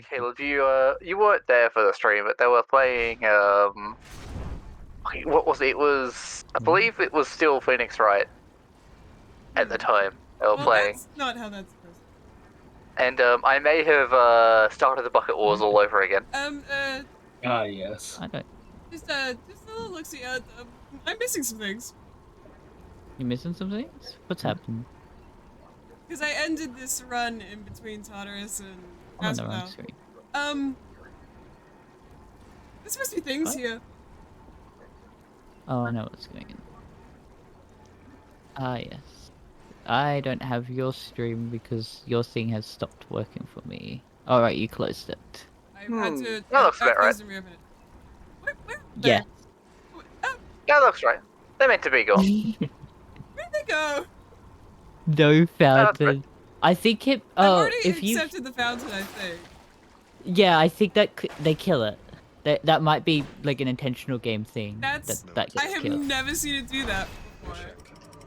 Caleb, you weren't there for the stream, but they were playing what was it? It was, I believe it was still Phoenix Wright at the time they were playing. That's not how that's supposed And I may have started the Bucket Wars all over again. Yes. I don't. Just a little look-see. I'm missing some things. You missing some things? What's happened? Because I ended this run in between Tartarus and I'm on the wrong Asphodel. screen. There's supposed to be things here. Oh, I know what's going on. Yes. I don't have your stream because your thing has stopped working for me. Alright, you closed it. I've had to That looks about right. and reopen it. Where Yeah. Oh, That looks right. They're meant to be gone. where'd they go? No fountain. right. I think it. I've Oh, already if you. accepted the fountain, I think. Yeah, I think that they kill it. That might be like an intentional game thing. That's. that I gets have killed. never seen it do that before.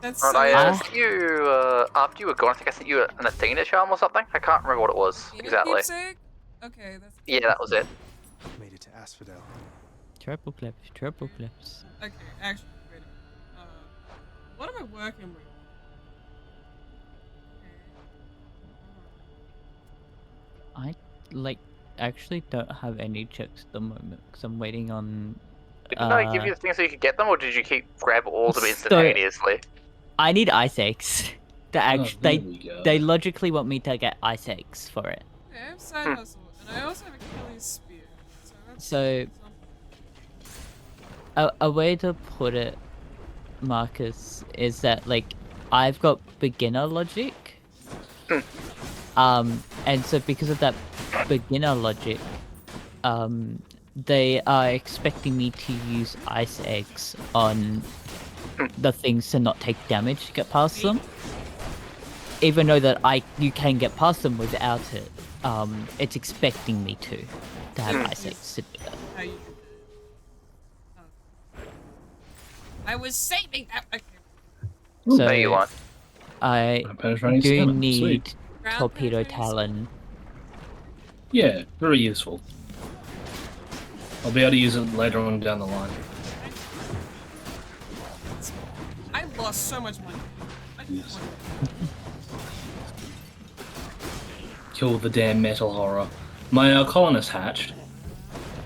That's Right, so I weird. sent you, after you were gone, I think I sent you an Athena charm or something. I can't remember what it was exactly. Keepsake? Okay, that's. Yeah, that was it. Made it to Asphodel. Triple clips, triple clips. Okay, actually, wait a minute. What am I working with? I actually don't have any checks at the moment because I'm waiting on. Didn't I give you the things so you could get them, or did you keep grab all of them So- instantaneously? I need ice eggs. There we go. They logically want me to get ice eggs for it. Okay, I have side hustle, and I also have Achilles spear. So that's So a way to put it, Marcus, is that like I've got beginner logic. And so because of that beginner logic, they are expecting me to use ice eggs on the things to not take damage to get past them. Even though that you can get past them without it, it's expecting me to have ice eggs to do that. how you did it. Oh. I was saving that. Okay. So There you are. I Penetrating do stamina. need Sweet. Ground torpedo penetrating talon. Yeah, very useful. I'll be able to use it later on down the line. I lost so much money. Yes. Kill the damn metal horror. My colonist hatched.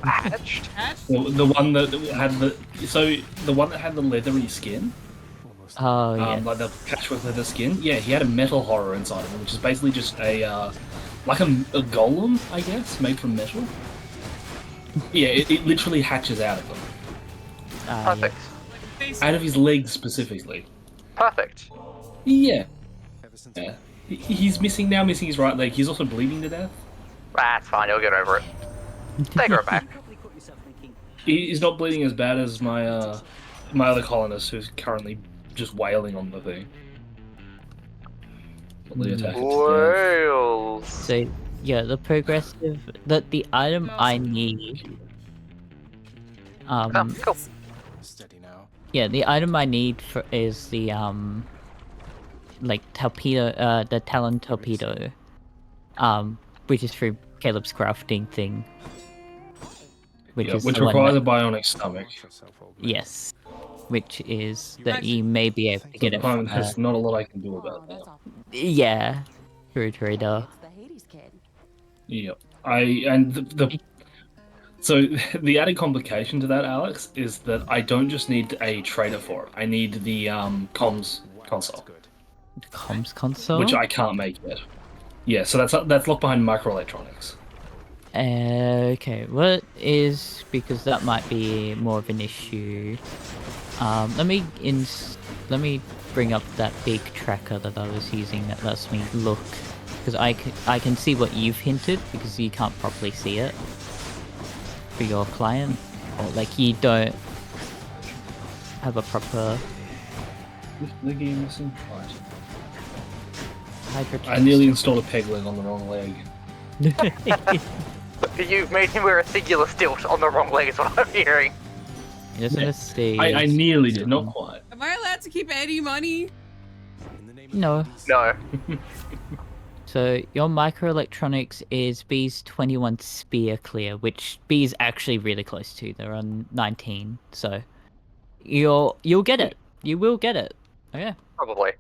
Hatched? Hatched? The one that had the one that had the leathery skin. Oh yeah. Like the patch with leather skin. Yeah, he had a metal horror inside of him, which is basically just a like a golem, I guess, made from metal. Yeah, it literally hatches out of him. Perfect. Like face. Out of his legs specifically. Perfect. Yeah. Ever since Yeah. He's missing his right leg. He's also bleeding to death. That's fine, you'll get over it. Take her back. He's not bleeding as bad as my my other colonist, who's currently just wailing on the thing. The attack is death. Wales. So yeah, the progressive the item I need. Cool. steady now. Yeah, the item I need is the like torpedo, the talon torpedo, which is through Caleb's crafting thing. Which is Which the one requires that- a bionic stomach. yes, which is that you may be able to get it. Fine, there's not a lot I can do about that. Yeah, true trader. Yep. So the added complication to that, Alex, is that I don't just need a trader for it. I need the comms console, Comms console. which I can't make yet. Yeah, so that's locked behind microelectronics. Okay, what is because that might be more of an issue. Let me bring up that big tracker that I was using that lets me look, because I can see what you've hinted because you can't properly see it for your client, or like you don't have a proper The game missing. Right. hydro. I nearly installed a peg leg on the wrong leg. You've made him wear a singular stilt on the wrong leg is what I'm hearing. It isn't a stage. I nearly did, not quite. Am I allowed to keep any money? In the name No. of peace, No. So your microelectronics is B's 21 spear clear, which B is actually really close to. They're on 19, so you'll get it. You will get it. Oh, yeah. Probably.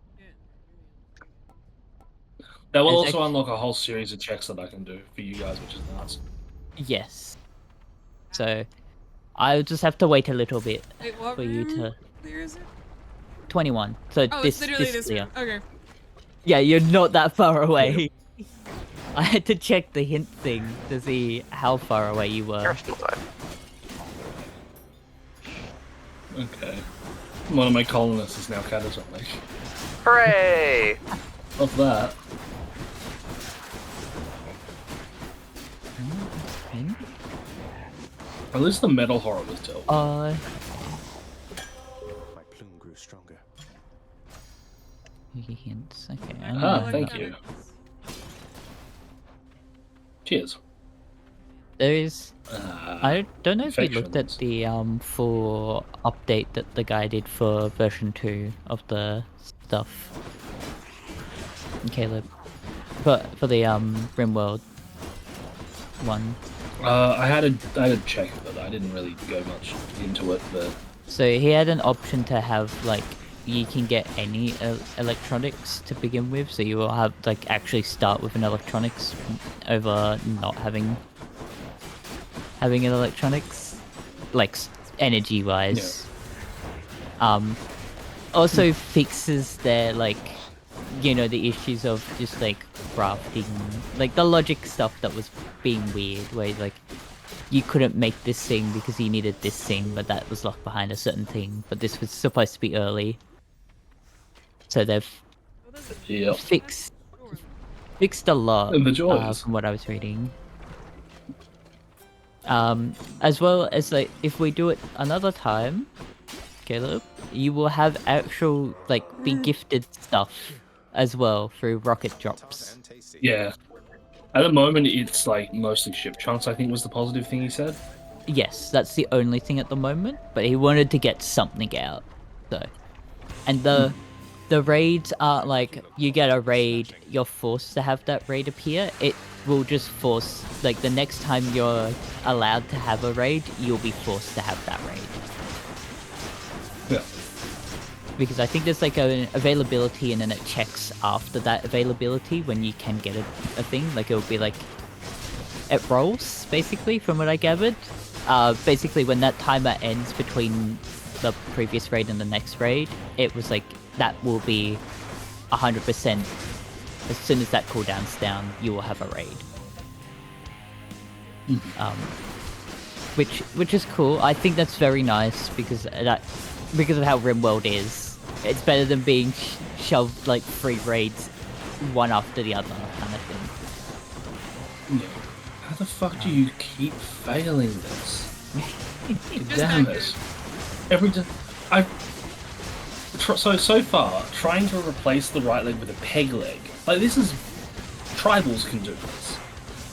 That will It's also act- unlock a whole series of checks that I can do for you guys, which is nice. Yes. So I'll just have to wait a little bit Wait, what for you room to clear is it? 21. So Oh, this it's literally this this clear. room. Okay. Yeah, you're not that far away. I had to check the hint thing to see how far away you were. You're still time. Okay. One of my colonists is now catatonic. Hooray! Of that. Hint? At least the metal horror was dealt with. My plume grew stronger. Hints. Okay. Thank you. Cheers. There is. I don't know if you looked at infections. the full update that the guy did for version 2 of the stuff. Caleb. But for the Rimworld one. I had a check, but I didn't really go much into it. But So he had an option to have like you can get any electronics to begin with, so you will have like actually start with an electronics over not having an electronics, like energy wise. Also fixes their like, you know, the issues of just like crafting, like the logic stuff that was being weird, where like you couldn't make this thing because you needed this thing, but that was locked behind a certain thing. But this was supposed to be early, so they've yeah, fixed a lot And the joys. from what I was reading. As well as like if we do it another time, Caleb, you will have actual like be gifted stuff as well through rocket drops. And tasty. yeah. At the moment, it's like mostly ship chunks. I think was the positive thing he said. Yes, that's the only thing at the moment, but he wanted to get something out. So, and the raids are like you get a raid, you're forced to have that raid appear. It will just force like the next time you're allowed to have a raid, you'll be forced to have that raid. Yeah. Because I think there's like an availability and then it checks after that availability when you can get a thing. Like it'll be like, it rolls basically from what I gathered. Basically when that timer ends between the previous raid and the next raid, it was like, that will be 100%. As soon as that cooldown's down, you will have a raid. Which is cool. I think that's very nice because of how Rimworld is. It's better than being shoved like 3 raids, one after the other kind of thing. Yeah. How the fuck do you keep failing this? Just Damn back it! Every time so far trying to replace the right leg with a peg leg. Like this is tribals can do this.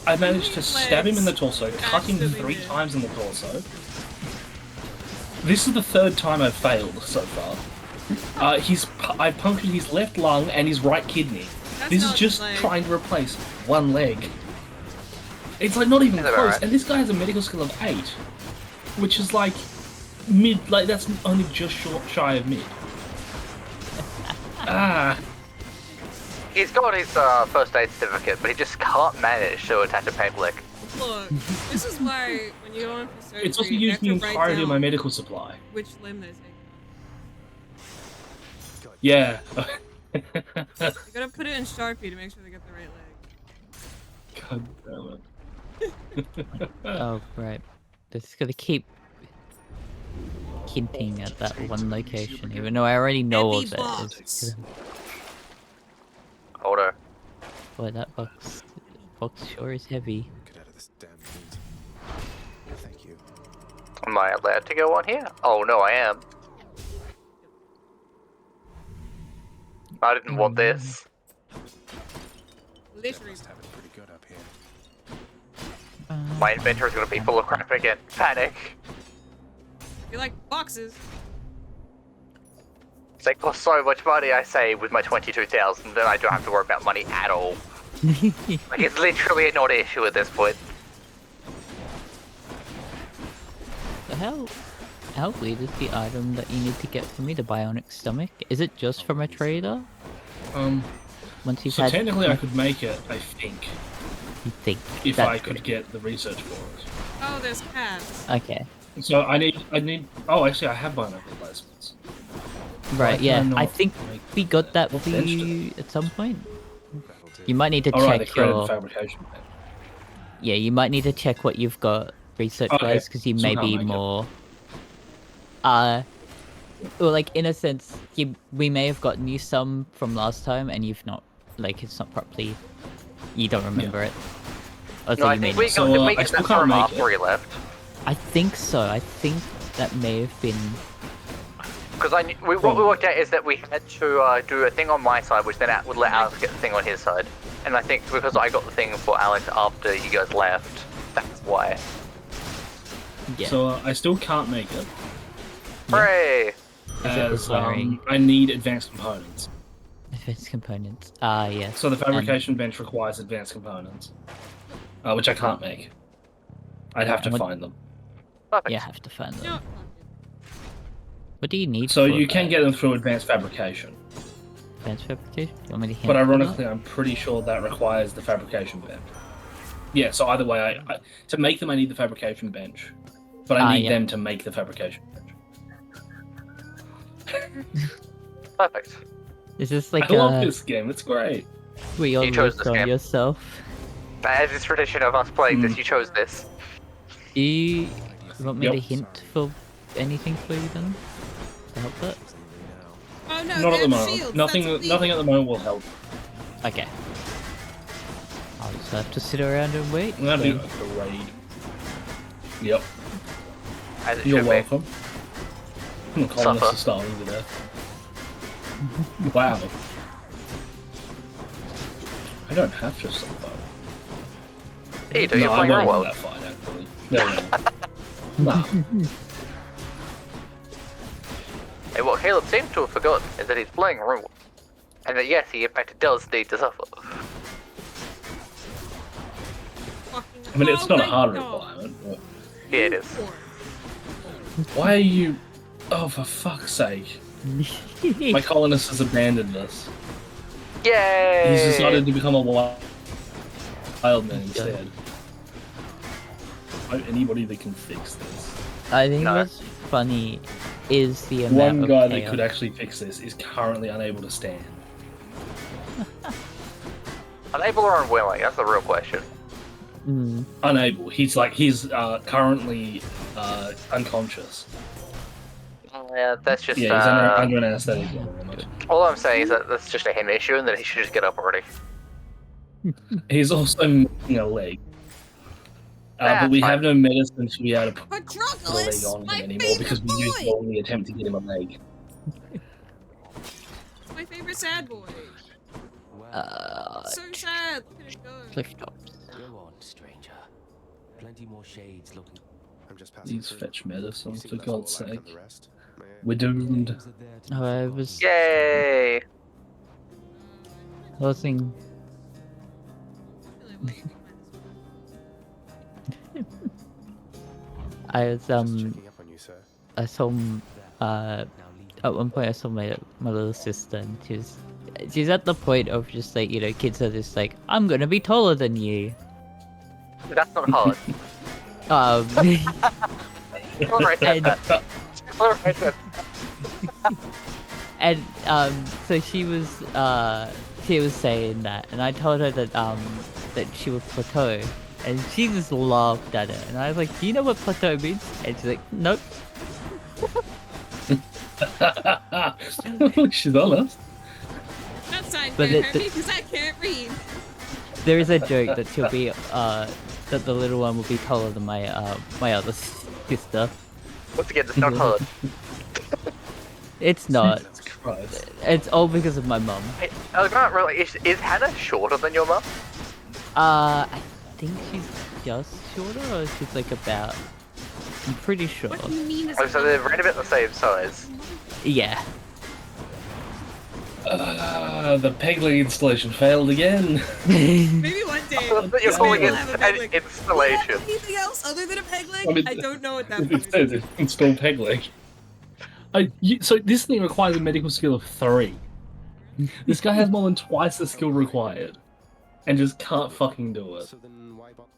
I managed to stab him in the torso, cut him Absolutely 3 did. times in the torso. This is the 3rd time I've failed so far. I punctured his left lung and his right kidney. That's This is not, just like- trying to replace one leg. It's like not even Is that close, alright? and this guy has a medical skill of 8, which is like mid. Like that's only just shy of mid. He's got his first aid certificate, but he just can't manage to attach a peg leg. Look, this is why when you go in for surgery, It's also you used have the to write entirety of my down medical supply. which limb they're taking. Yeah. You gotta put it in Sharpie to make sure they get the right leg. God damn it. Oh, right. Just gotta keep hinting at that one location, even though I already know Heavy of it. box. It's- Hold on. Boy, that box sure is heavy. Get out of this damn heat. Thank you. Am I allowed to go on here? Oh no, I am. I didn't want this. Literally. Must have it pretty good up here. My inventory's gonna be full of crap again. Panic. You like boxes? They cost so much money, I say, with my 22,000, then I don't have to worry about money at all. Like, it's literally not an issue at this point. So how weird is the item that you need to get for me, the bionic stomach? Is it just from a trader? Once you've So had, technically I could make it, I think, you think if that's I could good. get the research for it. Oh, there's cats. Okay. So I need. Oh, actually, I have bionic replacements. Right. can Yeah. I not I think make- we got that what for bench do you at some point. That'll do. You might need to All right, they check created your. fabrication. Bench. Yeah, you might need to check what you've got research Okay, wise because you so may can't be make it. more. Well, like in a sense, we may have gotten you some from last time, and you've not, like, it's not properly. You don't remember it. Or No, so I you may think we not. So, got, did we I get still that can't from make after it. he left? I think so. I think that may have been. Because what we worked out is that we had to do a thing on my side, which then would let Alex get the thing on his side. And I think because I got the thing for Alex after you guys left, that's why. Yeah. So I still can't make it. Hooray! As requiring- I need advanced components. Advanced components. Ah, yes. So the fabrication bench requires advanced components, which I can't make. I'd have to What- find them. Perfect. Yeah, have to find them. No. What do you need? So for you can that? get them through advanced fabrication. Advanced fabrication. You want me to hint But on that? ironically, I'm pretty sure that requires the fabrication bench. Yeah, so either way, to make them, I need the fabrication bench. But I need yeah. them to make the fabrication bench. Perfect. Is this like I love this game, it's great. we all You chose worked this on game. yourself? As is tradition of us playing this, you chose this. Do you want me to Yep. hint for anything for you then? To help it? Oh no, Not at they the have moment. shields. Nothing That's illegal. at the moment will help. Okay. I'll just have to sit around and wait. I'm gonna do then. a raid. Yep. As it You're should welcome. The colonists Suffer. are starving to death. Wow. I don't have to suffer. be. Hey, do you No, I play won't win Rimworld? that fight, actually. No. Hey, what Caleb seems to have forgotten is that he's playing Rimworld. And that yes, he in fact does need to suffer. Fucking I mean, it's not a hard no. requirement. But Yeah, it is. why are you... Oh, for fuck's sake. My colonist has abandoned us. Yay! He's decided to become a wild man instead. I know anybody that can fix this. I think No. what's funny is the amount One of guy that chaos. could actually fix this is currently unable to stand. Unable or unwilling? That's the real question. Mm. Unable. He's currently unconscious. Yeah, that's just. Yeah, he's under an anesthetic at the moment. All I'm saying is that that's just a him issue, and that he should just get up already. He's also missing a leg. But we fine. have no medicine to be able to put the leg Patroclus, on my him anymore because we favorite used boy. it on the attempt to get him a leg. My favorite sad boy. So sad. Look at it go. Cliff tops. Go on, stranger. Plenty more shades looking. I'm just passing Please through. fetch medicine, You seem for less all God's alike than sake. the rest. May I- We're doomed. Those are there to be Oh, I forgotten. was Yay! losing. I was Just checking up on you, sir. I saw Now leave at one point I saw my little sister and she's at the point of just like, you know, kids are just like, I'm gonna be taller than you. That's not hard. Alright then. and Alright then. and so she was saying that, and I told her that that she was plateau, and she just laughed at it, and I was like, do you know what plateau means? And she's like, nope. She's honest. That sign But can't it- hurt me because I can't read. There is a joke that she'll be that the little one will be taller than my my other sister. Once again, it's not hard. It's not. Jesus Christ. It's all because of my mum. Hey, I was not really. Is Hannah shorter than your mum? I think she's just shorter, or she's like about. I'm pretty sure. What do you mean? It's Oh, so they're right about the same size. Yeah. The peg leg installation failed again. Maybe one day. But you're this calling man it will have a peg an leg. installation. Will it have anything else other than a peg leg? I mean, I don't know at that It point. says it installed peg leg. So this thing requires a medical skill of 3. This guy has more than twice the skill required, and just can't fucking do it. So then why bother?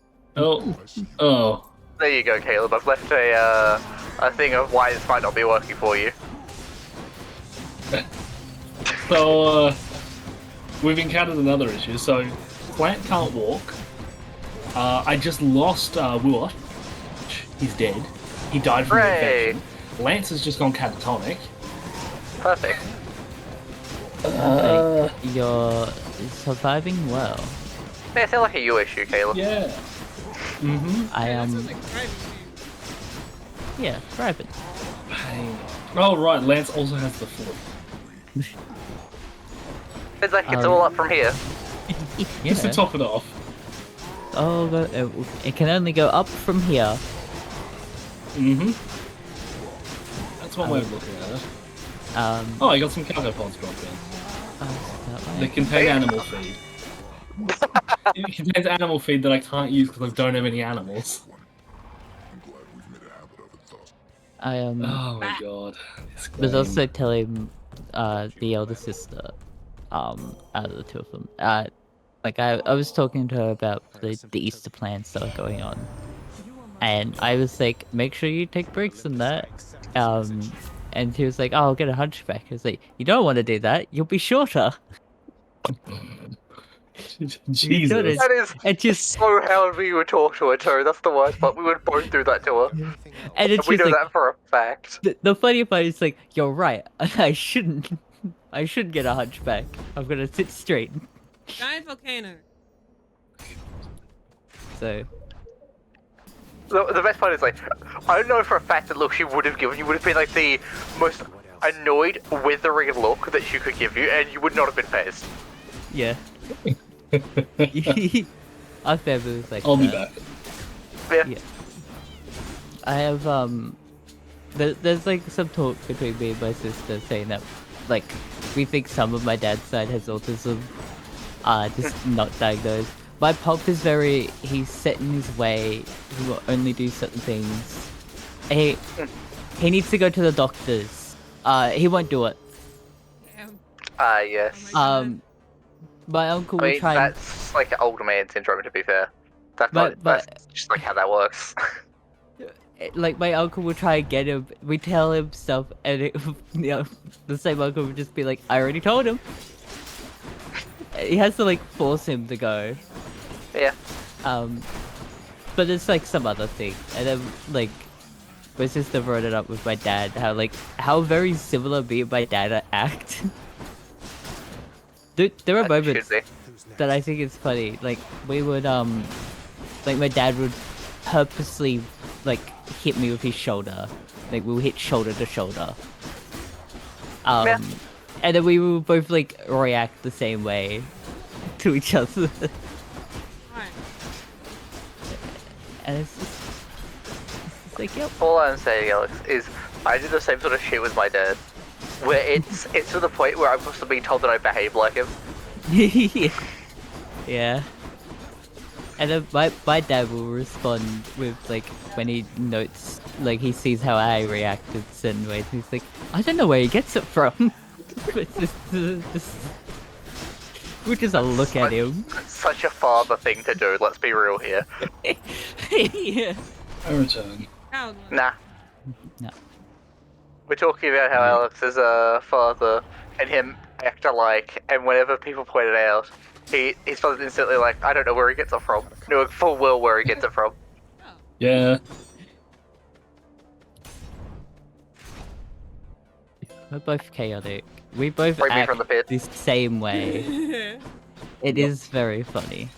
Oh. There you go, Caleb. I've left a thing of why this might not be working for you. So, we've encountered another issue. So, Plant can't walk. I just lost Willow. He's dead. He died from the Hooray! infection. Lance has just gone catatonic. Perfect. You're surviving well. Yeah, it sounds like a you issue, Caleb. Yeah. Mm-hmm. I That am. sounds like driving me. Yeah, thriving. Pain. Oh, right. Lance also has the flu. It's like it's all up from here. Just to Yeah. top it off. Oh, it can only go up from here. Mm-hmm. That's one way of looking at it. Oh, I got some cargo pods dropped in. They contain animal feed. It contains animal feed that I can't use because I don't have any animals. I Oh my god. This was game. also telling the elder sister, out of the two of them, like I was talking to her about the Easter plans that are going on, and I was like, make sure you take breaks in that, and she was like, oh, I'll get a hunchback. I was like, you don't want to do that, you'll be shorter. Jesus. That is It just so how we would talk to her too. That's the worst part. We would both do that to her. Anything else? and it's We just know like that for a fact. the funny part is like, you're right, I shouldn't get a hunchback. I'm gonna sit straight. Giant volcano. So The best part is like, I don't know for a fact that look she would have given you would have been like the most annoyed, withering look that she could give you, and you would not have been phased. yeah. Our family was like I'll be that. back. Yeah. Yeah. I have there's like some talk between me and my sister saying that like we think some of my dad's side has autism, just not diagnosed. My pop is he's set in his way. He will only do certain things. He needs to go to the doctors. He won't do it. Damn. Yes. Oh my God. My uncle I will mean, try and that's like older man syndrome, to be fair. That's But- that's just like how that works. like my uncle will try and get him. We tell him stuff, and the same uncle would just be like, "I already told him." He has to like force him to go. Yeah. But it's like some other thing, and then like my sister brought it up with my dad, how very similar me and my dad act. There are As it should moments be. that I think is funny. Like we would like my dad would purposely like hit me with his shoulder. Like we'll hit shoulder to shoulder. Yeah. And then we will both like react the same way to each other. Alright. And it's like, yep. All I'm saying, Alex, is I do the same sort of shit with my dad, where it's to the point where I'm supposed to be told that I behave like him. Yeah. And then my dad will respond with like when he notes like he sees how I react in certain ways. He's like, I don't know where he gets it from. Just we'll just look at him. Such a father thing to do. Let's be real here. Yeah. I return. Child one. Nah. No. We're talking about how Alex is a father and him act alike, and whenever people point it out, his father's instantly like, I don't know where he gets it from. Knowing full well where he gets it from. Yeah. We're both chaotic. We both Bring me act from the pit. the same way. It is very funny.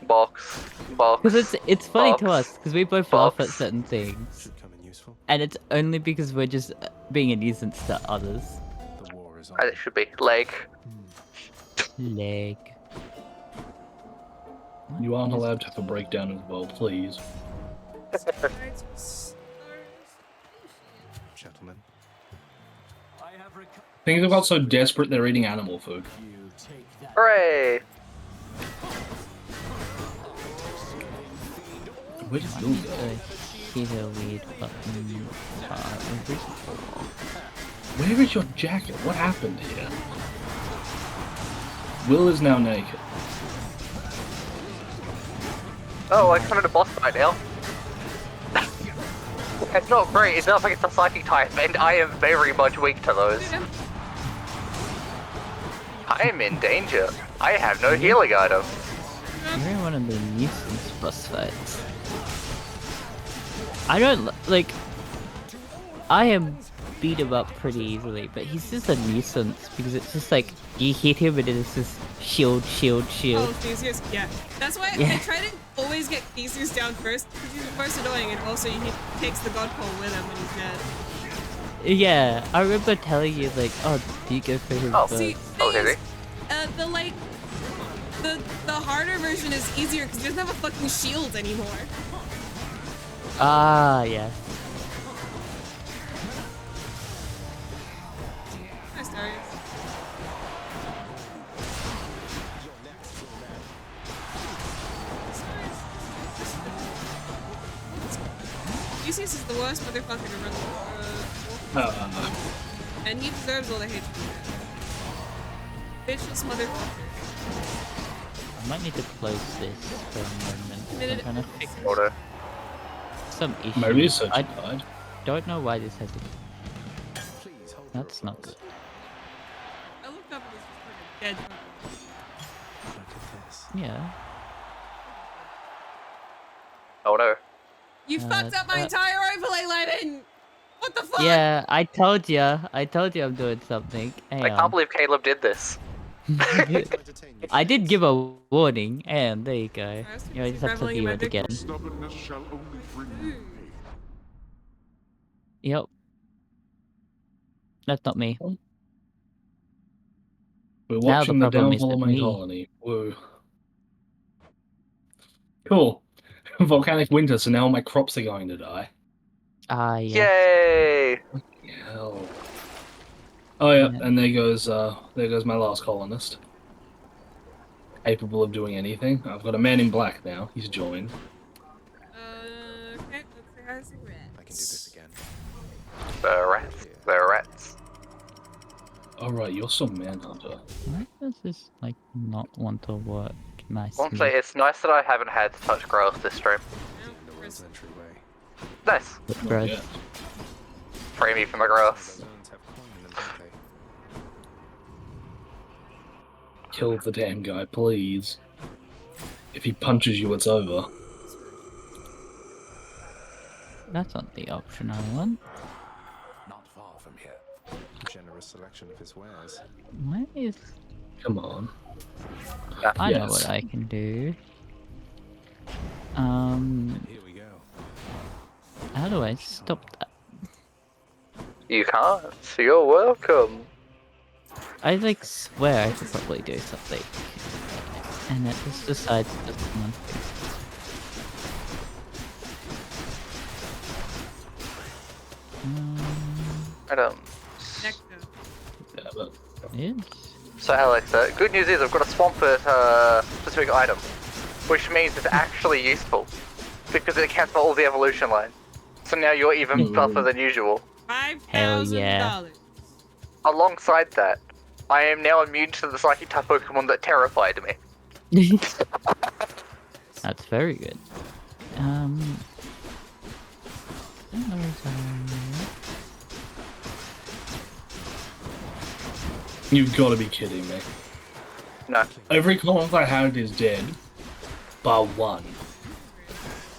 Box. Because it's funny to Box. us, because we both laugh at Box. certain things. Should come in useful. And it's only because we're just being a nuisance to others. The war is on. As it should be. Leg. Leg. You aren't allowed to have a breakdown as well, please. Gentlemen. think they got so desperate they're eating animal food. Hooray! Where did Will go? He's a weird button. Where is your jacket? What happened here? Will is now naked. Oh, I come to the boss fight now. It's not great, it's not like it's a psychic type, and I am very much weak to those. I am in danger. I have no healing item. You're in one of the nuisance boss fights. I don't like. I am beat him up pretty easily, but he's just a nuisance because it's just like you hit him and it's just shield, shield, shield. Oh, Theseus, yeah. That's why Yeah. I try to always get Theseus down first, because he's the most annoying, and also he takes the god pole with him when he's dead. Yeah, I remember telling you like, oh, do you go for him Oh, first? See, Oh, thing did is, the harder version is easier because he doesn't have a fucking shield anymore. Ah, yeah. Nice, Darius. Theseus is the worst motherfucker to run and he deserves all the hate. Bitchless motherfucker. I might need to close this for a moment. Minute. I'm trying to fix Order. some issue. My research I died. don't know why this has. That's not good. I looked up and this was like a dead fucker. Yeah. Oh no. You fucked up my entire overlay, Lemon! What the fuck? Yeah, I told you. I told you I'm doing something. Hang I on. can't believe Caleb did this. I did give a warning, and there you go. First, You know, I just have to reveling in do my it dick. again. Stubbornness shall only bring you pain. Yep. That's not me. We're Now the watching the problem is downfall of with my me. colony. Woo. Cool. Volcanic winter, so now all my crops are going to die. Ah, yeah. Yay! Hell. Oh yeah, Yeah. and there goes my last colonist. Capable of doing anything. I've got a man in black now. He's joined. Okay, let's say hi to cigarette. I can do this again. The rats. The rats. Alright, you're some manhunter. Why does this, like, not want to work nicely? Honestly, it's nice that I haven't had to touch grass this stream. The world's entryway. Nice. Gross. Yeah. Free me from the grass. Zones have coin in them, don't they? Kill the damn guy, please. If he punches you, it's over. That's not the option I want. Not far from here. Generous selection of his wares. Where is... Come on. I know Yes. what I can do. Here we go. How do I stop that? You can't. You're welcome. I, like, swear I could probably do something. And it just decides to come on. Adam. Next go. Yeah, but Yes. So Alex, good news is I've got a swamp at specific item, which means it's actually useful because it accounts for all the evolution line. So now you're even tougher than usual. $5,000. Alongside that, I am now immune to the psychic type Pokemon that terrified me. That's very good. you've got to be kidding me. No. Every colonist I had is dead, bar one.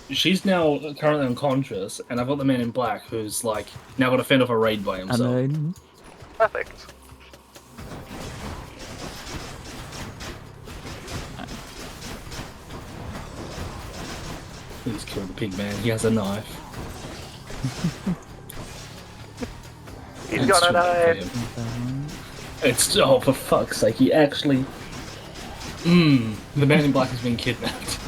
She's now currently unconscious, and I've got the man in black who's like now got to fend off a raid by himself. Unknown. Perfect. Please kill the pig man. He has a knife. He's That's got a too bad knife. for him. It's oh for fuck's sake! He actually. The man in black has been kidnapped.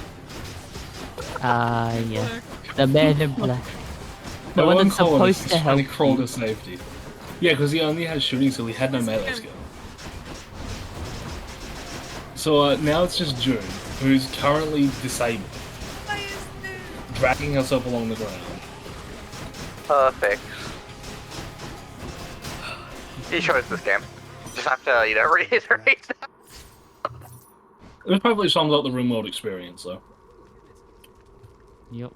Ah, yeah. The man in black. The My one one that's supposed colonist to is trying help to crawl you. to safety. Yeah, because he only had shooting, so he had no melee skill. So now it's just June, who's currently disabled, dragging herself along the ground. Perfect. He chose this game. Just have to, reiterate that. It probably sums up the Rimworld experience, though. Yep.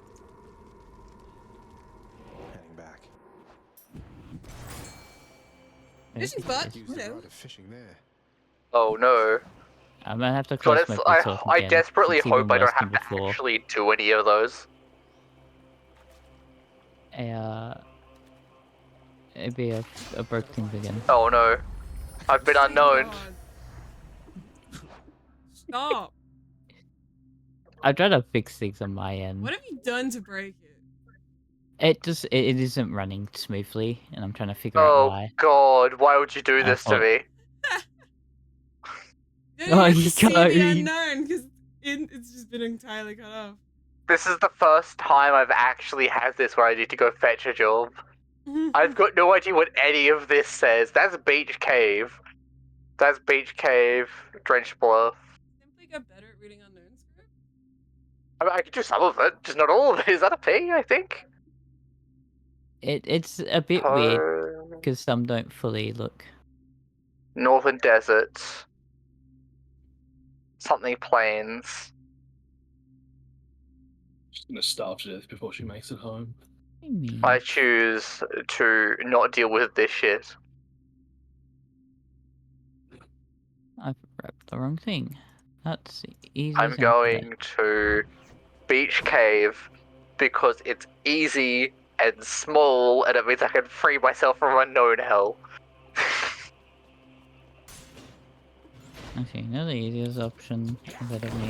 Heading back. Fishing spot. Use the Hello. rod of fishing there. Oh no. I'm gonna have to God, close my boots off I again. desperately It's even hope I worse don't than have to before. actually do any of those. It'd be a broke things again. Oh no. I've been unknown. God. Stop. I try to fix things on my end. What have you done to break it? It isn't running smoothly, and I'm trying to figure out Oh why. god, why would you do I this to thought- me? You Oh, don't even you get to see can't the read. unknown because it's just been entirely cut off. This is the first time I've actually had this where I need to go fetch a job. I've got no idea what any of this says. That's Beach Cave. That's Beach Cave, Drench Bluff. Simply get better at reading unknown script. I mean, I could do some of it, just not all of it. Is that a P, I think? It's a bit weird because some don't fully look. Northern Deserts. Something Plains. She's gonna starve to death before she makes it home. What do you mean? I choose to not deal with this shit. I've wrapped the wrong thing. That's easy. I'm going to Beach Cave because it's easy and small, and it means I can free myself from unknown hell. Okay, no, the easiest option.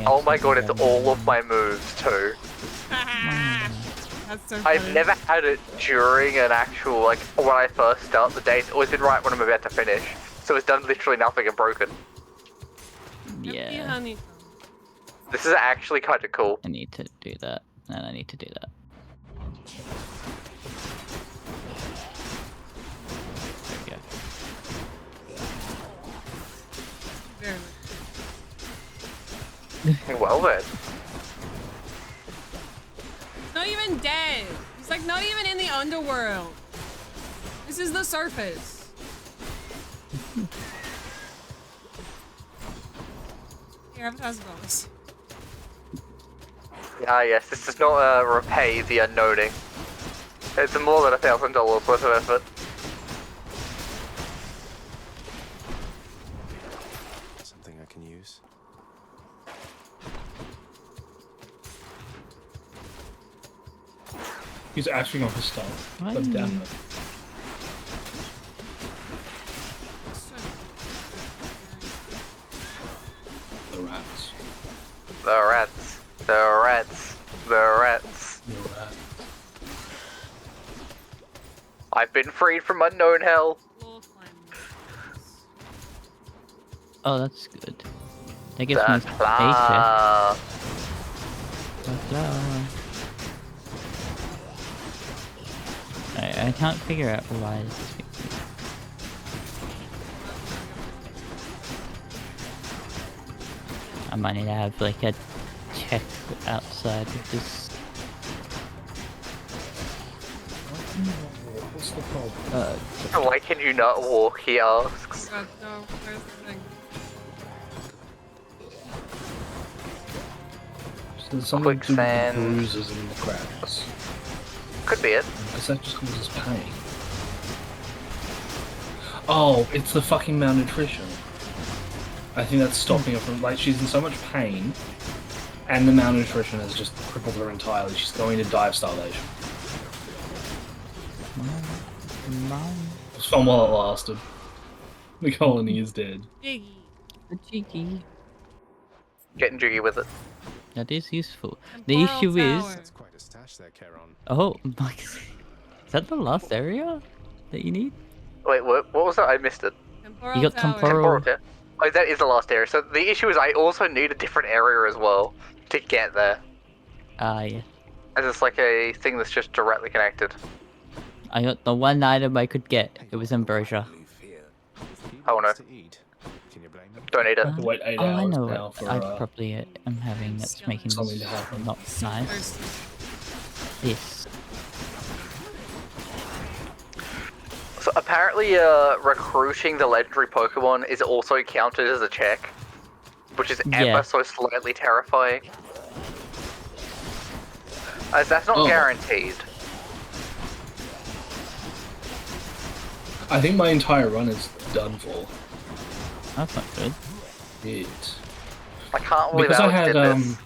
Oh my god, it's all of my moves too. That's so funny. I've never had it during an actual, like, when I first start the day. It's always been right when I'm about to finish. So it's done literally nothing and broken. Empty Yeah, honeycomb. This is actually kind of cool. I need to do that, and I need to do that. There Very much. Well then. He's not even dead. He's like not even in the underworld. This is the surface. Here, have $1,000. Ah yes, this does not repay the unknowing. It's more than $1,000 worth of effort. Something I can use. He's ashing on his stuff. Why God do damn you- it. The rats. The rats. The rats. The rats. The rats. I've been freed from unknown hell. Floor climbing. Oh, that's good. That gives me That's space. blah. I can't figure out why this is. I might need to have like a check outside of this. What's the problem? Why can you not walk, he asks. God, no, where's the thing? There's something to do with the Quicksand. bruises and the cracks. Could be it. Because that just causes pain. Oh, it's the fucking malnutrition. I think that's stopping her from, like, she's in so much pain, and the malnutrition has just crippled her entirely. She's going to die of starvation. It's fun while it lasted. The colony is dead. Jiggy. A cheeky. Getting jiggy with it. That is useful. And The Coral issue is. Tower. That's quite a stash there, Charon. Oh, my. Is that the last area that you need? Wait, what was that? I missed it. Temporal You got Tower. temporal- Temporal, yeah. Oh, that is the last area. So the issue is I also need a different area as well to get there. Ah, yeah. As it's like a thing that's just directly connected. I got the one item I could get. It was ambrosia. Oh no. Don't eat it. have to wait 8 Oh, I hours know now what for I probably am having that's making something this to happen. not So nice. thirsty. This. So apparently, recruiting the legendary Pokemon is also counted as a check, which is Yeah. ever so slightly terrifying. As that's not Oh. guaranteed. I think my entire run is done for. That's not good. It. I can't believe Because I Alex had did this.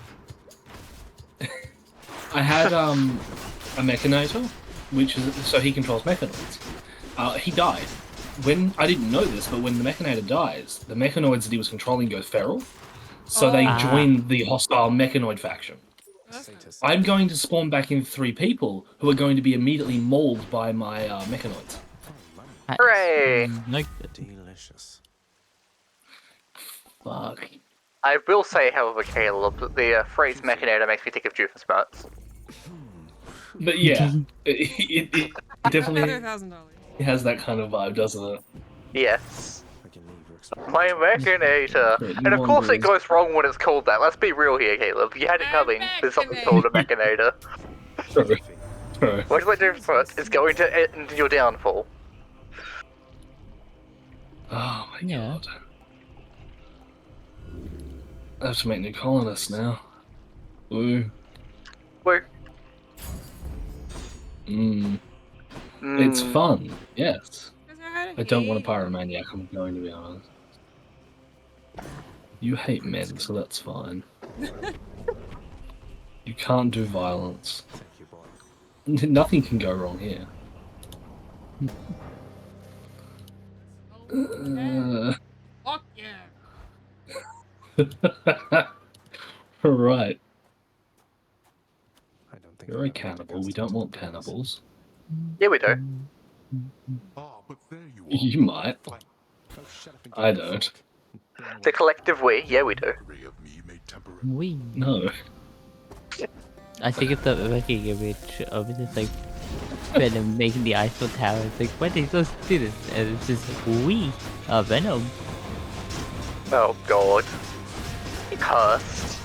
I had a Mechanator, which is so he controls Mechanoids. He died. When I didn't know this, but when the Mechanator dies, the Mechanoids that he was controlling go feral, so they join the hostile Mechanoid faction. I'm going to spawn back in 3 people who are going to be immediately mauled by my Mechanoids. Hooray! No, Delicious. Fuck. I will say, however, Caleb, that the phrase Mechanator makes me think of Doofenshmirtz. But yeah, it definitely $100,000. has that kind of vibe, doesn't it? Yes. I can leave your expression. My Mechanator! Yeah, And of course it wonders. goes wrong when it's called that. Let's be real here, Caleb. You had it coming. There's something called a Mechanator. True. True. Much like Doofenshmirtz is going to end your downfall. Oh my Yeah. god. I have to make new colonists now. Ooh. Woo. It's fun, yes. I I don't want a pyromaniac, I'm going to be honest. You hate men, so that's fine. You can't do violence. Thank you, boy. Nothing can go wrong here. Fuck yeah. Right. I don't think You're a cannibal, we don't want cannibals. Yeah, we do. Ah, but there you are. You might. Oh, shut up and I give me a don't. fork. The collective we, yeah, we do. Three of me may temporarily. we. No. I think it's the making image of just like Venom making the Eiffel Tower. It's like, when are they supposed to do this? And it's just we are Venom. Oh god. Cursed.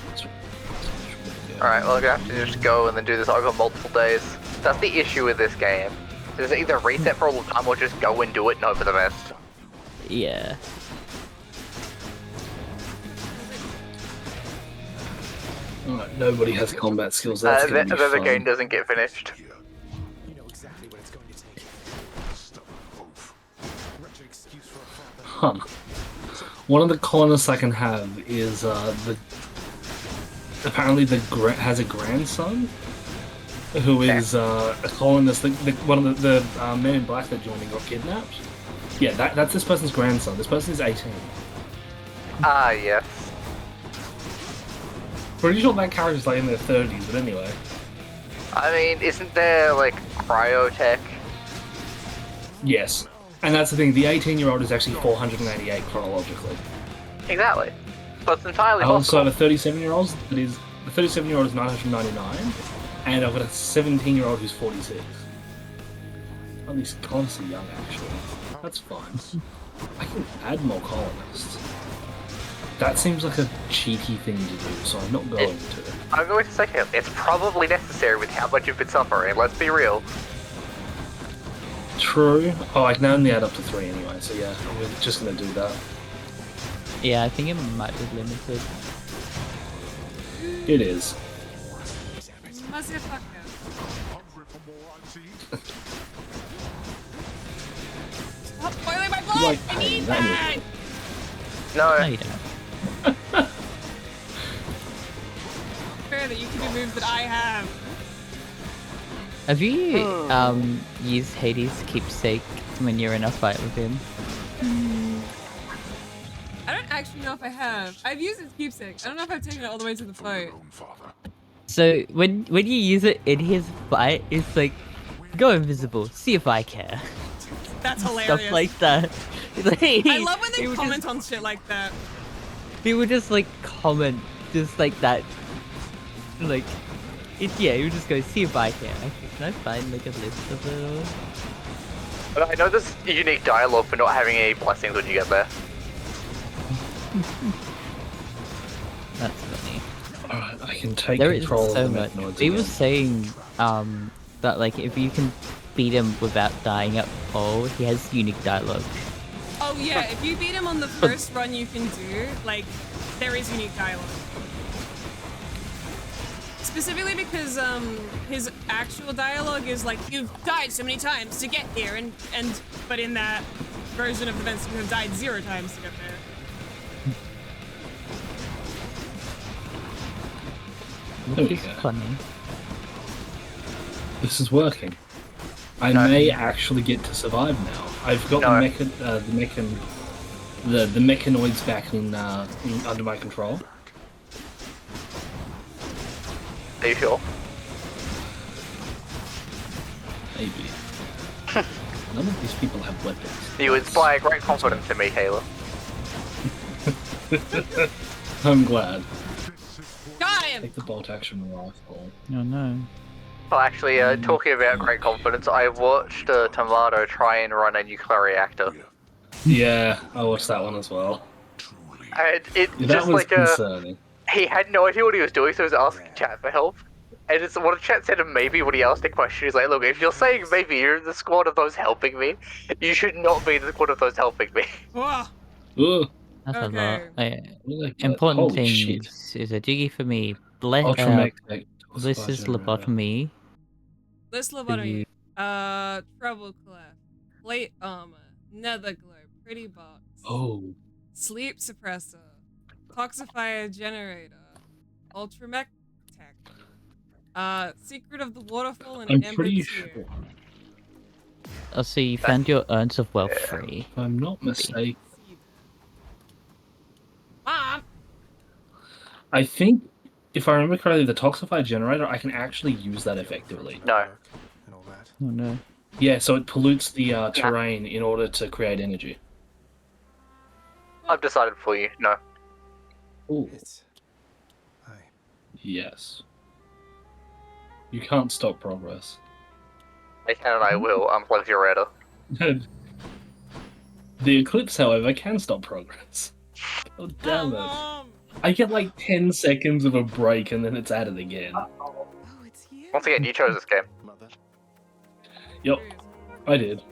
Alright, well I'm gonna have to just go and then do this over multiple days. That's the issue with this game. Is either reset for all the time or just go and do it and hope for the best. Yeah. Alright, nobody has combat skills, that's gonna Then be the fun. game doesn't get finished. You know exactly what it's going to take. Stubborn oaf. Wretched excuse for a father. Huh. One of the colonists I can have is the apparently has a grandson who is a colonist. One of the men in black that joined and got kidnapped. Yeah, that's this person's grandson. This person is 18. Ah, yes. Pretty sure that character's like in their 30s, but anyway. I mean, isn't there, like, cryotech? Yes. And that's the thing, the 18-year-old is actually 488 chronologically. Exactly. So it's entirely I also possible. have a 37-year-old that is... The 37-year-old is 999, and I've got a 17-year-old who's 46. At least constantly young, actually. That's fine. I can add more colonists. That seems like a cheaty thing to do, so I'm not going to. I'm going to say it. It's probably necessary with how much you've been suffering, let's be real. True. Oh, I can only add up to 3 anyway, so yeah, I'm just gonna do that. Yeah, I think it might be limited. It is. Motherfucker. Hungry for more IT? Stop boiling my blood! Like I need pain, that! that No. No, you don't. Fair that you can do moves that I have. Have you used Hades' keepsake when you're in a fight with him? I don't actually know if I have. I've used his keepsake. I don't know if I've taken it all the way to the fight. Your own father. So when you use it in his fight, it's like, go invisible, see if I care. That's hilarious. Stuff like that. It's like, I love when he they would comment just, on shit like that. he would just like comment just like that, like Yeah, you just go see if I can. Actually, can I find like a list of it all? But I know there's unique dialogue for not having any blessings when you get there. That's funny. Alright, I can take There is control so of the much. mechanoids He again. was saying that like if you can beat him without dying at all, he has unique dialogue. Oh yeah, if you beat him on the first run you can do, like, there is unique dialogue. Specifically because his actual dialogue is like, you've died so many times to get here, and but in that version of events you have died 0 times to get there. There we It's go. funny. This is working. I may actually get to survive now. I've got No. the mechanoids back under my control. Are you sure? Maybe. None of these people have weapons. You inspire great confidence in me, Taylor. I'm glad. Got him! Take the bolt action rifle. Oh no. Well, actually, talking about great confidence, I watched Tomato try and run a nuclear reactor. Yeah, I watched that one as well. Truly. And it That just was like concerning. he had no idea what he was doing, so he was asking chat for help. And it's what chat said to maybe when he asked the question, he's like, look, if you're saying maybe you're in the squad of those helping me, you should not be in the squad of those helping me. Whoa. Ugh, That's a lot. Okay. Important holy things shit. is a jiggy for me. Ultramech. This is lobotomy. This lobotomy. Treble clef. Plate armor. Nether glow. Pretty box. Oh, Sleep suppressor. Toxifier generator. Ultramech tech. Secret of the waterfall and I'm Amber pretty Tear. sure. Oh, so you found your urns of wealth free. If I'm not mistaken, Mom! I think, if I remember correctly, the Toxify generator, I can actually use that effectively. No. And all that. Oh no. Yeah, so it pollutes the terrain in order to create energy. I've decided for you. No. Ooh, It's. yes. You can't stop progress. I can and I will unplug your router. The Eclipse, however, can stop progress. Oh, damn it. Mom! I get like 10 seconds of a break and then it's at it again. Oh, it's you. Once again, you chose this game. Mother. Yep, I did.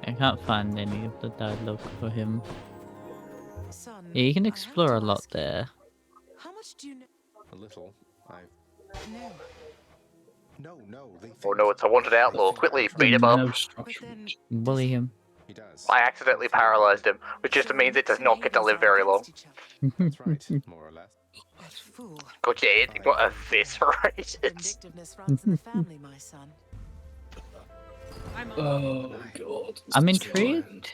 I can't find any of the dialogue for him. Son, Yeah, you can I have explore to a lot ask you, there. How much do you know? A little. No. No, they think. Oh no, it's a wanted outlaw. Quickly, beat him No up. structure. But then Bully him. He does. I accidentally paralyzed him, which just means it does not get to live very long. That's right, more or less. That fool. God, yeah, it got eviscerated. Vindictiveness runs in the family, my son. I'm Oh god. I'm intrigued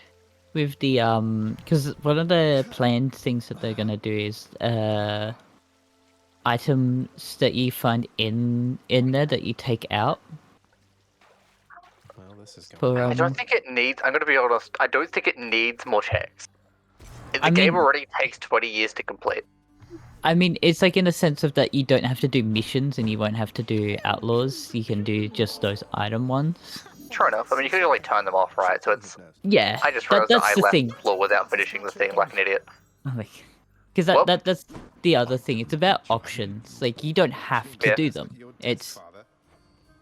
with the because one of the planned things that they're gonna do is items that you find in there that you take out. Well, this is going. For I don't think it needs. I'm gonna be honest. I don't think it needs more checks. The I game mean- already takes 20 years to complete. I mean, it's like in a sense of that you don't have to do missions and you won't have to do outlaws. You can do just those item ones. True enough. I mean, you can only turn them off, right? So it's. Yeah, I just realized that that's I the left thing. the floor without finishing the thing like an idiot. Because Well- that's the other thing. It's about options. Like you don't have to Yeah. do them. It's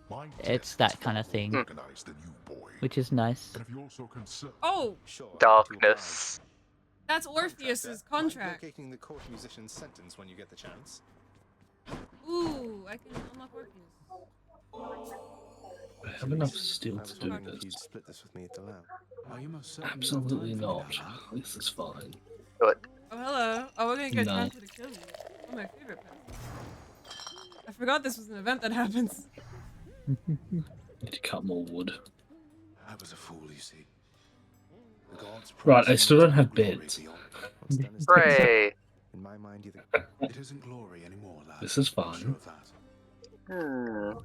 My It's test that is kind of far thing. more organized than you, boy. which is nice. And if you're so concerned, Oh, Sure. Darkness. that's Orpheus's contract. Locating the court musician's sentence when you get the chance. Ooh, I can unlock Orpheus. I have enough steel I was to do wondering if you'd this. split this with me at the lab. are you most certain you have Absolutely time for not. me now? This is fine. Good. Oh, hello. Oh, we're gonna get No. time to kill you. Oh, my favorite pet. I forgot this was an event that happens. Need to cut more wood. I was a fool, you see. The gods Right, I promised still me don't have glory beds. beyond. What's done is done. Hooray! In my mind, either. It isn't glory anymore, lad. This is I'm sure fine. of that. Hmm.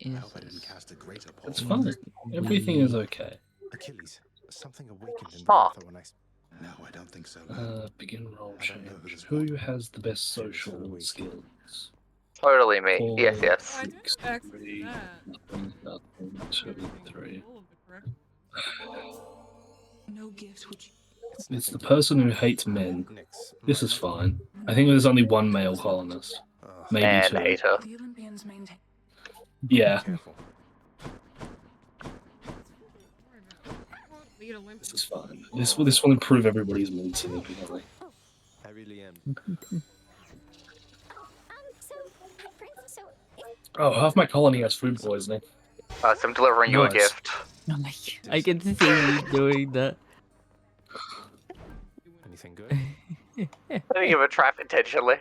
I hope I didn't cast a greater pall. It's fine. Everything is okay. Achilles, something awakened in the Ah. author when I. No, I don't think so. Begin roll I don't know who change. this Who was. has the best Serious for the social week. skills? Totally me. 4, Yes, Oh, yes. I do 6, have access to 3, that. nothing, 2, Everything 3. full of the correct ones. No gift which It's the person who hates men. This is fine. I think there's only one male colonist. Maybe And 2. hater. the Olympians maintain. Yeah, Careful. Won't lead Olympians. this is fine. This will improve everybody's mood significantly. I really am. Oh, half my colony has food poisoning. So I'm delivering you a Nice. gift. Oh my god. I can see you doing that. Anything good? I didn't give a trap intentionally.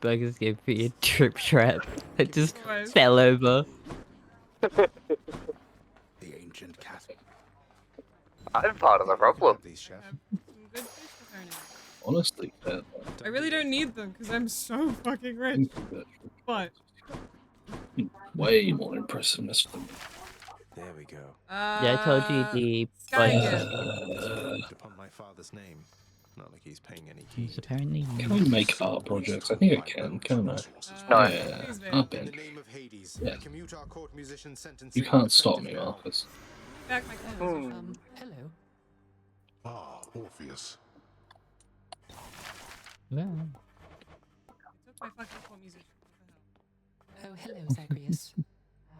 Buggers gave me a trip trap. I just Otherwise- fell over. The ancient cat. I'm part of the problem. These, chef. Have some good fish returning. Honestly, I really don't need them because I'm so fucking rich. But way more impressiveness than me. There we go. Yeah, I told you the Sky bunny gift. Engraved upon my father's name. Not like he's paying any is heed. apparently Can I make art projects? I think I can I? No. Yeah, please, babe. up In the in. name of Hades, Yeah. I commute our court musician sentence. You can't stop me, Marcus. Back my Hello. Ah, Orpheus. Yeah. Took my fucking cool musician. What the hell? Oh, hello, Zagreus.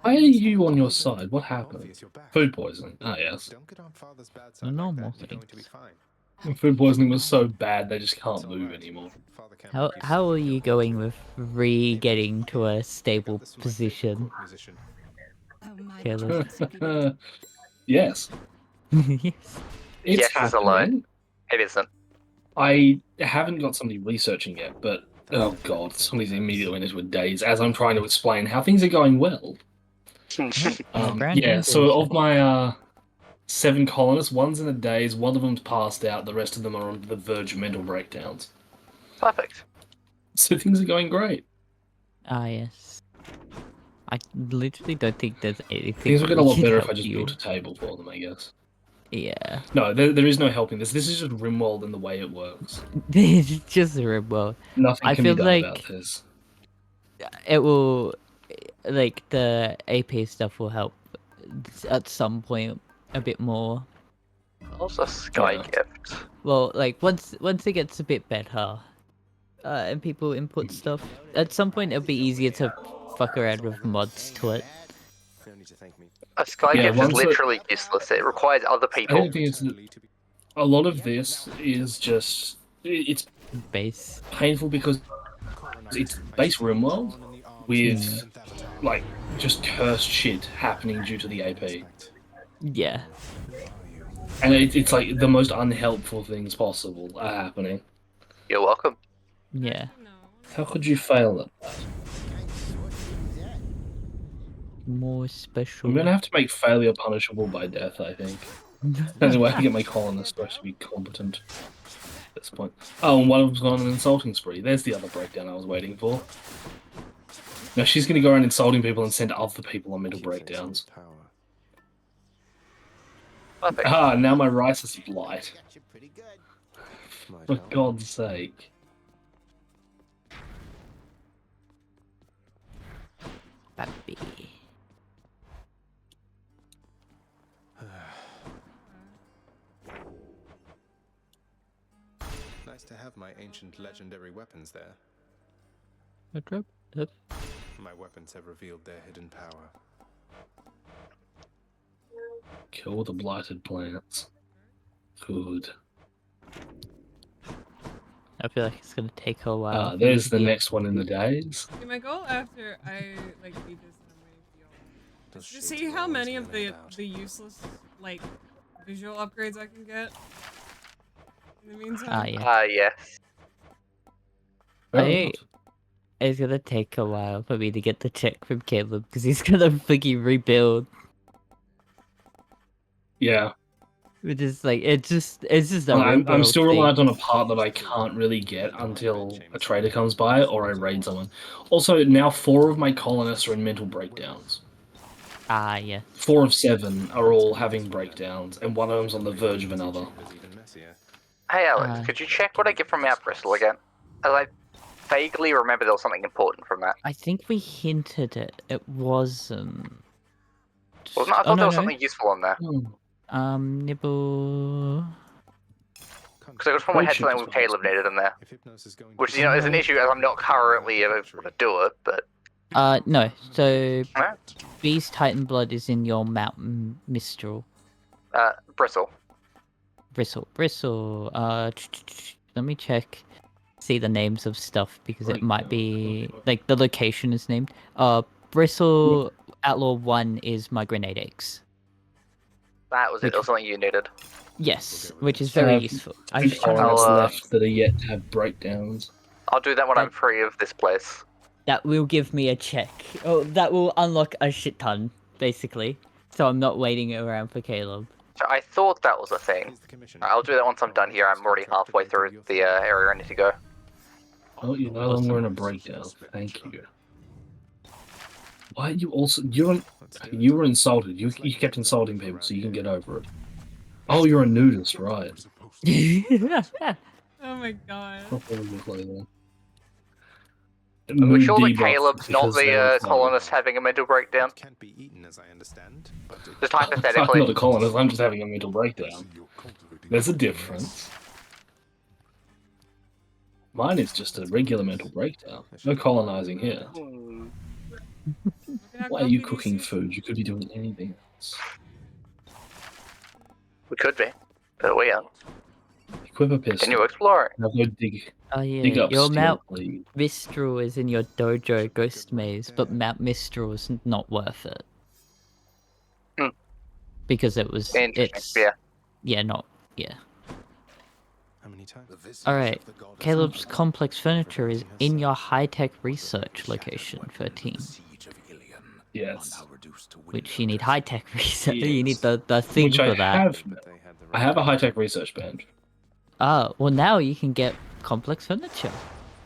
Why are you on your side? What happened? Orpheus, you're back. Food poisoning. Ah, yes. Don't get on father's bad The side like normal that. You're going to be things. fine. Food poisoning was so bad they just can't It's all move right. anymore. Father can't How make you how sick. are you going with getting to a stable Got this from my favorite position? court musician. Oh, my Caleb. Yes. Yes. It's Yes is a lie. happening. It isn't. I haven't got somebody researching yet, but oh god, somebody's immediately went into a daze as I'm trying to explain how things are going well. Brandon Yeah, so is- of my 7 colonists, one's in a daze, one of them's passed out, the rest of them are on the verge of mental breakdowns. Perfect. So things are going great. Ah, yes. I literally don't think there's anything. Things would get a we lot can better if help I just you. built a table for them, I guess. Yeah. No, there is no helping this. This is just Rimworld and the way it works. It's just a remote. Nothing I can be feel done like about this. it will, like the AP stuff will help at some point a bit more. Also, Sky Yeah. gift. Well, like once it gets a bit better, and people input stuff, at some point it'll be easier to fuck around with mods to it. No need to thank me. A Sky Yeah, gift is once it- literally useless. It requires other I people. don't think it's a lot of this is just it's Base. painful because it's base Rimworld with like just cursed shit happening due to the AP, Yeah. and it's like the most unhelpful things possible are happening. You're welcome. Yeah. No. How could you fail at that? More special. I'm gonna have to make failure punishable by death, I think. That's the way I get my colonists to actually be competent at this point. Oh, and one of them's gone on an insulting spree. There's the other breakdown I was waiting for. Now she's gonna go around insulting people and send other people on mental breakdowns. Perfect. Ah, now my rice is blight. Might For help. God's sake. Papi. Nice to have my ancient legendary weapons there. My weapons have revealed their hidden power. Kill the blighted plants. Good. I feel like it's gonna take a while. Ah, for there's you the to get- next one in the days. See, my goal after I like beat this and I'm waiting for y'all Those is to shades see were how always many of milling the about. useless like visual upgrades I can get. In the meantime. Ah, yeah. Yes. Fair I- enough. It's gonna take a while for me to get the check from Caleb because he's gonna freaking rebuild. Yeah. Which is like it's just a I'm Rimworld still thing. reliant on a part that I can't really get until a trader comes by or I raid someone. Also, now 4 of my colonists are in mental breakdowns. Ah, yeah. 4 of 7 are all having breakdowns, and one of them's on the verge of another. Chamber's even messier. Hey Alex, could you check what I get from Mount Bristol again? As I vaguely remember there was something important from that. I think we hinted it. It wasn't. Wasn't I thought there was something useful on there. Nibble. Because I was from my head something with Caleb needed in there. Which, you know, is an issue as I'm not currently able to do it, but... No. So, Huh? Beast Titan Blood is in your Mount Mistral. Bristle. Bristle. Let me check. See the names of stuff because it might be like the location is named. Bristle Outlaw 1 is my grenade eggs. That was it. It was something you needed. Yes, which is very useful. I'm just trying colonists to... left that are yet to have breakdowns. I'll do that when I'm free of this place. That will give me a check. Oh, that will unlock a shit ton, basically. So I'm not waiting around for Caleb. So I thought that was a thing. I'll do that once I'm done here. I'm already halfway through the area I need to go. Oh, you're no longer in a breakdown. Thank you. Why are you also... You were insulted. You kept insulting people so you can get over it. Oh, you're a nudist, right. Oh my god. Are we sure that Caleb's not the colonist having a mental breakdown? Can't be eaten, as I understand. Just I'm hypothetically. not a colonist, I'm just having a mental breakdown. There's a difference. Mine is just a regular mental breakdown. No colonizing here. Why are you cooking food? You could be doing anything else. We could be, but we aren't. Equip a pistol. Can you explore it? Now go dig. Oh yeah, Dig up your steel, Mount please. Mistral is in your dojo ghost maze, but Mount Mistral is not worth it. Hmm. Because it's Yeah. How many times? Alright, Caleb's complex furniture is in your high-tech research location, 13. Yes. Which you need high-tech research, Yes. you need the thing Which for that. I have a high-tech research band. Ah, well now you can get complex furniture.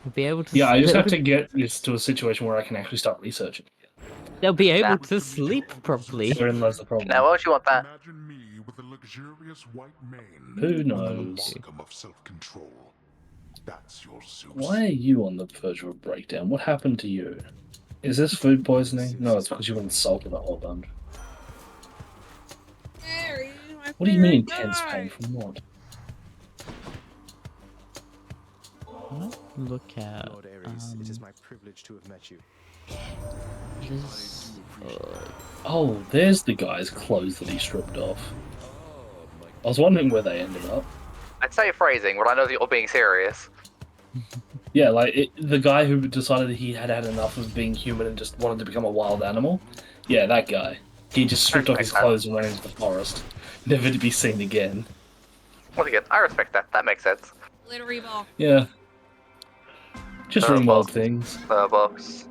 You'll be able to... Yeah, I just have to get this to a situation where I can actually start researching. They'll be able to sleep properly. Therein lies the problem. Now, why would you want that? Imagine me with a luxurious white mane. Who knows? Modicum of self-control. That's your suit. Why are you on the verge of a breakdown? What happened to you? Is this food poisoning? No, it's because you were insulted a whole bunch. Harry, my What do you mean favorite intense guy. pain from what? Look at... Lord Ares, it is my privilege to have met you. this, Oh, there's the guy's clothes that he stripped off. I was wondering where they ended up. I'd say phrasing, but I know that you're being serious. Yeah, like, the guy who decided he had had enough of being human and just wanted to become a wild animal. Yeah, that guy. He just stripped off his clothes and went into the forest, never to be seen again. Once again, I respect that. That makes sense. Glittery ball. Yeah. Just Rimworld things. Box.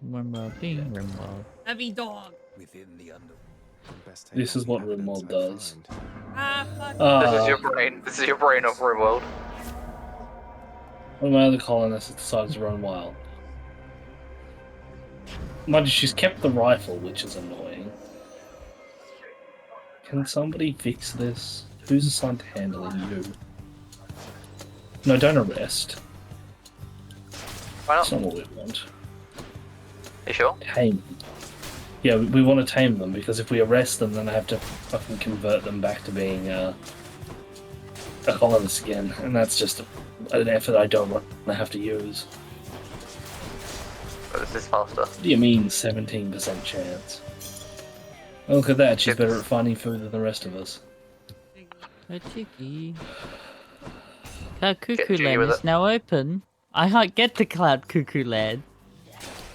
Rimworld being Rimworld. Heavy dog. Within the under. This is what Rimworld does. Ah, fuck. This is your brain. This is your brain of Rimworld. One of my other colonists decided to run wild. Mind you, she's kept the rifle, which is annoying. Can somebody fix this? Who's assigned to handling you? No, don't arrest. Why That's not? not what we want. You sure? Tame them. Yeah, we want to tame them, because if we arrest them, then I have to fucking convert them back to being a colonist again, and that's just an effort I don't want to have to use. But this is faster. What do you mean, 17% chance? Look at that, she's better at finding food than the rest of us. A chicky. Cloud Cuckoo jiggy Land with is it. now open. I can't get to Cloud Cuckoo Land.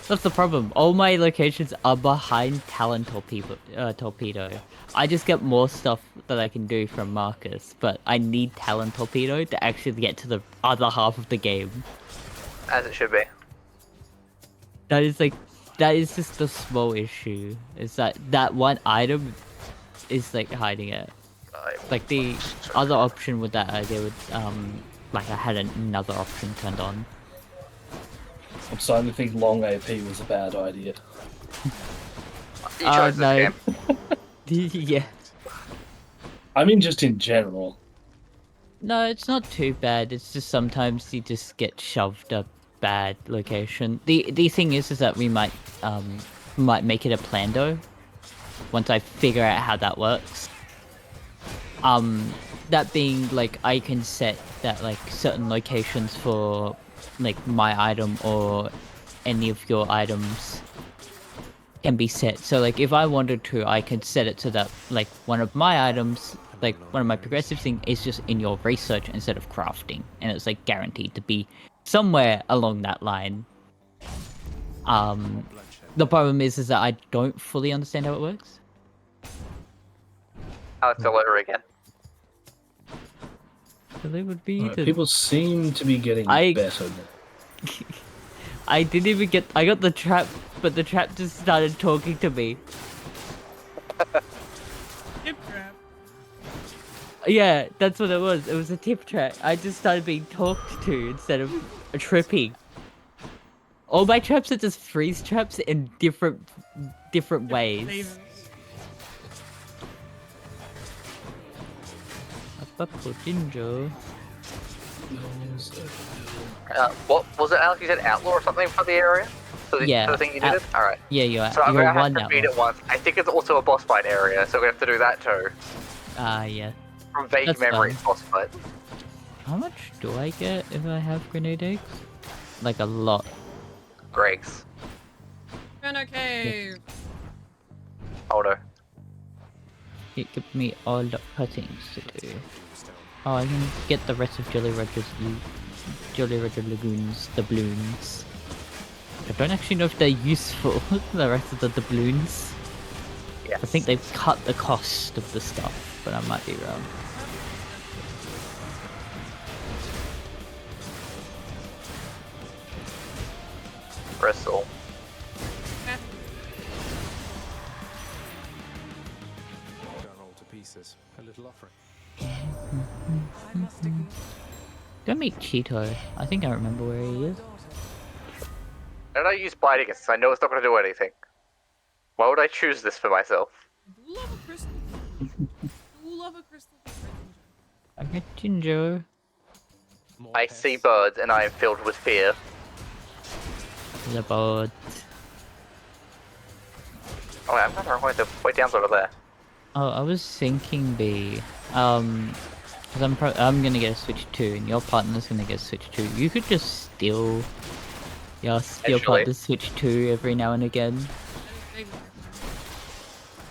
That's the problem. All my locations are behind Talon Torpedo. I just get more stuff that I can do from Marcus, but I need Talon Torpedo to actually get to the other half of the game. As it should be. That is just the small issue. Is that one item is like hiding it. Like the other option with that idea would like I had another option turned on. I'm starting to think long AP was a bad idea. You chose this game. Yeah. I mean just in general. No, it's not too bad. It's just sometimes you just get shoved a bad location. The thing is that we might make it a plando once I figure out how that works. That being like I can set that like certain locations for like my item or any of your items can be set. So like if I wanted to, I could set it so that like one of my items, like one of my progressive thing is just in your research instead of crafting, and it's like guaranteed to be somewhere along that line. The problem is that I don't fully understand how it works. Alex, hello again. So they would be the... People seem to be getting better. I didn't even get... I got the trap, but the trap just started talking to me. Tip trap. Yeah, that's what it was. It was a tip trap. I just started being talked to instead of tripping. All my traps are just freeze traps in different ways. Flavors. Ginger. What was it, Alex? You said outlaw or something for the area? For the, Yeah, for the thing you needed? Alright. Yeah, you're So I'm you're gonna have one to that beat it once. I think it's also a boss fight area, so we have to do that too. yeah. From vague That's memory, fine. boss fight. How much do I get if I have grenade eggs? Like a lot. Greg's. Granite cave. Oh no. It gives me all the cuttings to do. Oh, I can get the rest of Jolly Roger Lagoon's doubloons. I don't actually know if they're useful, the rest of the doubloons. Yes. I think they've cut the cost of the stuff, but I might be wrong. Bristle. Done all to pieces. A little offering. I must acknowledge. Go meet Cheeto. I think I remember where he is. And I use biting it since I know it's not going to do anything. Why would I choose this for myself? Do love a crystal. Do love a crystal. I get Ginger. I see birds and I am filled with fear. The boat. Oh wait, I'm not wrong way. The way down's over there. Oh, I was thinking because I'm gonna get a Switch 2, and your partner's gonna get a Switch 2. You could just steal your partner's Switch 2 every now and again.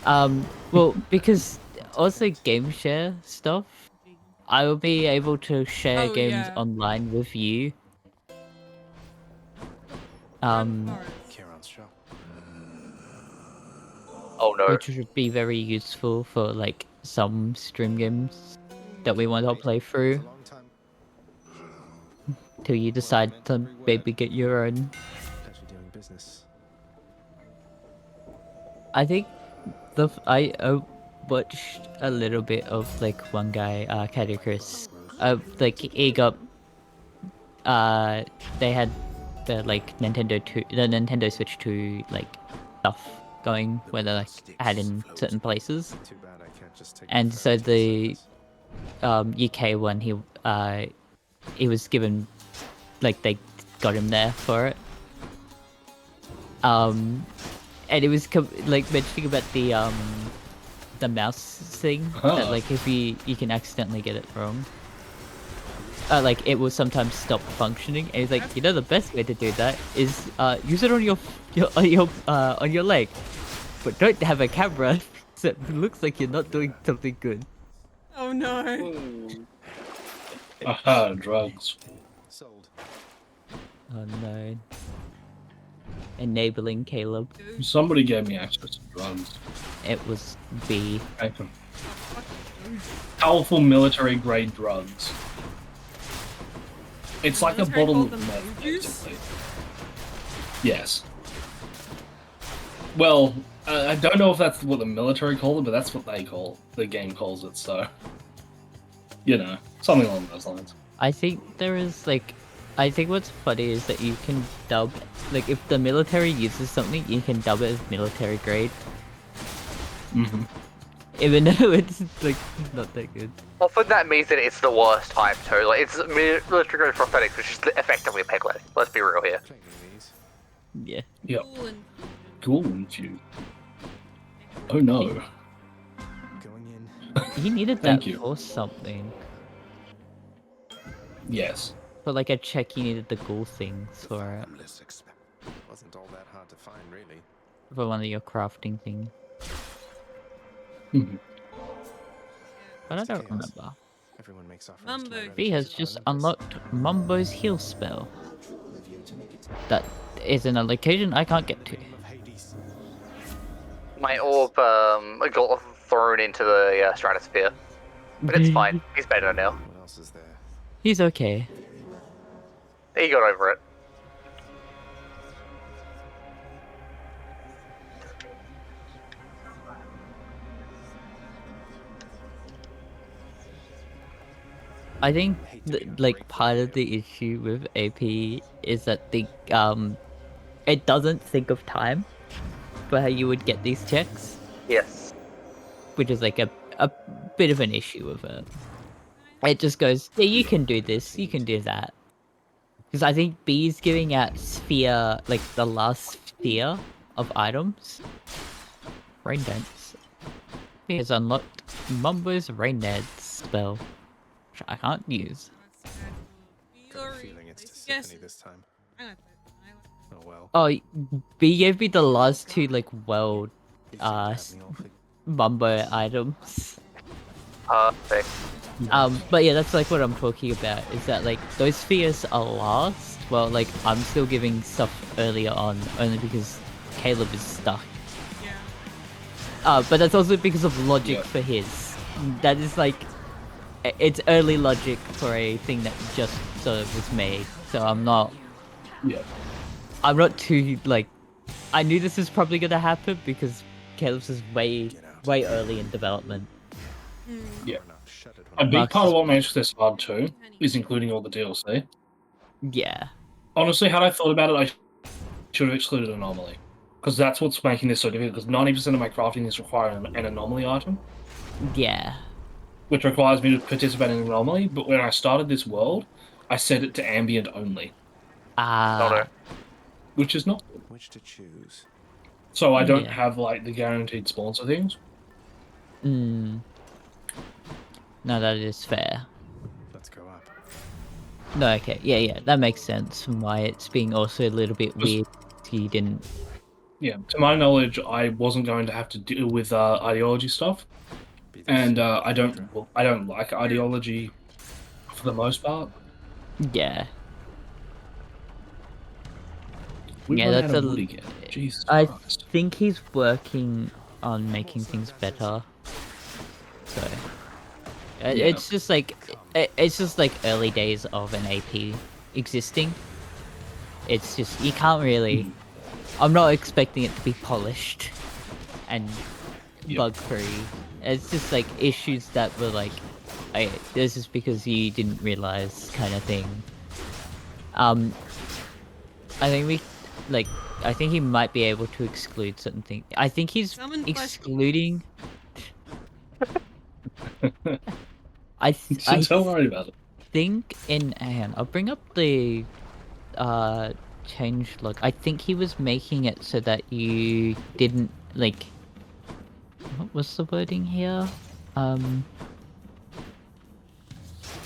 Well, because also game share stuff, I will be able to share games online with you. Kieran's shop. Oh no. Which would be very useful for like some stream games that we want to play through. Long time. Till you decide to maybe get your own. Pleasure doing business. I think I watched a little bit of like one guy, Caddy Chris. Like he got they had the like Nintendo Switch 2 like stuff going where they like had in certain places. Too bad I can't just take And so the UK one he was given like they got him there for it. And it was like mentioning about the mouse thing that like if you can accidentally get it wrong. Like it will sometimes stop functioning, and he's like, you know, the best way to do that is use it on your leg, but don't have a camera so it looks like you're not doing something good. Oh no. Aha, drugs. Sold. Oh no. Enabling Caleb. Somebody gave me access to drugs. It was B. Okay. Powerful military grade drugs. It's like a Military bottle called of them meth, juice? basically. Yes. Well, I don't know if that's what the military call it, but that's what the game calls it, so... You know, something along those lines. I think there is like, I think what's funny is that you can dub, like if the military uses something, you can dub it as military grade. Mm-hmm. Even though it's like not that good. Often that means that it's the worst type too. Like it's military grade prosthetics, which is effectively a peg leg. Let's be real here. Cleaning these. Yeah. Yep. Cool and Cool with you. Oh no. Going in. You needed Thank that you. for something. Yes. For like a check, you needed the ghoul things for it. I'm less expect. Wasn't all that hard to find, really. For one of your crafting things. Mhm. But I It's don't chaos. remember. Everyone makes offerings. Mumbo. to my B has relatives just in Olympus. unlocked Mumbo's heal spell. That is in a location I can't get to. Name of Hades. My orb got thrown into the stratosphere, but it's fine. He's better now. What else is there? He's okay. He got over it. I think like part of the issue with AP is that the it doesn't think of time for how you would get these checks, Yes. which is like a bit of an issue with it. It just goes, yeah, you can do this, you can do that. Because I think B's giving out sphere, like the last sphere of items. Rain Dance. B has unlocked Mumbo's Rain Dance spell, which I can't use. Got a feeling it's to Yes. Tiffany this time. Oh well. Oh, B gave me the last two like world You seem to have me all figured. Mumbo items. Perfect. But yeah, that's like what I'm talking about, is that like those spheres are last, well like I'm still giving stuff earlier on, only because Caleb is stuck. Yeah. But that's also because of logic Yeah. for his. That is like, it's early logic for a thing that just sort of was made, so I'm not Yeah. too like, I knew this was probably gonna happen because Caleb's is way early in development. Yeah. Or not, shut it A when big Max part is- of what makes this hard too is including all the DLC. Yeah. Honestly, had I thought about it, I should have excluded Anomaly. Because that's what's making this so difficult, because 90% of my crafting is requiring an Anomaly item, Yeah. which requires me to participate in Anomaly, but when I started this world, I set it to Ambient only, Not which is not good. Which to choose? So I don't Yeah. have, like, the guaranteed spawns of things. No, that is fair. Let's go up. No, okay, yeah, that makes sense. And why it's being also a little bit weird. You didn't. Yeah, to my knowledge, I wasn't going to have to deal with ideology stuff, Be this and I don't like ideology for the most part. Yeah. We Yeah, run that's out of a- wood again. Jesus I Christ. think he's working on making things better. So it's just like early days of an AP existing. It's just you can't really. I'm not expecting it to be polished and Yep. bug free. It's just like issues that were like, this is because you didn't realize kind of thing. I think I think he might be able to exclude certain things. I think he's Summon flesh- excluding. I So don't worry about it. think hang on, I'll bring up the change log. I think he was making it so that you didn't like, what was the wording here?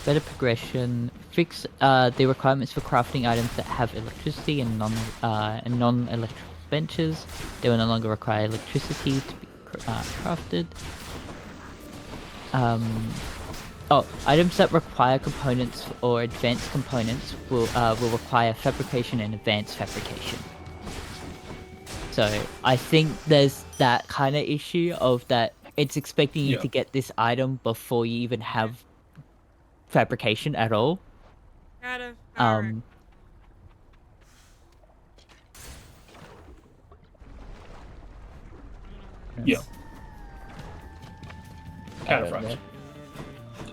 Better progression. Fix the requirements for crafting items that have electricity and non-electrical benches. They will no longer require electricity to be crafted. Items that require components or advanced components will require fabrication and advanced fabrication. So I think there's that kind of issue of that it's expecting you Yeah. to get this item before you even have fabrication at all. Out of power. Yeah. I don't Cataphracts.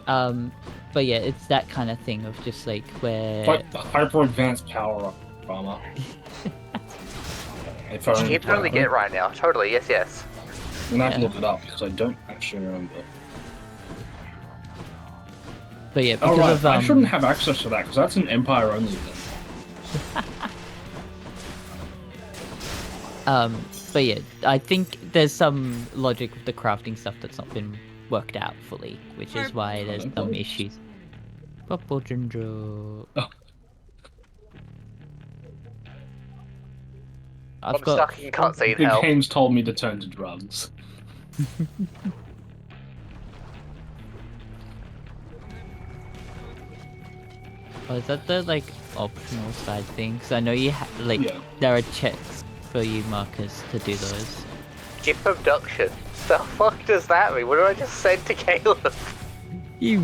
know. But yeah, it's that kind of thing of just like where Like the hyper advanced power armor. If I You can totally get it right now. Totally, yes. And I have to Yeah. look it up because I don't actually remember. But yeah, Oh because right, of I shouldn't have access to that because that's an Empire only thing. But yeah, I think there's some logic with the crafting stuff that's not been worked out fully, which is why there's some issues. Purple ginger. Oh. I've I'm got stuck in cutscene The hell. game's told me to turn to drugs. Oh, is that the like optional side thing? 'Cause I know you like Yeah. there are checks for you markers to do those. Chip abduction. The fuck does that mean? What did I just send to Caleb? Yeah,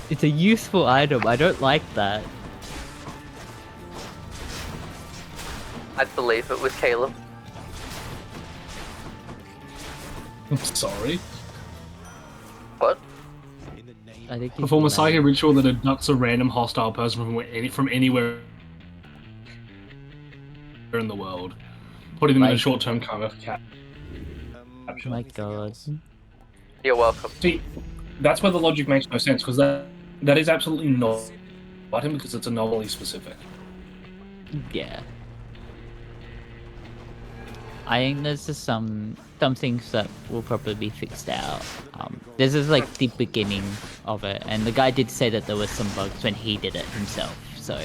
it's a useful item. I don't like that. I believe it was Caleb. I'm sorry. What? I think Perform a psychic ritual that abducts a random hostile person from anywhere in the world, putting them in a Like- short-term coma cap. Oh my god. You're welcome. See, that's where the logic makes no sense because that is absolutely not item because it's anomaly specific. Yeah. I think there's just some things that will probably be fixed out. This is like the beginning of it, and the guy did say that there was some bugs when he did it himself, so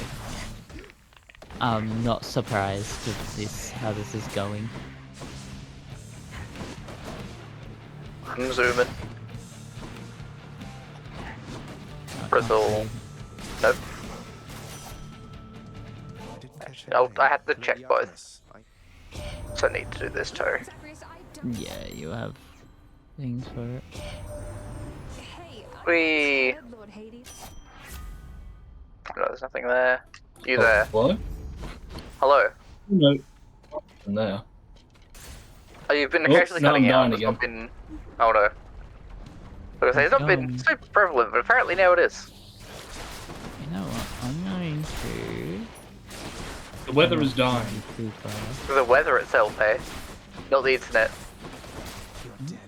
I'm not surprised with how this is going. I'm zooming. Brazil. Nope. I had to check both. So I need to do this too. Yeah, you have things for it. We. No, there's nothing there. You there? Hello? Hello. No. In there. Oh, you've been Oh, occasionally now cutting I'm out. dying It's not again. been. Oh no. I was gonna say, it's not been super prevalent, but apparently now it is. You know what? I'm going to. The weather is dying. Too far. The weather itself, eh? Not the internet. You're dead.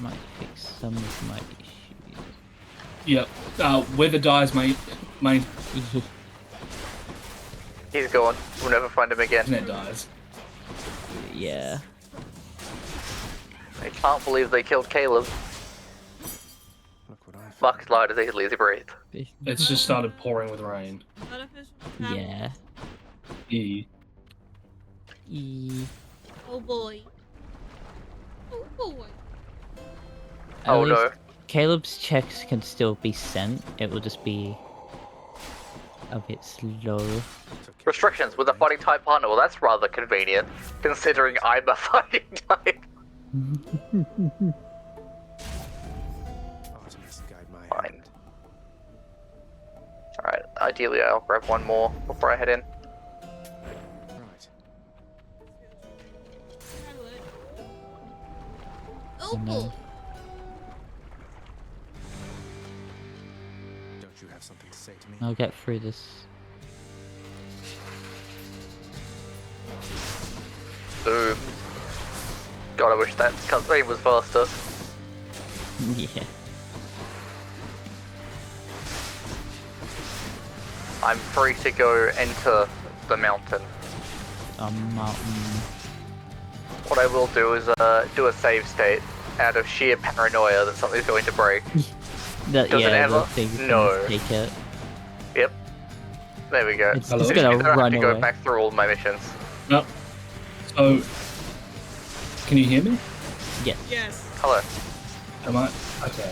Might fix some of my issues. Yep. Weather dies, mate. My He's gone. We'll never find him again. internet dies. Yeah. I can't believe they killed Caleb. Look what I found. Marcus lied as easily as he breathed. It's just started pouring with rain. Yeah. E. Oh boy. Oh boy. Oh, At no. least Caleb's checks can still be sent. It will just be a bit slow. Restrictions with a fighting type partner. Well, that's rather convenient, considering I'm a fighting type. Artemis, guide my Fine. hand. Alright, ideally I'll grab one more before I head in. Right. Oh boy. Don't you have something to say to me? I'll get through this. Boom. God, I wish that cutscene was faster. Yeah. I'm free to go enter the mountain. Mountain. What I will do is do a save state out of sheer paranoia that something's going to break. That, Does it yeah, ever? the thing's gonna No. take it. Yep. There we go. It's Hello? just gonna I don't have run to go away. back through all my missions. No. So, can you hear me? Yes. Yes. Hello. Am I? Okay.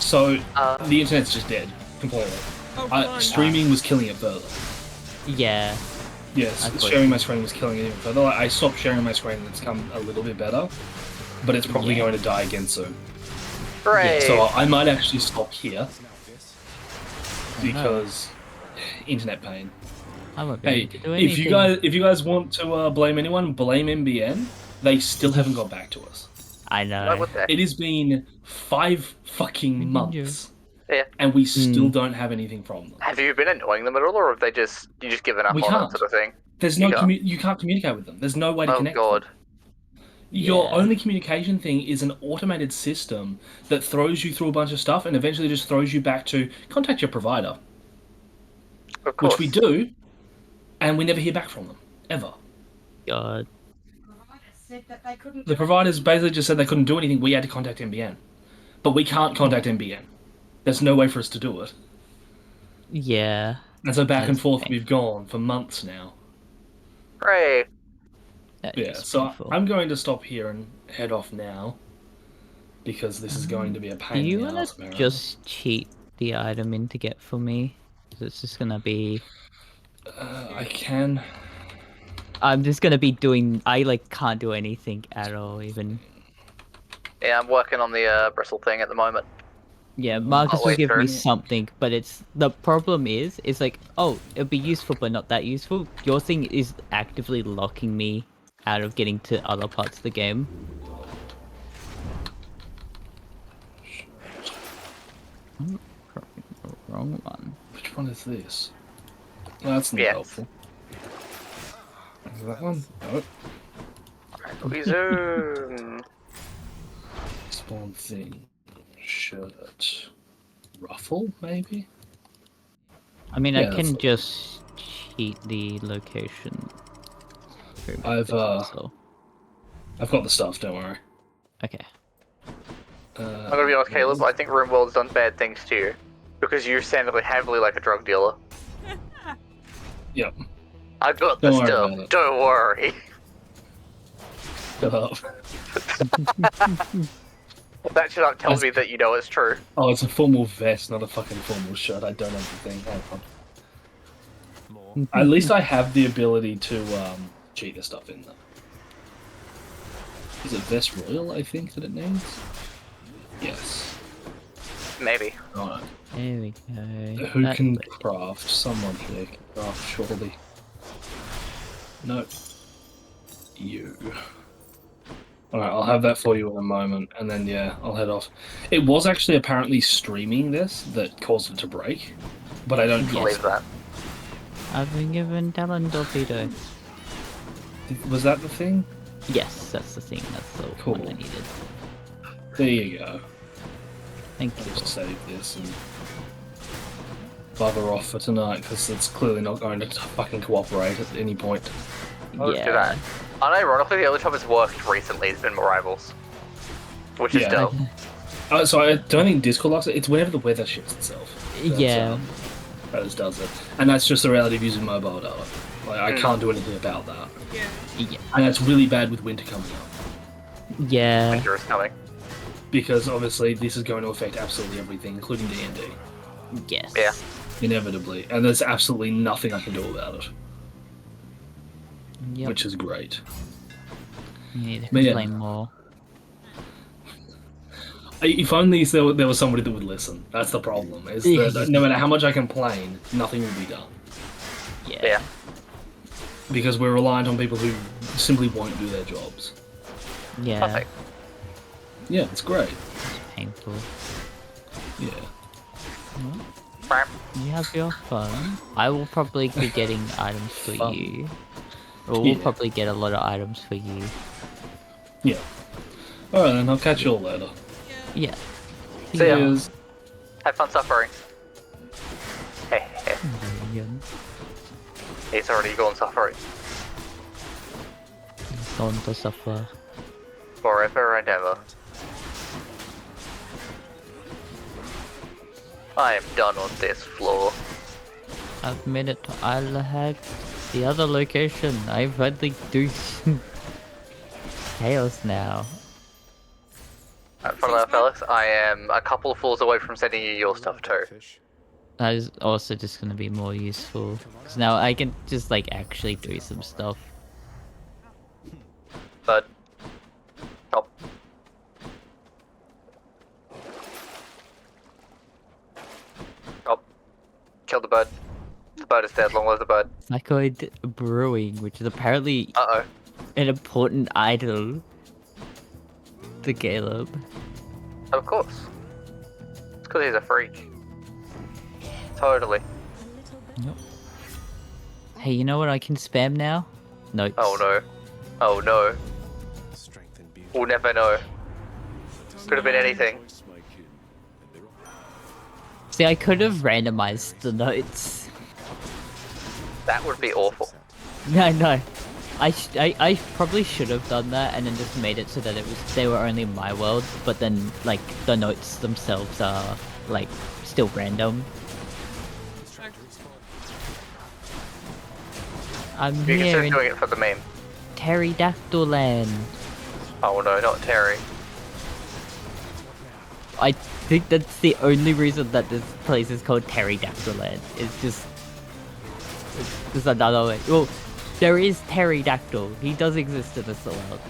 So, Uh, the internet's just dead. Completely. Oh, come on. Streaming was killing it further. Yeah. Yes, I thought- sharing my screen was killing it even further. Like, I stopped sharing my screen and it's come a little bit better. But it's probably Yeah. going to die again soon. Hooray! So I might actually stop here Now this. because internet pain. I won't be Hey, able to do anything. if you guys want to blame anyone, blame MBN. They still haven't got back to us. I know. Like, what the heck? It has been 5 fucking Banjo. months Yeah. and we still don't have anything from them. Have you been annoying them at all, or have you just given up We on can't. it, sort of thing? There's You no can't. you can't communicate with them. There's no way to Oh connect god. them. Your Yeah. only communication thing is an automated system that throws you through a bunch of stuff and eventually just throws you back to contact your provider, Of course. which we do, and we never hear back from them ever. God. Said that they couldn't. The providers basically just said they couldn't do anything. We had to contact NBN, but we can't contact NBN. There's no way for us to do it. Yeah. And so back and That's forth painful. we've gone for months now. Hooray. That Yeah, is so painful. I'm going to stop here and head off now because this is going to be a Do pain you in the want ass. to Apparently. just cheat the item in to get for me? 'Cause it's just gonna be. I can. I'm just gonna be doing. I like can't do anything at all. Even. Yeah, I'm working on the bristle thing at the moment. Yeah, Marcus will wait give me through. something, but the problem is, it's like, oh, it'll be useful, but not that useful. Your thing is actively locking me out of getting to other parts of the game. I'm probably the wrong one. Which one is this? Well, that's not Yeah. helpful. Is that one? No. We zoom. Spawn thing. Shirt. Ruffle, maybe? I mean, Yeah, I that's can the- just cheat the location. through I've so. I've got the stuff, don't worry. Okay. I'm gonna be honest, Caleb. I think Rimworld's done bad things to you because you sounded heavily like a drug dealer. Yep. I got the Don't worry stuff. about it. Don't worry. Shut up. That should tell me that you know it's true. Oh, it's a formal vest, not a fucking formal shirt. I don't have the thing. Hang on. At least I have the ability to cheat the stuff in there. Is it Vest Royal, I think, that it needs? Yes. Maybe. Alright. There we go. Who That can way. craft? Someone here can craft, surely. No. You. Alright, I'll have that for you in a moment, and then, yeah, I'll head off. It was actually apparently streaming this that caused it to break, but I don't Believe trust that. I've been given talent torpedo. it. Was that the thing? Yes, that's the thing. That's the Cool. one I needed. There you go. Thank I'll you. just save this and bugger off for tonight, because it's clearly not going to fucking cooperate at any point. I'll just do Yeah. that. Unironically, the only time it's worked recently has been Rivals, which is Yeah. dope. So I don't think Discord locks it. It's whenever the weather shifts itself. That's, Yeah. That just does it. And that's just the reality of using mobile data. Like, I can't do anything about that. Yeah. Yeah. And that's really bad with winter coming up. Yeah. Winter is coming. Because obviously this is going to affect absolutely everything, including D&D. Yes. Yeah. Inevitably. And there's absolutely nothing I can do about it. Yep. Which is great. You need to But yeah. complain more. If only there was somebody that would listen. That's the problem. Is that no matter how much I complain, nothing will be done. Yeah. Yeah. Because we're reliant on people who simply won't do their jobs. Yeah. Perfect. Yeah, it's great. Painful. Yeah. You have your fun. I will probably be getting items for Fun. you. Or we'll Yeah. probably get a lot of items for you. Yeah. Alright then, I'll catch you all later. Yeah. See ya. Cheers. Have fun suffering. Hey, hey, Yeah. he's already gone suffering. Don't to suffer. Forever and ever. I am done on this floor. I've made it to Islahag, the other location. I finally do chaos now. For that, fellas, I am a couple of floors away from sending you your stuff too. Fish. That is also just gonna be more useful. Cause now I can just like actually do some stuff. But top. Oh. Kill the bird. The bird is dead, long live the bird. Psychoid Brewing, which is apparently Uh-oh. an important item to Caleb. Of course. It's because he's a freak. Totally. Yep. Hey, you know what I can spam now? Notes. Oh no. Oh no. Strength and beauty. We'll never know. Could have been anything. See, I could have randomized the notes. That would be awful. No, no. I probably should have done that and then just made it so that they were only my world, but then like the notes themselves are like still random. I'm You here consider in doing it for the meme. Pterodactyl land. Oh no, not Terry. I think that's the only reason that this place is called Pterodactyl land. It's just another way. Well, there is pterodactyl. He does exist in this world.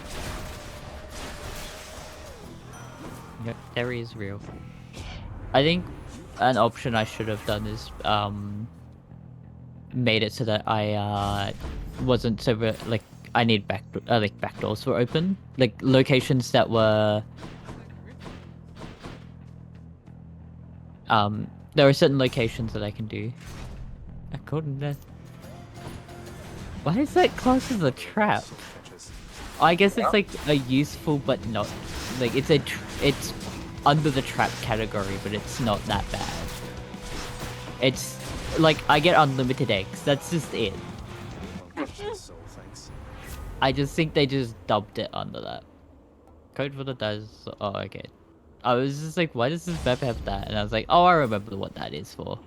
Yep, Terry is real. I think an option I should have done is made it so that I wasn't so like I need backdoors were open, like locations that were there are certain locations that I can do. According to why is that classed as a trap? I guess it's like a useful but not like it's under the trap category, but it's not that bad. It's like I get unlimited eggs. That's just it. I just think they just dumped it under that. Code for the dice. Oh, okay. I was just like, why does this map have that? And I was like, oh, I remember what that is for.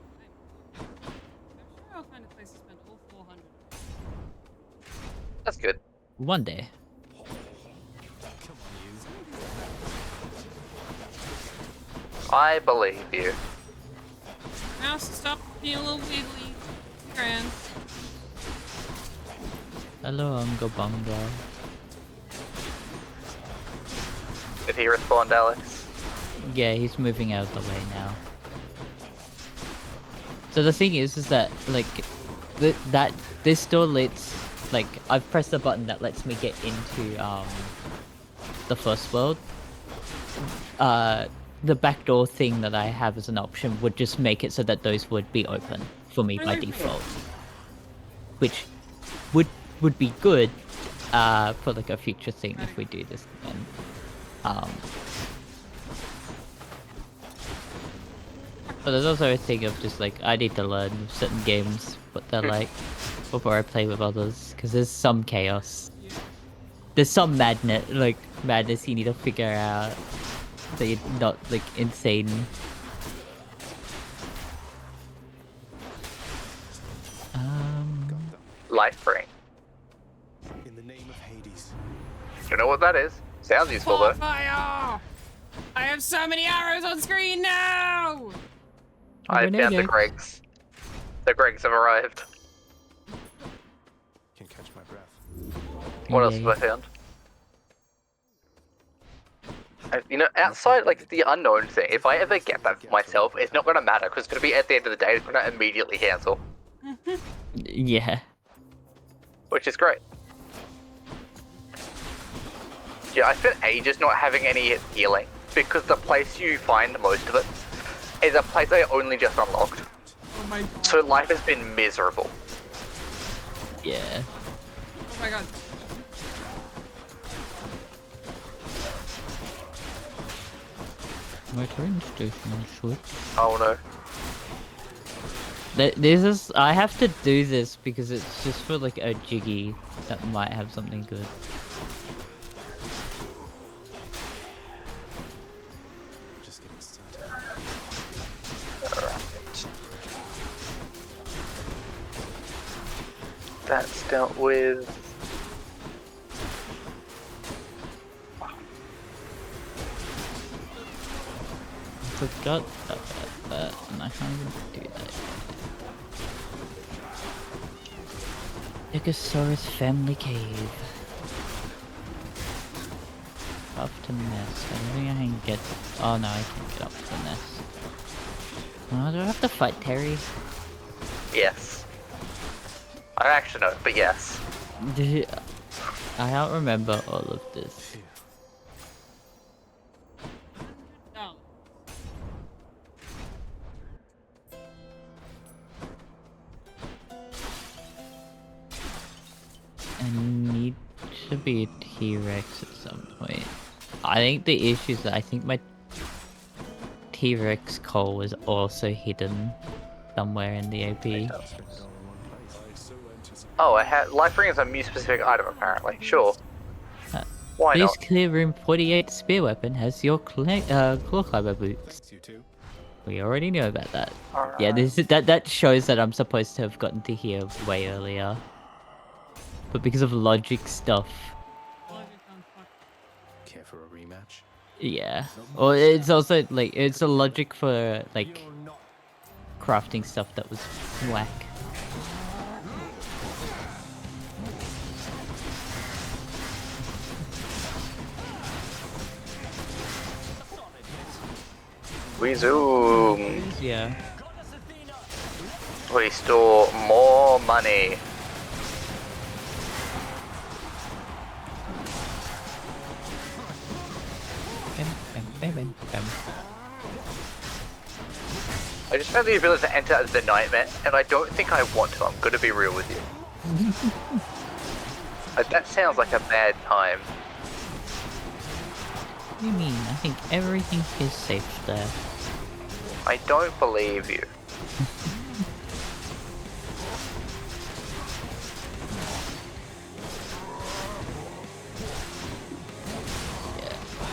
I'll find a place to spend all 400. That's good. One day. I believe you. Mouse, stop being a little wiggly. Grand. Hello, Unga Bunga. Did he respond, Alex? Yeah, he's moving out of the way now. So the thing is that like this door lets like I've pressed the button that lets me get into the first world. The backdoor thing that I have as an option would just make it so that those would be open for me by default, which would be good for like a future thing if we do this again. But there's also a thing of just like I need to learn certain games what they're like before I play with others, because there's some chaos. There's some madness you need to figure out so you're not like insane. Life ring. In the name of Hades. You know what that is? Sounds useful though. Fire! I have so many arrows on screen now! I found the Gregs. The Gregs have arrived. Can catch my breath. What else have I found? You know, outside like the unknown thing, if I ever get that for myself, it's not gonna matter because it's gonna be at the end of the day. It's gonna immediately cancel, Yeah. which is great. Yeah, I spent ages not having any healing because the place you find most of it is a place I only just unlocked. Oh my god. So life has been miserable. Yeah. Oh my god. My train station switch. Oh no. This is I have to do this because it's just for like a jiggy that might have something good. Just getting started. Alright. That's dealt with. I forgot about that, and I can't even do that. Stegosaurus family cave. Up to nest. I don't think I can get. Oh no, I can't get up to the nest. Oh, do I have to fight Terry? Yes. I actually know, but yes. I don't remember all of this. No. I need to be a T-Rex at some point. I think the issue is that I think my T-Rex coal was also hidden somewhere in the AP. Oh, I had life ring is a Mew-specific item apparently. Sure. Uh, Why Please not? clear room 48 spear weapon has your claw climber boots. You too. We already know about that. Yeah, Alright. that shows that I'm supposed to have gotten to here way earlier. But because of logic stuff, Care for a rematch? yeah. Or it's also like it's a logic for like crafting stuff that was whack. We zoom. Yeah. We store more money. I just found the ability to enter as the nightmare, and I don't think I want to. I'm gonna be real with you. That sounds like a bad time. What do you mean? I think everything is safe there. I don't believe you.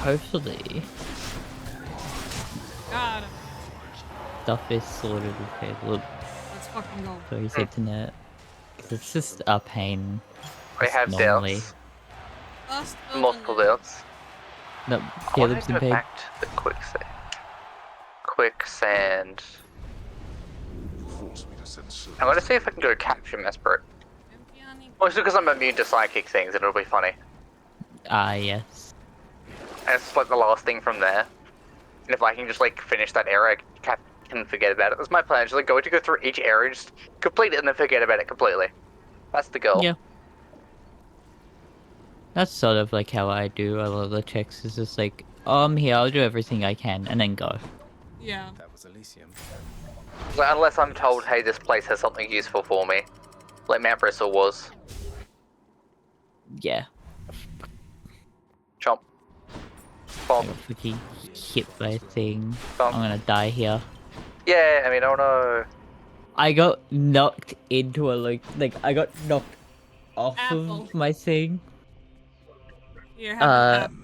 Hopefully, God, stuff is sorted. Okay, look, let's fucking go. so his internet. 'Cause it's just a pain. I have normally. doubts. Lost Multiple doubts. No, I want Caleb's to in go pain. back to the quicksand. Quicksand. Force me to send service. I'm gonna see if I can go capture Mesperate. Mostly because I'm immune to psychic things and it'll be funny. Ah, yes. And it's like the last thing from there. And if I can just like finish that area, I can forget about it. That's my plan. Just like go through each area, just complete it and then forget about it completely. That's the goal. Yeah. That's sort of like how I do a lot of the checks. Is just like, oh, I'm here, I'll do everything I can, and then go. Yeah. That was Elysium. Like, unless I'm told, hey, this place has something useful for me. Like Mount Bristol was. Yeah. Chomp. Bomb. Freaking hit by a thing. Bonk. I'm gonna die here. Yeah, I mean, oh no. I got knocked into a like I got knocked off Apple. of my thing. Here, have an apple.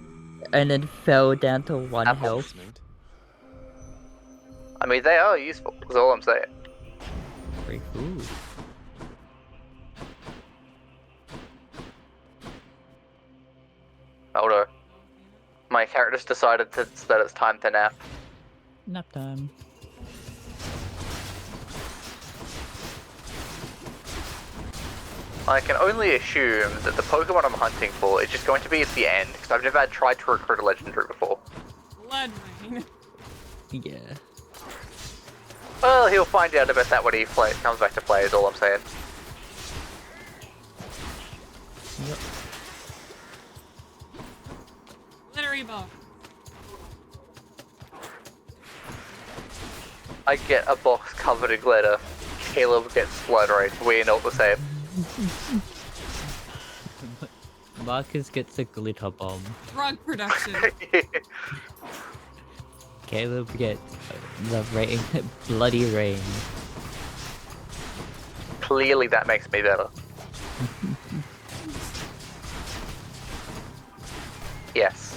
And then fell down to 1 Apple. health. I mean, they are useful, is all I'm saying. Very cool. Oh no. My character's decided that it's time to nap. Nap time. I can only assume that the Pokemon I'm hunting for is just going to be at the end, because I've never tried to recruit a legendary before. Blood rain. Yeah. Well, he'll find out about that when he comes back to play, is all I'm saying. Yep. Glittery ball. I get a box covered in glitter. Caleb gets blood rage. We know the same. Marcus gets a glitter bomb. Drug production. Caleb gets the rain, bloody rain. Clearly that makes me better. Yes.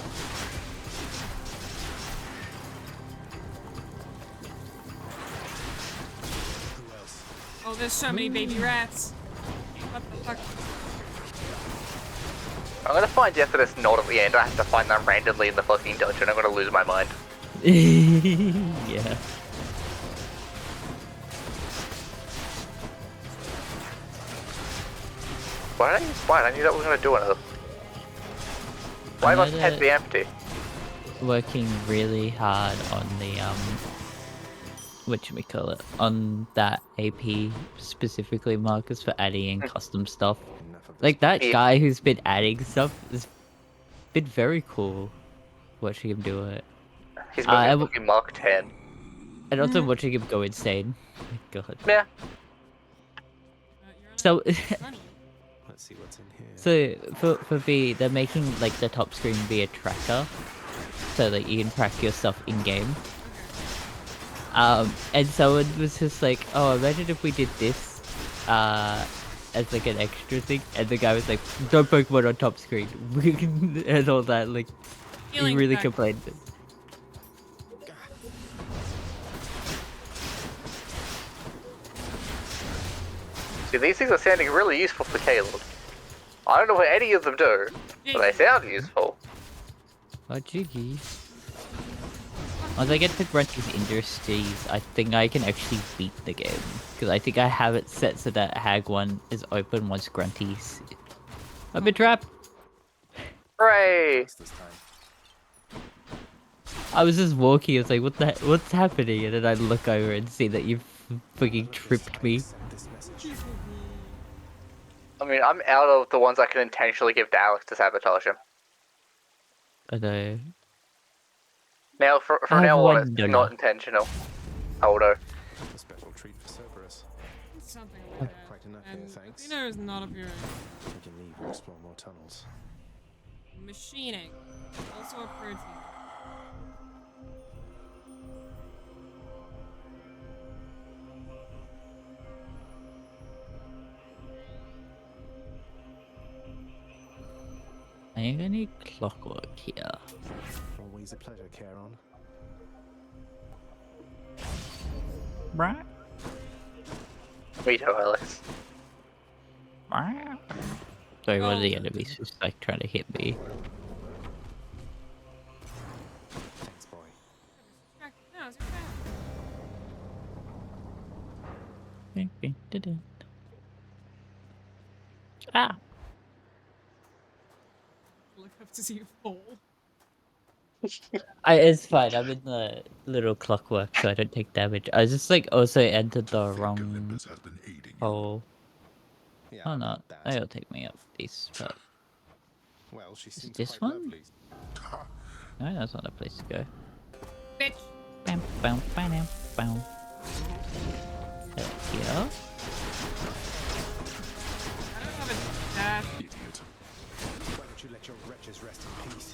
Oh, there's so many baby rats. What the fuck? I'm gonna find out that it's not at the end. I have to find them randomly in the fucking dungeon. I'm gonna lose my mind. Yeah. Why did I use spine? I knew that was gonna do another. Why must the head be empty? Working really hard on the whatchamacallit, on that AP specifically, Marcus, for adding in custom stuff. Like that guy who's been adding stuff has been very cool watching him do it. He's moving fucking Mark 10. And also watching him go insane. Oh my god. Yeah. So see what's in here. So for V, they're making like the top screen be a tracker, so that you can track your stuff in game. And so it was just like, oh, imagine if we did this, as like an extra thing, and the guy was like, don't Pokemon on top screen, and all that, like, he really complained. See, these things are sounding really useful for Caleb. I don't know what any of them do, but they sound useful. Oh, Jiggy. Once I get to Grunty's Industries, I think I can actually beat the game. Because I think I have it set so that Hag 1 is open once Grunty's... I've been trapped! Hooray! I was just walking, I was like, what's happening? And then I look over and see that you've fucking tripped me. I mean, I'm out of the ones I can intentionally give to Alex to sabotage him. I know. Now, from now on, it's not intentional. Holdo. A special treat for Cerberus. Something like that. Quite enough here, And thanks. Cleaner is not appearing. We can leave and explore more tunnels. Machining. Also a protein. I ain't gonna need clockwork here. Always a pleasure, Charon. Right? Veto, Alex. Sorry, one of the enemies was like trying to hit me. Thanks, boy. No, it's your bad. Ah! Look up to see you fall. It's fine, I'm in the little clockwork so I don't take damage. I just like also entered the wrong hole. Yeah, Oh no, that. that'll take me up this, but... Well, she Is seems this quite one? lovely. No, that's not a place to go. Bitch! Bam, bam, bam, bam. Here. I don't have a dash. Why don't you let your wretches rest in peace?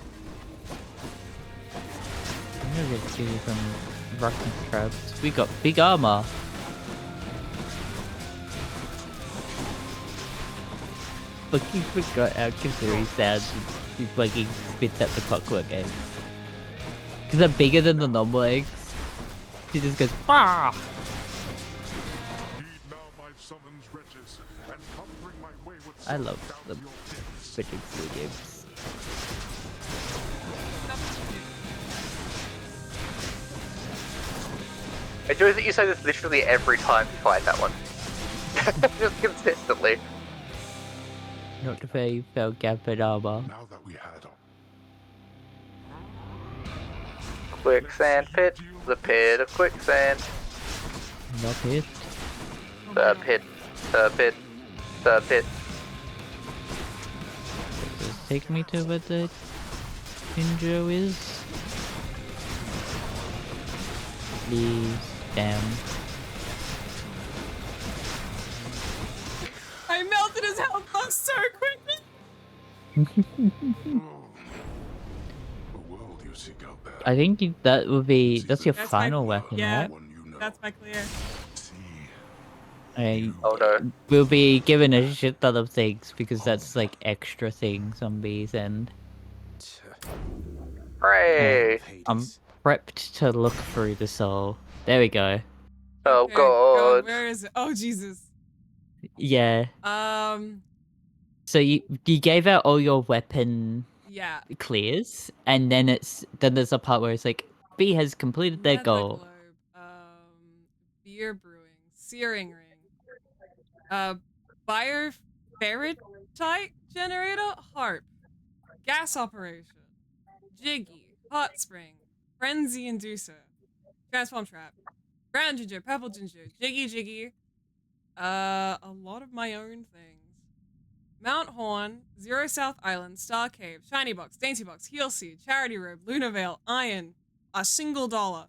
I'm gonna get you from rocking traps. We got big armor. Fucking forgot how Kazooie sounds when he fucking spits at the clockwork eggs. Because they're bigger than the normal eggs. He just goes, ah! I love the freaking Kazooie games. I do that you say this literally every time you fight that one. Just consistently. Not to say fell gap in armor. Now that we had Quicksand pit, the pit of quicksand. Not hit. The pit, the pit, the pit. Just take me to where the Banjo is. Please, damn. I melted his health bar so quickly! the world you seek out there. I think that would be that's your That's final my- weapon, yeah. right? One you know. That's my clear. See, Oh no. We'll be given a shit ton of things because that's like extra things on B's end. Hooray! I'm prepped to look through the soul. There we go. Oh Okay, god. where is it? Oh Jesus. Yeah. So So you gave out all your weapon yeah. clears, and then there's a part where it's like B has completed their Nether goal. globe, beer brewing, searing ring, bioferritite generator, harp, gas operation, jiggy, hot spring, frenzy inducer, transform trap, brown ginger, purple ginger, jiggy, a lot of my own things. Mount Horn, Zero South Island, Star Cave, Shiny Box, Dainty Box, Heal Seed, Charity Robe, Luna Veil, Iron, $1,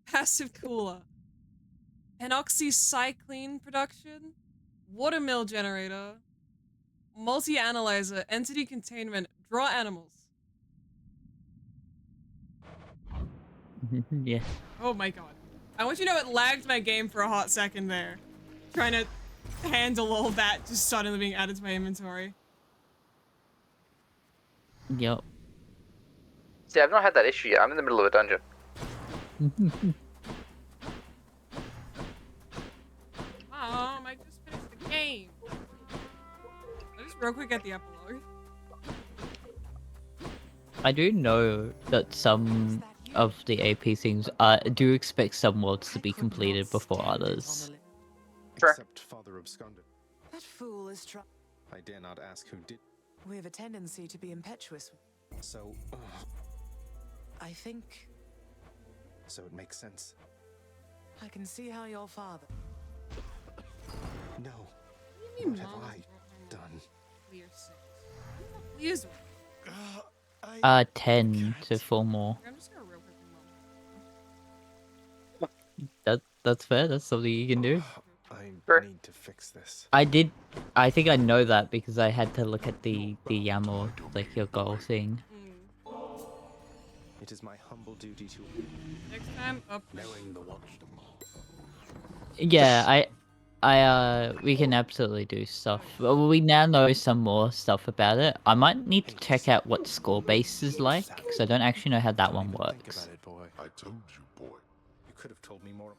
Passive Cooler, Penoxycycline Production, Watermill Generator, multi-analyzer, entity containment, draw animals. Yeah. Oh my god. I want you to know it lagged my game for a hot second there. Trying to handle all that just suddenly being added to my inventory. Yup. See, I've not had that issue yet. I'm in the middle of a dungeon. Mom, I just finished the game. I'll just real quick get the epilogue. I do know that some of the AP things do expect some worlds to be completed before others. Sure. Except Father absconded. That fool is trying. I dare not ask who did. We have a tendency to be impetuous. So, I think so it makes sense. I can see how your father. No. What do you mean, What have Mom? I done? Clear 6. Please. 10 to 4 more. I'm just gonna real quick Mom. That's fair. That's something you can do. I Sure. need to fix this. I think I know that because I had to look at the YAML, like your goal thing. It is my humble duty to Next time, up. knowing the watchdom. Yeah, we can absolutely do stuff. Well, we now know some more stuff about it. I might need to check out what score base is like, because I don't actually know how that one Think works. about it, boy. I told you, boy. You could have told me more.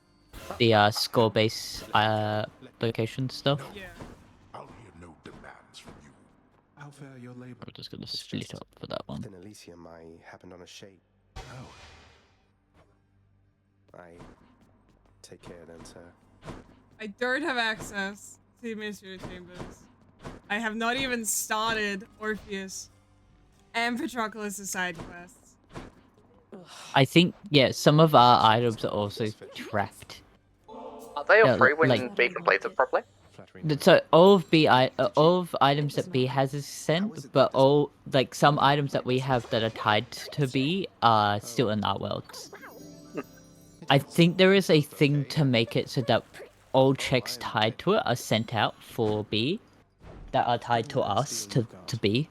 The score base location stuff. Yeah. I'll hear no demands from you. How fair your labor. I'm just gonna It's split just up for that one. Then Elysium, I happened on a shade. Oh. I take care then, sir. I don't have access to the administrative chambers. I have not even started Orpheus and Patroclus' side quests. I think, yeah, some of our items are also trapped. Are they all Yeah, free when like- B completes it properly? So all of items that B has is sent, but all like some items that we have that are tied to B are still in our worlds. I think there is a thing to make it so that all checks tied to it are sent out for B, that are tied to us to B.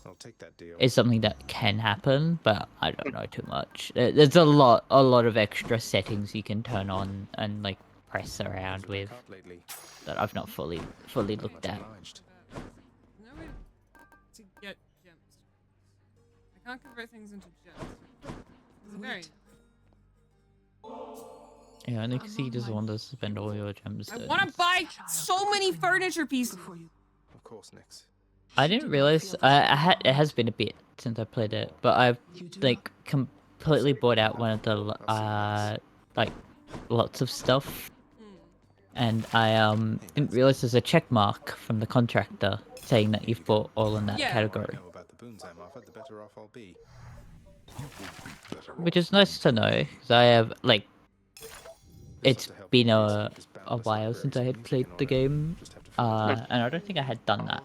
I'll take that deal. Is something that can happen, but I don't know too much. There's a lot of extra settings you can turn on and like press around with that I've not fully looked at. No way to get gems. I can't convert things into gems. It's very. Yeah, I think he just wants to spend all your gems. I want to buy so many furniture pieces. Of course, Nix. I didn't realize it has been a bit since I played it, but I've like completely bought out one of the like lots of stuff, and I didn't realize there's a check mark from the contractor saying that you've bought all in that category, The more I know about the boons I'm offered, the better off I'll be. which is nice to know because I have like it's been a while since I had played the game, and I don't think I had done that.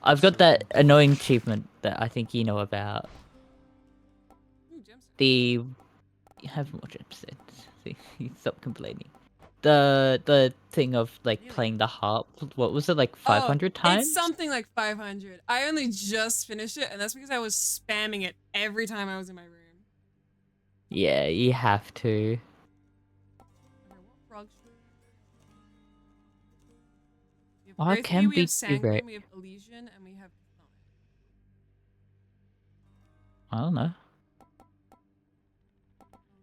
I've got that annoying achievement that I think you know about. You have more gems then. See, stop complaining. The thing of like playing the harp. What was it, like 500 times? It's something like 500. I only just finished it, and that's because I was spamming it every time I was in my room. Yeah, you have to. We have I can we have be Sanguine, great. we have Elysian, and we have I don't know.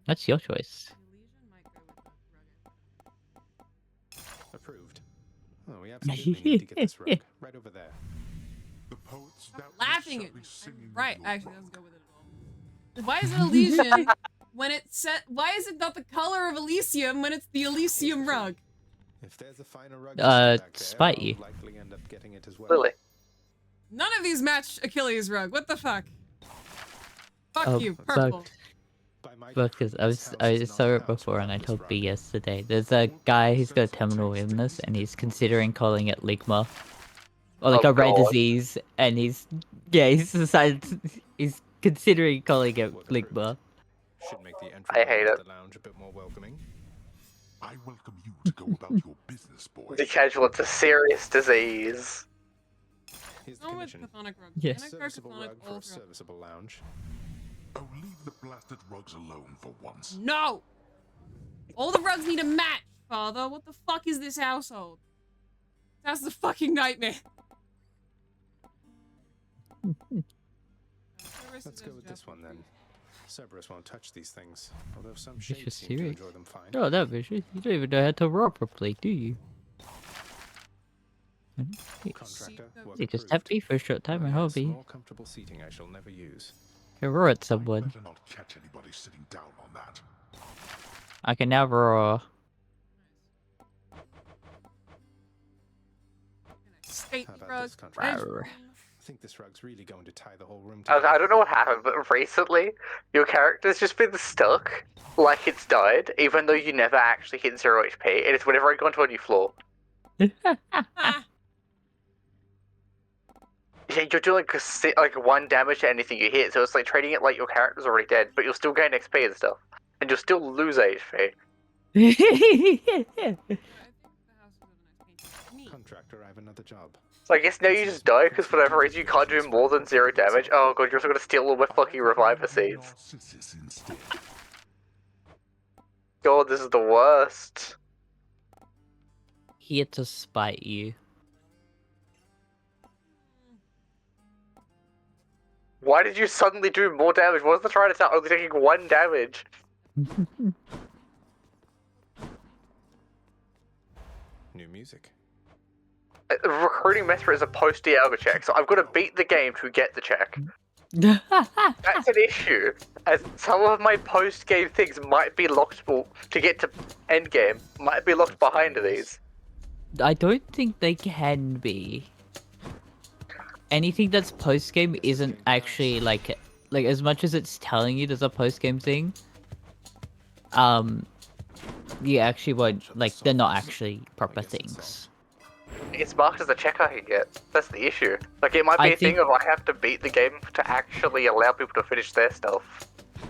That's your choice. Elysian might go with rugged. Approved. Oh, we absolutely need to get this rug right over there. The poets Stop doubtless laughing shall at be me. singing I'm of right, your actually, work. doesn't go with it at all. Why is it Elysian when it's set? Why is it not the color of Elysium when it's the Elysium rug? If there's a finer rug back there, spite I'll you. likely end up getting it as well. Lily. None of these match Achilles' rug. What the fuck? Fuck Oh, you, purple. Because I saw it before and I told B yesterday. There's a guy who's got a terminal illness and he's considering calling it ligma, or like Oh, a rare God. disease, and he's decided he's considering calling it ligma. Should make the entry I hate to it. the lounge a bit more welcoming. I welcome you to go about your business, boy. The casual, it's a serious disease. Here's the Go with commission. Chthonic Rug. Yes. Can I crack Serviceable Chthonic rug for all a throughout? serviceable lounge. Oh, leave the blasted rugs alone for once. No! All the rugs need a match, Father. What the fuck is this household? That's the fucking nightmare. Let's go with this one then. Cerberus won't touch these things, although some Vicious shades seem to Series. enjoy them fine. Oh, that vicious. You don't even know how to roll properly, do you? Contractor, work You just approved. have me for a short time, Oh, I yes, hope. more comfortable seating I shall never use. Can roar at I'd someone. better not catch anybody sitting down on that. I can now roar. State How about rug. this contract? Rawr. I think this rug's really going to tie the whole room I together. don't know what happened, but recently your character's just been stuck, like it's died, even though you never actually hit 0 HP, and it's whenever I go onto a new floor. Ah, Yeah, you're doing like 1 damage to anything you hit, so it's like treating it like your character's already dead, but you'll still gain XP and stuff. And you'll still lose HP. I think the house is a nice painting. Neat. Contractor, I have another job. So I guess now you just die because for whatever reason you can't do more than 0 damage. Oh god, you're also gonna steal all my fucking reviver seeds. Narcissus instead. God, this is the worst. Here to spite you. Why did you suddenly do more damage? What was the trying to start only taking 1 damage? New music. Recruiting Mesper is a post-Dialga check, so I've got to beat the game to get the check. That's an issue, as some of my post-game things might be locked to get to endgame, might be locked behind these. I don't think they can be. Anything that's post game isn't actually like as much as it's telling you there's a post game thing. You actually won't they're not actually proper things. It's marked as a check I can get. That's the issue. Like, it might be I a thing think- of I have to beat the game to actually allow people to finish their stuff. Oh,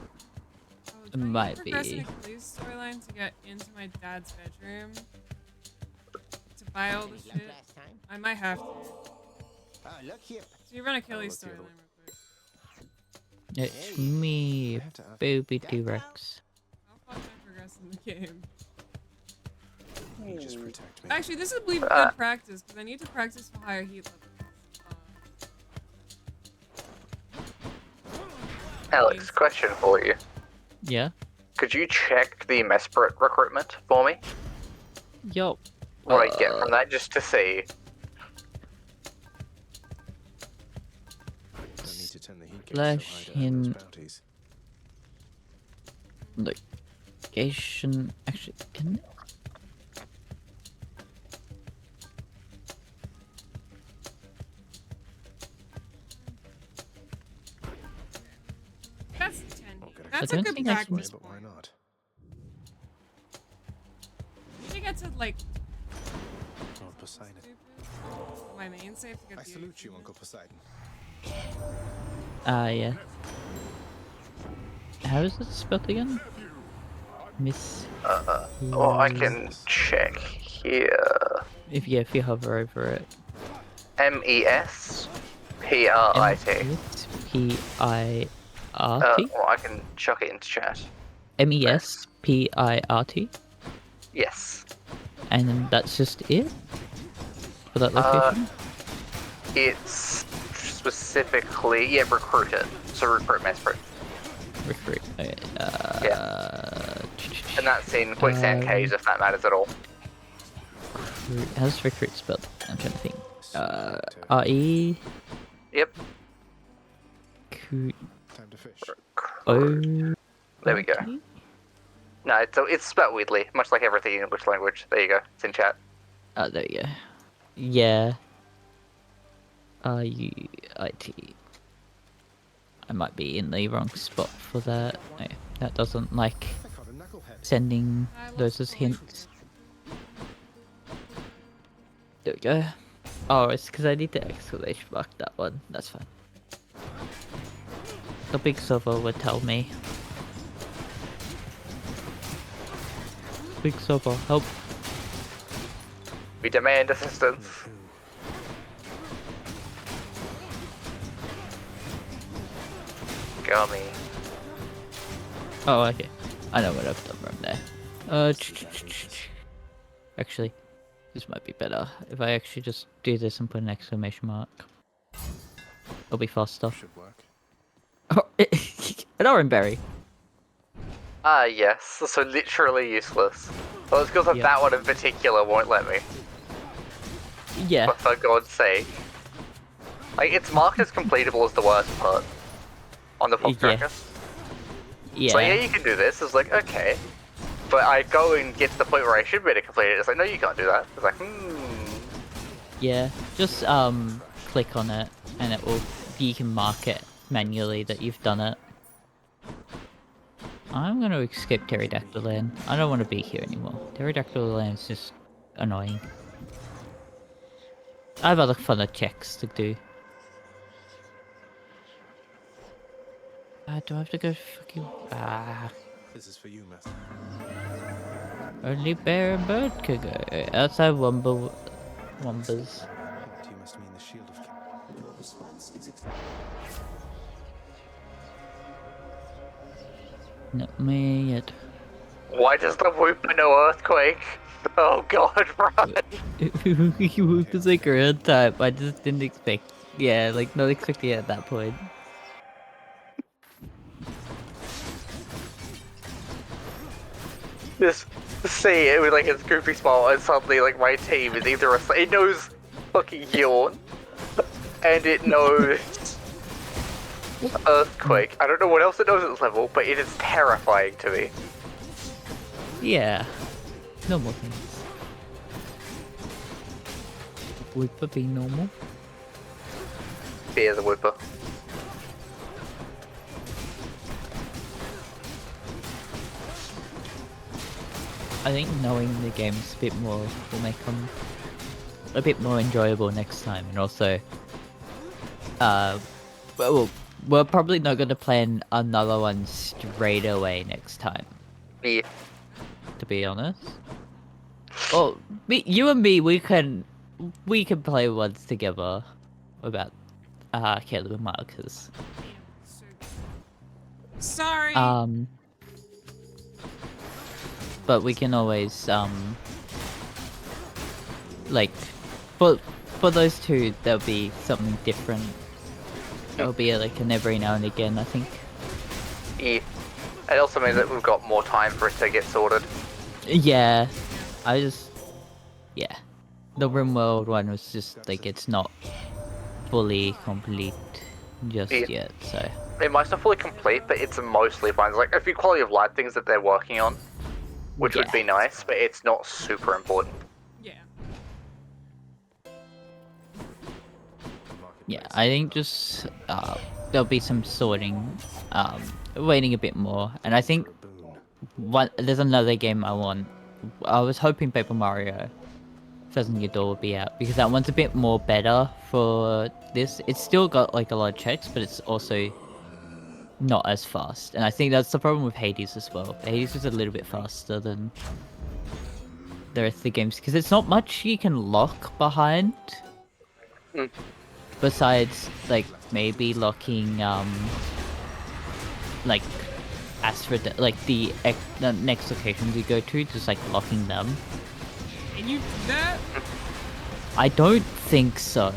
do I need Might to progress in be. a police storyline to get into my dad's bedroom to buy all the shit. I might have to. Oh, look here. So you run a Achilles look the other storyline real quick. It's me, I had to ask- Booby T-Rex. How fucking progress in the game? Just protect me. Actually, this is believe good practice because I need to practice for higher heat levels. Alex, question for you. Yeah. Could you check the Mesper recruitment for me? Yo. What I get from that, just to see. Don't need to turn the heat gauge Slash so high to earn in- those bounties. Location. Actually, can. That's 10. Okay. That's I a don't good think I can- practice But why point. not? You should get to like Lord Poseidon. my main save to get I the salute you, Uncle Poseidon. Yeah. How is it spelled again? Miss. Well, I can check here. If you hover over it. MESPRIT. P-I-R-T. Well, I can chuck it into chat. MESPIRT. Yes. And then that's just it? For that location? It's specifically, yeah, recruit it. So recruit Mesper. Recruit. Okay, And that's in Quicksand Caves, if that matters at all. recruit. How's recruit spelled? I'm trying to think. R-E. Yep. Q. Time to fish. O. There we go. No, it's spelled weirdly, much like everything in English language. There you go. It's in chat. Oh, there you go. Yeah. R-U-I-T. I might be in the wrong spot for that. No, that doesn't like I caught a knucklehead. sending those as hints. There we go. Oh, it's because I need to exclamation mark that one. That's fine. The big server would tell me. Big server, help. We demand assistance. origami. Oh, okay. I know what I've done wrong there. Actually, this might be better if I actually just do this and put an exclamation mark. It'll be faster. Should work. Oh, an orange berry. Ah, yes. So literally useless. Well, it's because of Yep. that one in particular won't let me. Yeah. But for God's sake. Like, it's marked as completable as the worst part. On the pop Yeah. tracker. Yeah. So yeah, you can do this. It's like, okay. But I go and get to the point where I should be able to complete it. It's like, no, you can't do that. It's like, Yeah. Just click on it, and it will. You can mark it manually that you've done it. I'm gonna escape Pterodactyl Land. I don't want to be here anymore. Pterodactyl Land is just annoying. I have other funner checks to do. Do I have to go fucking... This is for you, Master. Only bear and bird could go. Outside Wombas. That you must mean the shield of Your response is Not me yet. why does the Whooper know Earthquake? Oh God, run! He moved to like ground type. I just didn't expect. Yeah, like not expecting it at that point. Just see it with like its goofy smile, and suddenly like my team is either it knows fucking yawn, and it knows Earthquake. I don't know what else it knows at this level, but it is terrifying to me. Yeah. Normal things. Whipper being normal. Fear the Whooper. I think knowing the games a bit more will make them a bit more enjoyable next time, and also, well, we're probably not going to plan another one straight away next time. Yeah. To be honest. Well, you and me, we can play ones together about Caleb and Marcus. Sorry. But we can always like for those two there'll be something different. There'll be like an every now and again, I think. Yeah. It also means that we've got more time for it to get sorted. Yeah. Yeah. The Rimworld one was just like it's not fully complete just yet, so. It might not fully complete, but it's mostly fine. It's like a few quality of life things that they're working on, which would be nice, but it's not super important. Yeah. Yeah, I think just there'll be some sorting, waiting a bit more, and I think there's another game I want. I was hoping Paper Mario Pheasant Your Door would be out, because that one's a bit more better for this. It's still got like a lot of checks, but it's also not as fast, and I think that's the problem with Hades as well. Hades is a little bit faster than the rest of the games, because it's not much you can lock behind. Besides, like, maybe locking, like, like, the next locations you go to, just, like, locking them. Can you do that? I don't think so.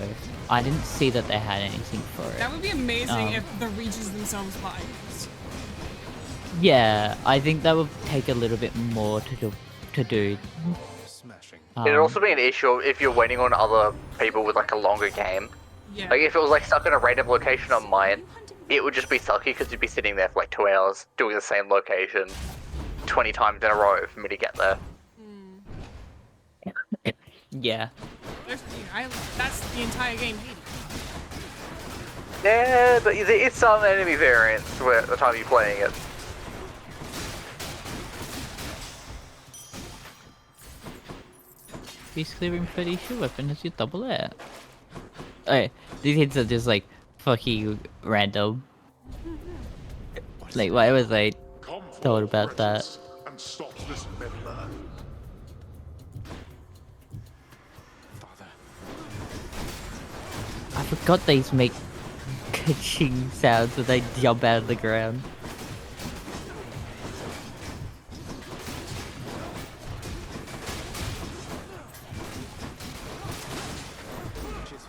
I didn't see that they had anything for it. That would be amazing if the reaches themselves were items. Yeah, I think that would take a little bit more to do. Smashing. It'd also be an issue if you're waiting on other people with like a longer game. Yeah. Like if it was like stuck in a random location on mine, it would just be sucky because you'd be sitting there for like 2 hours doing the same location 20 times in a row for me to get there. Yeah. That's the entire game. Yeah, but it's some enemy variants at the time you're playing it. These clearing pretty sure weapon as you double it. Okay, these hits are just like fucking random. Like, why was I told about that? And stop this meddler. Father. I forgot these make stretching sounds when they jump out of the ground.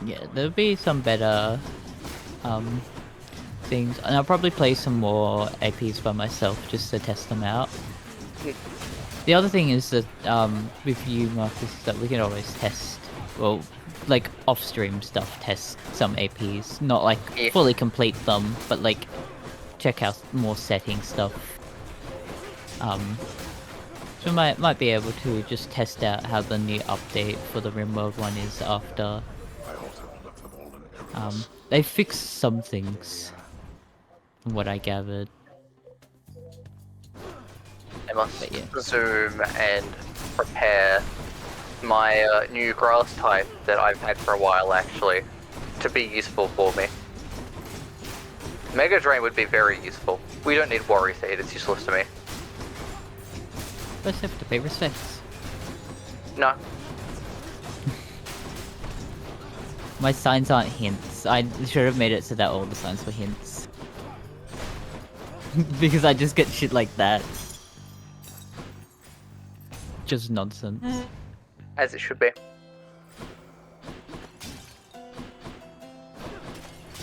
Yeah, there'll be some better things, and I'll probably play some more APs by myself just to test them out. The other thing is that with you, Marcus, is that we can always test, well, like off-stream stuff, test some APs, not like fully complete them, but like check out more setting stuff. So might be able to just test out how the new update for the Rimworld one is after. They fixed some things, from what I gathered. I must zoom and prepare my new grass type that I've had for a while, actually, to be useful for me. Mega Drain would be very useful. We don't need Worry Seed, it's useless to me. Let's have to pay respects. No. My signs aren't hints. I should have made it so that all the signs were hints. Because I just get shit like that. Just nonsense. As it should be.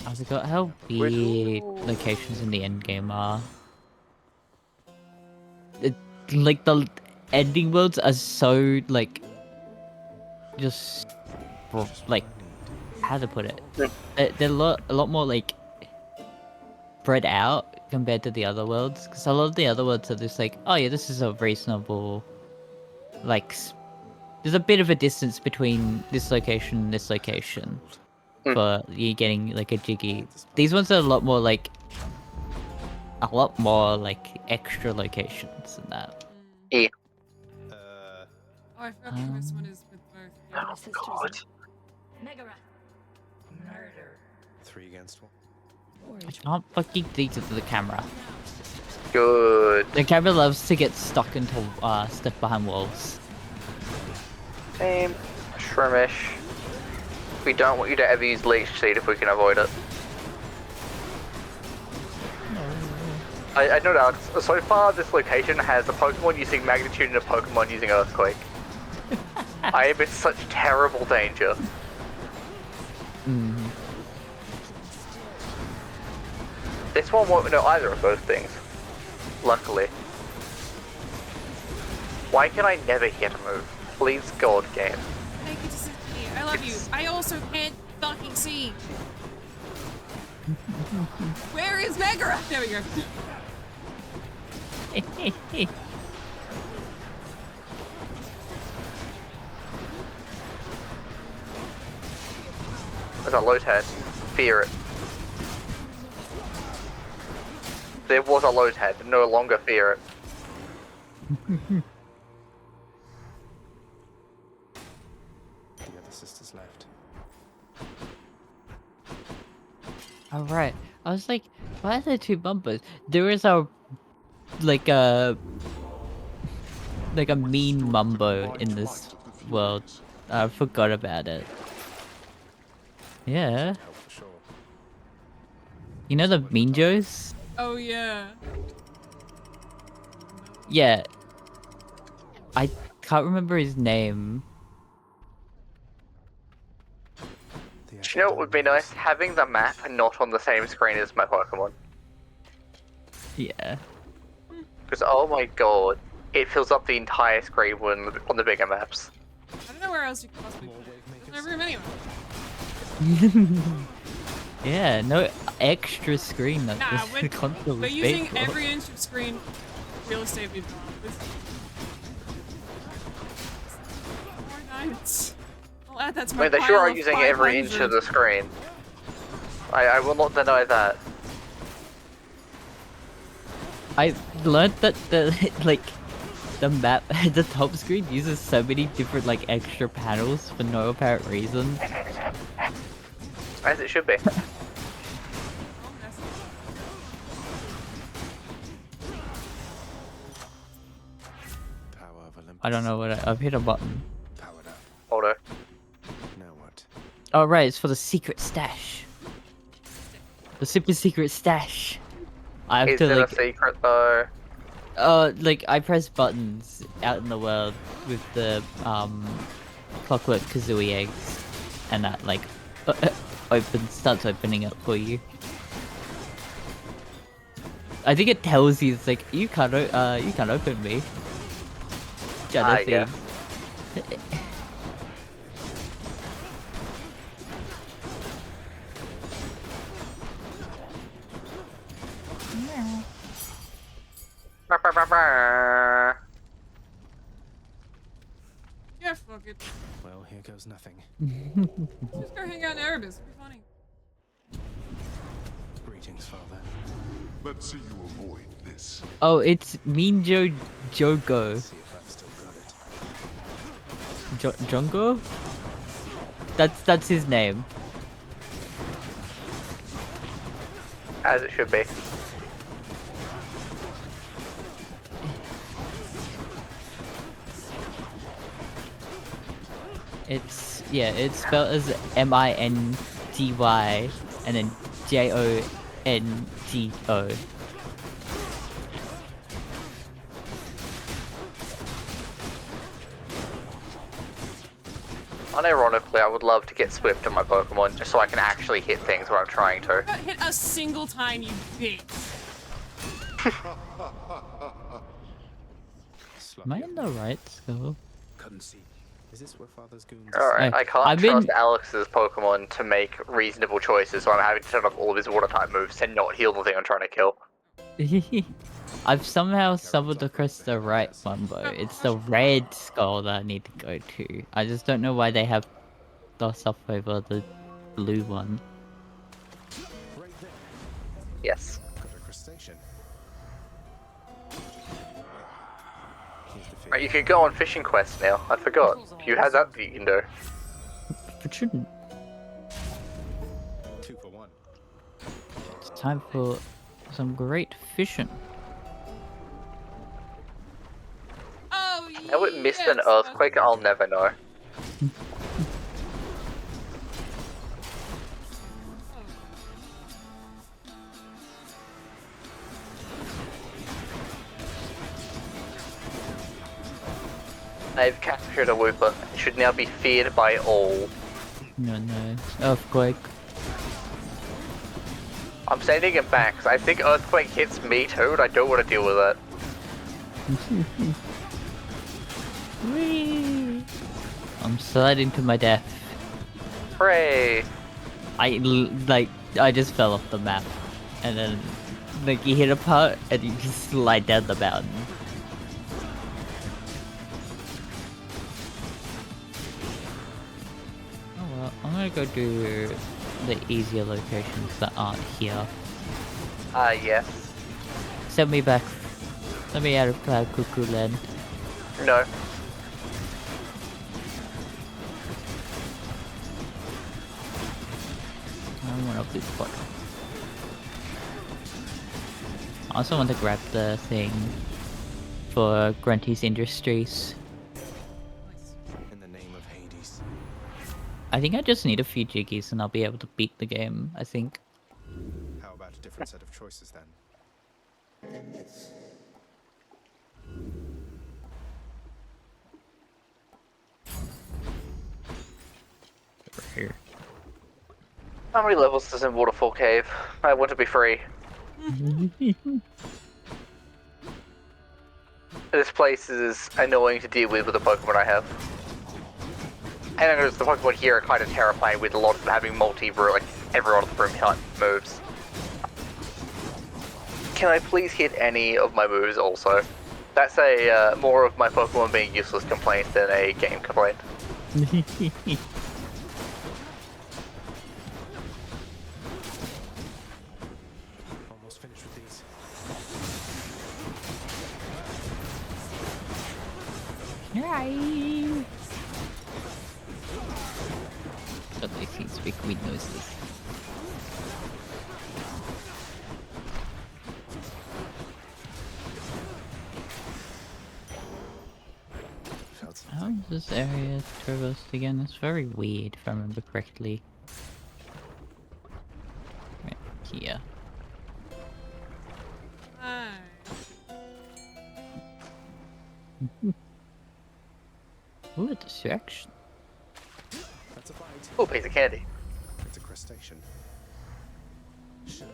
I forgot how big locations in the endgame are. Like, the ending worlds are so, like, just, like, how to put it? They're a lot more, like, spread out compared to the other worlds. Because a lot of the other worlds are just like, oh yeah, this is a reasonable, like, there's a bit of a distance between this location and this location for you getting, like, a Jiggy. These ones are a lot more, like, extra locations than that. Yeah. Oh, I forgot that this one is with both. Oh, God. Murder. 3 against 1. I can't fucking think of the camera. Good. The camera loves to get stuck into stuff behind walls. Same. Shrimish. We don't want you to ever use Leech Seed if we can avoid it. I know, Alex, so far this location has a Pokemon using Magnitude and a Pokemon using Earthquake. I am in such terrible danger. This one won't know either of those things. Luckily. Why can I never hit a move? Please, God, game. Thank you to see me. I love you. I also can't fucking see. Where is Megara? There we go. There's a Lotad. Fear it. There was a Lotad. No longer fear it. The other sisters left. Alright. I was like, why are there 2 bumpers? There is a like a mean Mumbo in this world. I forgot about it. Yeah. You know the Mean Joes? Oh yeah. Yeah. I can't remember his name. Do you know what would be nice? Having the map not on the same screen as my Pokemon. Yeah. Because, oh my god, it fills up the entire screen when, on the bigger maps. I don't know where else you could possibly put it. There's no room anyway. Yeah, no extra screen that Nah, the console we're is using made for. every inch of screen real estate we've got. More diamonds. I'll add that to my Wait, they pile sure are of using every inch of 500. the screen. I will not deny that. I learned that the like the map the top screen uses so many different like extra panels for no apparent reason. As it should be. I don't know what I've hit a button. Powered up. Auto. Now what? Oh right, it's for the secret stash. The super secret stash. I have Is to it like, a secret though? like I press buttons out in the world with the clockwork kazooie eggs, and that like starts opening up for you. I think it tells you it's like you can't open me. Kind of Yeah. thing. Yeah, fuck it. Well, here goes nothing. Just go hang out in Erebus. It'll be funny. Greetings, Father. Let's see you avoid this. Oh, it's Minjo Jogo. See if I've still got it. Jongo? That's his name. As it should be. It's spelled as Mindy and then Jongo. Unironically, I would love to get Swift on my Pokemon just so I can actually hit things where I'm trying to. Not hit a single time, you bitch. Am I in the right school? Couldn't see. Is this where Father's goons? Alright, I can't I've trust been- Alex's Pokemon to make reasonable choices, so I'm having to turn off all of his water type moves and not heal the thing I'm trying to kill. I've somehow stumbled across the right Mumbo. It's the red skull that I need to go to. I just don't know why they have the stuff over the blue one. Right there. Yes. Got a crustacean. Here's the Right, you figure. could go on fishing quests now. I forgot. You have that you can do. But shouldn't. 2 for 1. It's time for some great fishing. Oh, How it missed an yes, earthquake, I'll never know. I've captured a Wooper. It should now be feared by all. No, earthquake. I'm sending it back, 'cause I think Earthquake hits me too, and I don't want to deal with that. Whee! I'm sliding to my death. Hooray! I just fell off the map, and then like you hit a part and you just slide down the mountain. Oh well, I'm gonna go do the easier locations that aren't here. Yes. Send me back. Let me out of Cloud Cuckoo Land. No. I want to be spot. I also want to grab the thing for Grunty's Industries. In the name of Hades. I think I just need a few jiggies and I'll be able to beat the game, I think. How about a different set of choices then? Over here. How many levels is in Waterfall Cave? I want to be free. This place is annoying to deal with the Pokemon I have. And because the Pokemon here are kind of terrifying with a lot of them having like every one of the room type moves. Can I please hit any of my moves also? That's a more of my Pokemon being useless complaint than a game complaint. Almost finished with these. Hi. But they seem to be queen noises. How is this area traversed again? It's very weird if I remember correctly. Right here. Hi. Ooh, a distraction. That's a bite. Oh, piece of candy. It's a crustacean. Sure.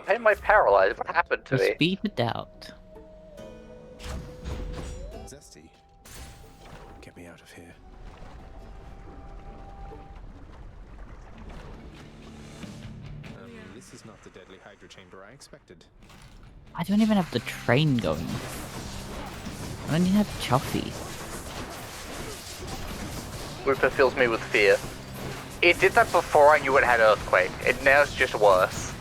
Why am I paralyzed? What happened to Just me? beat it out. Zesty. Get me out of here. This is not the deadly Hydra chamber I expected. I don't even have the train going. I don't even have Chuffy. Rupert fills me with fear. It did that before I knew it had Earthquake, and now it's just worse.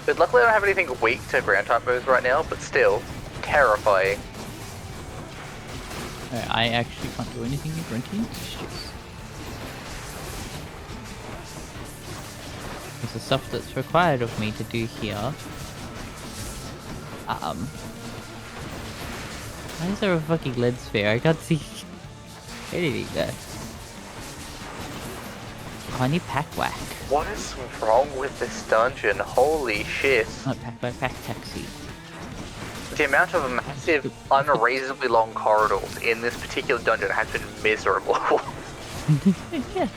But luckily I don't have anything weak to ground type moves right now, but still, terrifying. I actually can't do anything with Grunting. It's the stuff that's required of me to do here. Why is there a fucking lead sphere? I can't see anything there. Oh, I need pack whack. What is wrong with this dungeon? Holy shit. Not pack whack, pack taxi. The amount of massive, unreasonably long corridors in this particular dungeon has been miserable. Yeah.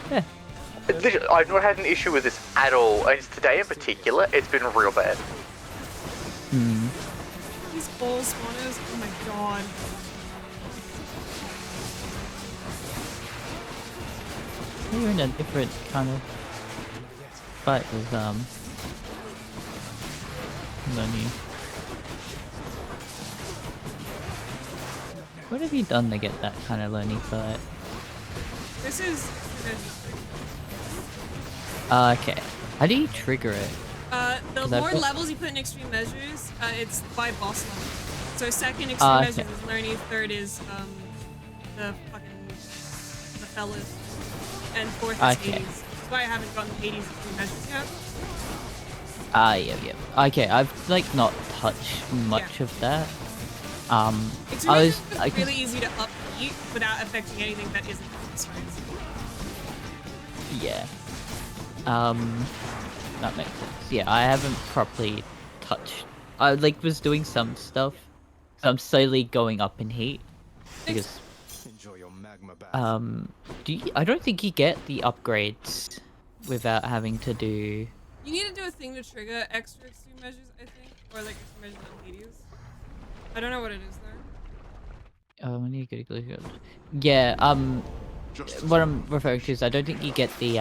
Literally, I've not had an issue with this at all, and today in particular, it's been real bad. These ball spawners, oh my god. You're in a different kind of fight with Lenny. What have you done to get that kind of Lenny fight? This is... Okay. How do you trigger it? The more levels you put in extreme measures, it's by boss level. So second extreme measures is Lerny, third is the fellas, and fourth is Hades. That's why I haven't gotten Hades extreme measures yet. Yeah. Okay, I've like not touched much of that. It's really easy to upbeat without affecting anything that isn't boss fights. Yeah. That makes sense. Yeah, I haven't properly touched. I was doing some stuff. So I'm slowly going up in heat because. Enjoy your magma bath. I don't think you get the upgrades without having to do. You need to do a thing to trigger extra extreme measures, I think, or like extreme measures on Hades. I don't know what it is though. Oh, I need to go. Yeah. What I'm referring to is I don't think you get the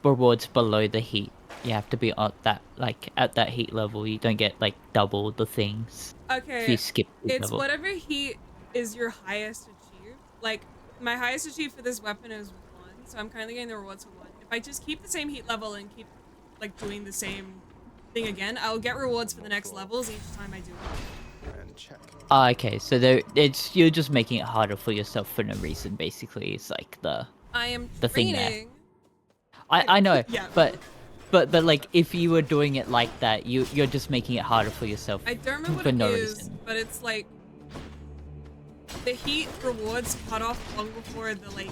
rewards below the heat. You have to be at that heat level. You don't get like double the things. Okay. If you skip the it's level. whatever heat is your highest achieved. Like my highest achieved for this weapon is 1, so I'm currently getting the rewards for 1. If I just keep the same heat level and keep like doing the same thing again, I'll get rewards for the next levels each time I do it. And check. Okay, so you're just making it harder for yourself for no reason. Basically, it's like the thing there. I know, Yeah. but like if you were doing it like that, you're just making it harder for yourself. I don't remember for what no it is, reason. but it's like the heat rewards cut off long before the like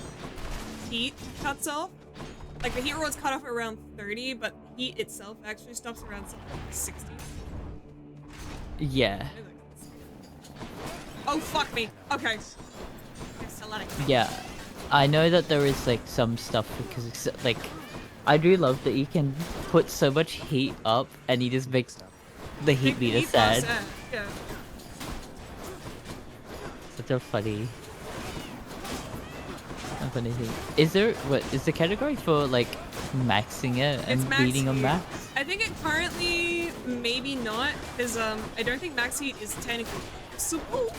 heat cuts off. Like the heat rewards cut off around 30, but heat itself actually stops around something like 60. Yeah. Oh fuck me. Okay. Yeah, I know that there is like some stuff because it's like I do love that you can put so much heat up and he just makes the heat meter sad. Yeah. Such a funny thing. Is the category for like maxing it and beating on max? I think it currently maybe not, because I don't think max heat is technically possible.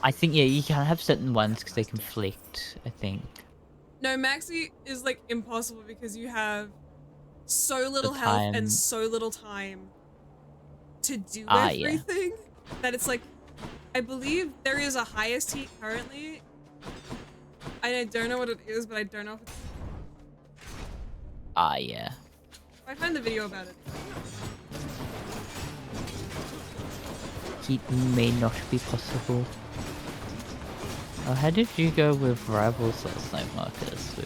I think you can have certain ones because they conflict, I think. No, max heat is like impossible because you have so little health and so little time to do everything that it's like, I believe there is a highest heat currently. I don't know what it is, but I don't know if it's... Yeah. I find the video about it. it may not be possible. Oh, how did you go with Rivals last night, Marcus?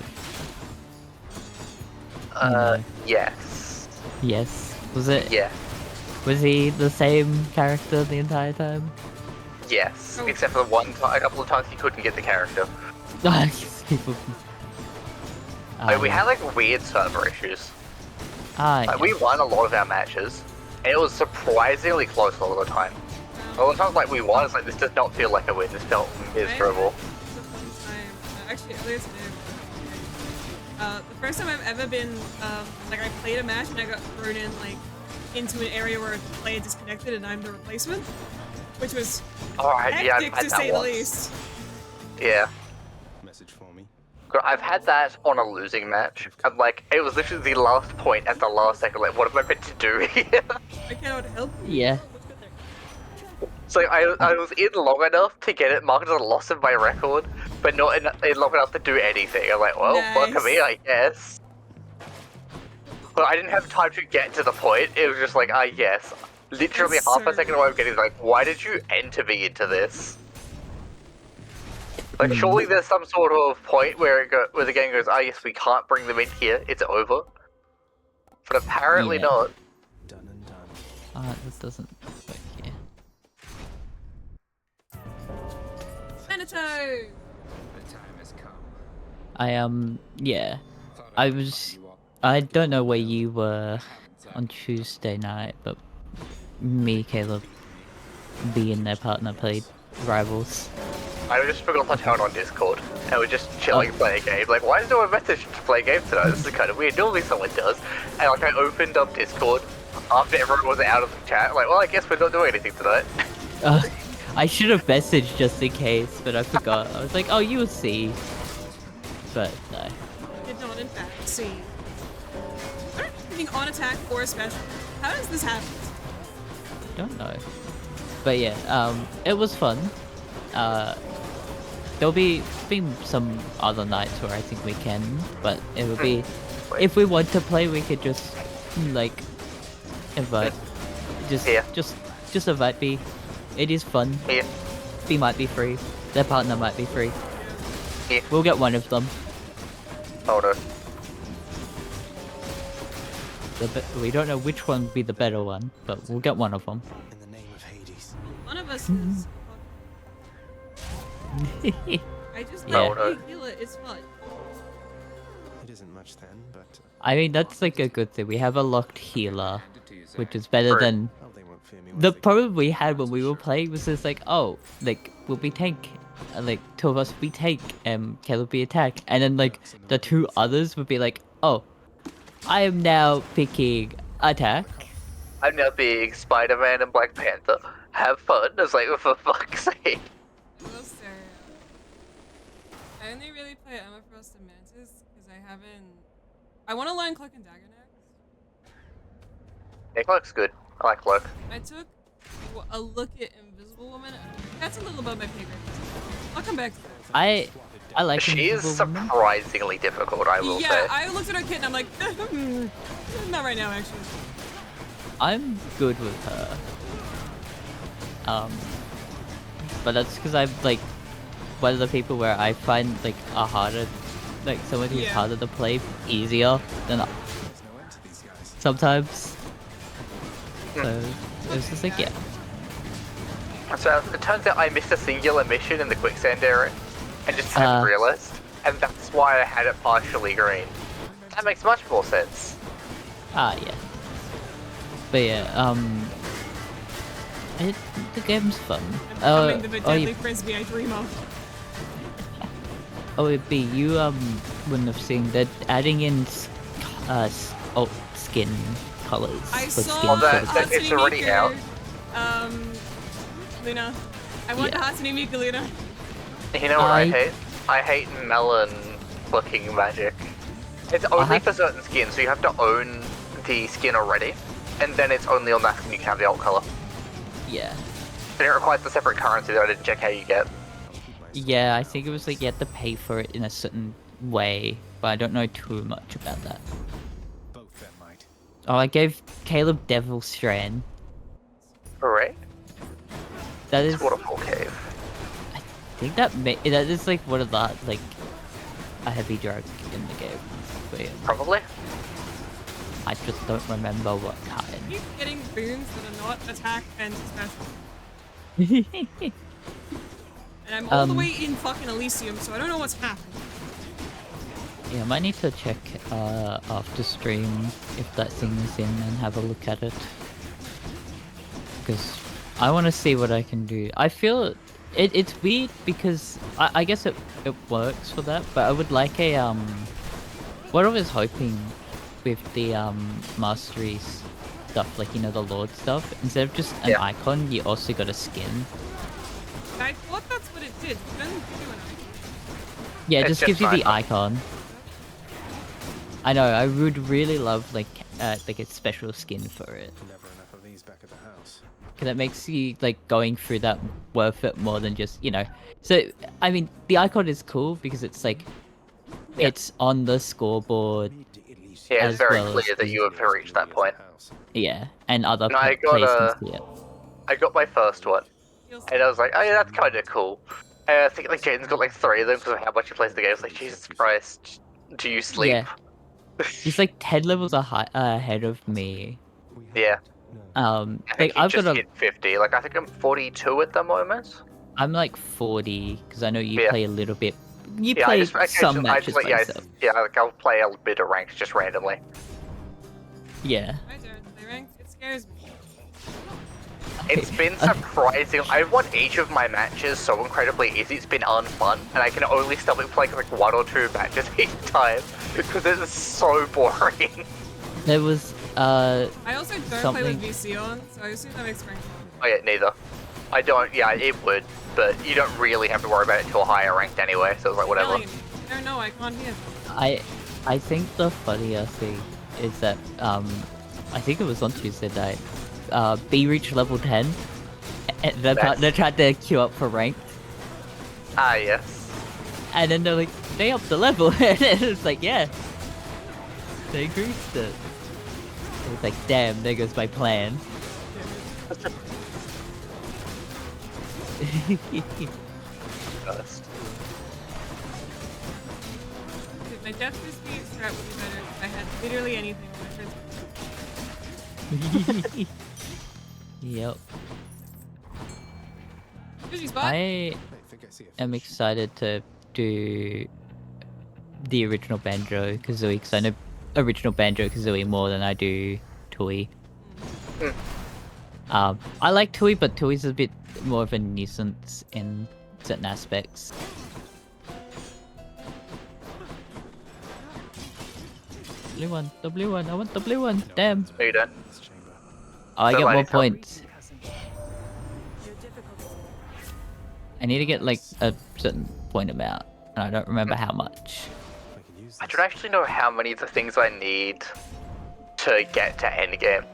Yes. Yes. Was it? Yeah. Was he the same character the entire time? Yes. Oh. Except for a couple of times he couldn't get the character. Like, We had like weird server issues. yeah. We won a lot of our matches, and it was surprisingly close all the time. A lot of times, like we won, it's like this does not feel like a win. This felt miserable. It's a fun time. Actually, earlier today, the first time I've ever been, like I played a match and I got thrown in like into an area where a player disconnected and I'm the replacement, which was Alright, yeah, I've hectic had to that say the once. least. Yeah. Message for me. I've had that on a losing match, and like it was literally the last point at the last second. Like, what am I meant to do here? I cannot help. Yeah. So I was in long enough to get it marked as a loss of my record, but not in long enough to do anything. I'm like, well, fuck me, I guess. But I didn't have time to get to the point. It was just like, yes. Literally That's half so a second away of getting like, why did you enter me into this? Like, surely there's some sort of point where where the game goes, yes, we can't bring them in here. It's over. But apparently Yeah. not. Done and done. This doesn't work here. Senato! The time has come. Yeah. I don't know where you were on Tuesday night, but me, Caleb, being their partner, played Rivals. I just forgot to turn on Discord, and we're just chilling, playing a game. Like, why is no one message to play a game tonight? This is kind of weird. Normally someone does. And like, I opened up Discord after everyone was out of the chat. Like, well, I guess we're not doing anything tonight. I should have messaged just in case, but I forgot. I was like, oh, you will see. But no. Did not in fact see. Anything on attack or a special. How does this happen? Don't know. But yeah, it was fun. There'll be some other nights where I think we can, but it would be if we want to play, we could just like invite, just invite B. It is fun. Yeah. B might be free. Their partner might be free. Yeah. We'll get one of them. Oh no. We don't know which one would be the better one, but we'll get one of them. In the name of Hades. One of us is. I just Yeah. let you heal it. It's fun. It isn't much then, but I mean, that's like a good thing. We have a locked healer, which is better than oh, they won't fear me. the problem we had when we were playing was just like, oh, like we'll be tank, like two of us will be tank, and Caleb be attack, and then like the two others would be like, oh, I am now picking attack. I'm now being Spider-Man and Black Panther. Have fun. It's like, for fuck's sake. Well, Sarah. I only really play Emma Frost and Mantis because I haven't. I want to learn Cloak and Dagger next. Yeah, Cloak's good. I like Cloak. I took a look at Invisible Woman. That's a little above my pay grade. I'll come back to that. I like. She is Invisible Woman. surprisingly difficult, I will Yeah, say. I looked at her kit and I'm like, not right now, actually. I'm good with her. But that's because I'm like one of the people where I find like a harder, like someone who's harder to play easier than sometimes. So it's just like, yeah. So it turns out I missed a singular mission in the quicksand area and just hadn't realized. And that's why I had it partially green. That makes much more sense. Yeah. But yeah, the game's fun. I'm becoming the deadly frisbee I dream of. Oh, it'd be you wouldn't have seen that adding in skin colors. I for saw skin that sort of it's already out. Luna. I want the Hatsune Miku Luna. You know what I hate? I hate melon looking magic. It's only for certain skins, so you have to own the skin already, and then it's only on that skin you can have the alt color. Yeah. And it requires a separate currency that I didn't check how you get. Yeah, I think it was like you had to pay for it in a certain way, but I don't know too much about that. Both them might. Oh, I gave Caleb Devil Strand. Alright. that is. Waterfall Cave. I think that is like one of the like a heavy drug in the game. But yeah, Probably. I just don't remember what I kind. keep getting boons that are not attack and special. And I'm all the way in fucking Elysium, so I don't know what's happening. Yeah, I might need to check after stream if that thing is in and have a look at it. Because I want to see what I can do. I feel it's weird because I guess it works for that, but I would like a what I was hoping with the mastery stuff, like, you know, the Lord stuff, instead of just an icon, you also got a skin. I thought that's what it did. It doesn't give you an icon. Yeah, it It's just gives you just the icon. I know, I would really love like a special skin for it. Never enough of these back at the house. Because it makes you, like, going through that worth it more than just, you know. So, I mean, the icon is cool because it's like, it's on the scoreboard. Yeah, it's as very well clear as that you have reached that point. Yeah, and other And I players got can see it. I got my first one, and I was like, oh yeah, that's kind of cool. And I think like Jaden's got like 3 of them because of how much he plays the game. It's like, Jesus Christ, do you sleep? Yeah. He's like 10 levels ahead of me. Yeah. I Like, think he I've just got hit 50. Like, I think I'm 42 at the moment. I'm like 40, because I know you Yeah. play a little bit. You Yeah, play I just some occasionally, matches by yourself. like I'll play a bit of ranked just randomly. Yeah. I don't play ranked. It scares me. It's been surprising. I've won each of my matches so incredibly easy. It's been unfun, and I can only stop it playing like 1 or 2 matches each time because it's so boring. There was I also don't play something. with VC on, so I assume that makes ranked. Oh yeah, neither. I don't. Yeah, it would, but you don't really have to worry about it until higher ranked anyway. So it's like whatever. I don't know. I can't hear. I think the funnier thing is that I think it was on Tuesday night. B reached level 10. And they tried to queue up for ranked. Ah yes. And then they're like, they upped the level. And it's like, yeah. They increased it. It's like, damn, there goes my plan. My death speed strat would be better if I had literally anything on my first. Yep. Busy spot. I am excited to do the original Banjo Kazooie because I know original Banjo Kazooie more than I do Tooie. I like Tooie, but Tooie's a bit more of a nuisance in certain aspects. Blue one, the blue one, I want the blue one, damn. No, you don't. Oh, I So get like, more points. I need to get like a certain point amount, and I don't remember how much. I don't actually know how many of the things I need to get to endgame.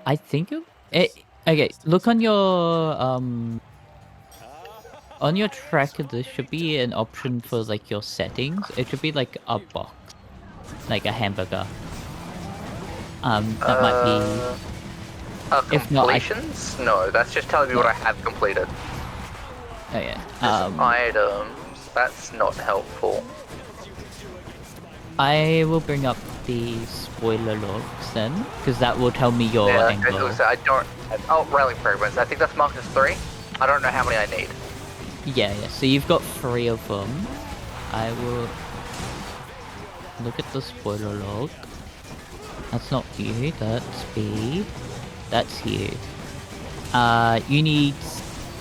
I think okay, look on your tracker. There should be an option for like your settings. It should be like a box, like a hamburger. That might be. If not, Completions? No, that's just telling me what I have completed. Oh yeah. Items. That's not helpful. I will bring up the spoiler logs then, because that will tell me your angle. I don't. Oh, railing fragments. I think that's marked as 3. I don't know how many I need. Yeah. So you've got 3 of them. I will look at the spoiler log. That's not you. That's B. That's you. You need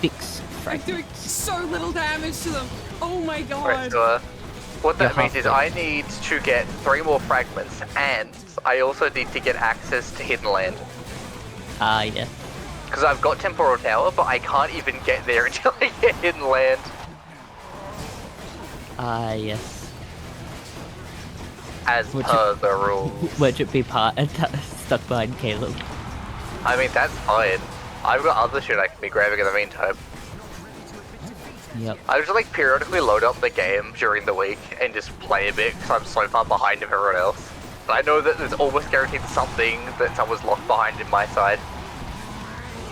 6 I'm doing fragments. so little damage to them. Oh my god. Right, so, what that You're means is halfway. I need to get 3 more fragments, and I also need to get access to Hidden Land. Yeah. Because I've got Temporal Tower, but I can't even get there until I get Hidden Land. Yes. As Would per the rules. Which would be stuck behind Caleb. I mean, that's fine. I've got other shit I can be grabbing in the meantime. Yep. I just like periodically load up the game during the week and just play a bit because I'm so far behind everyone else. But I know that there's almost guaranteed something that someone's locked behind in my side.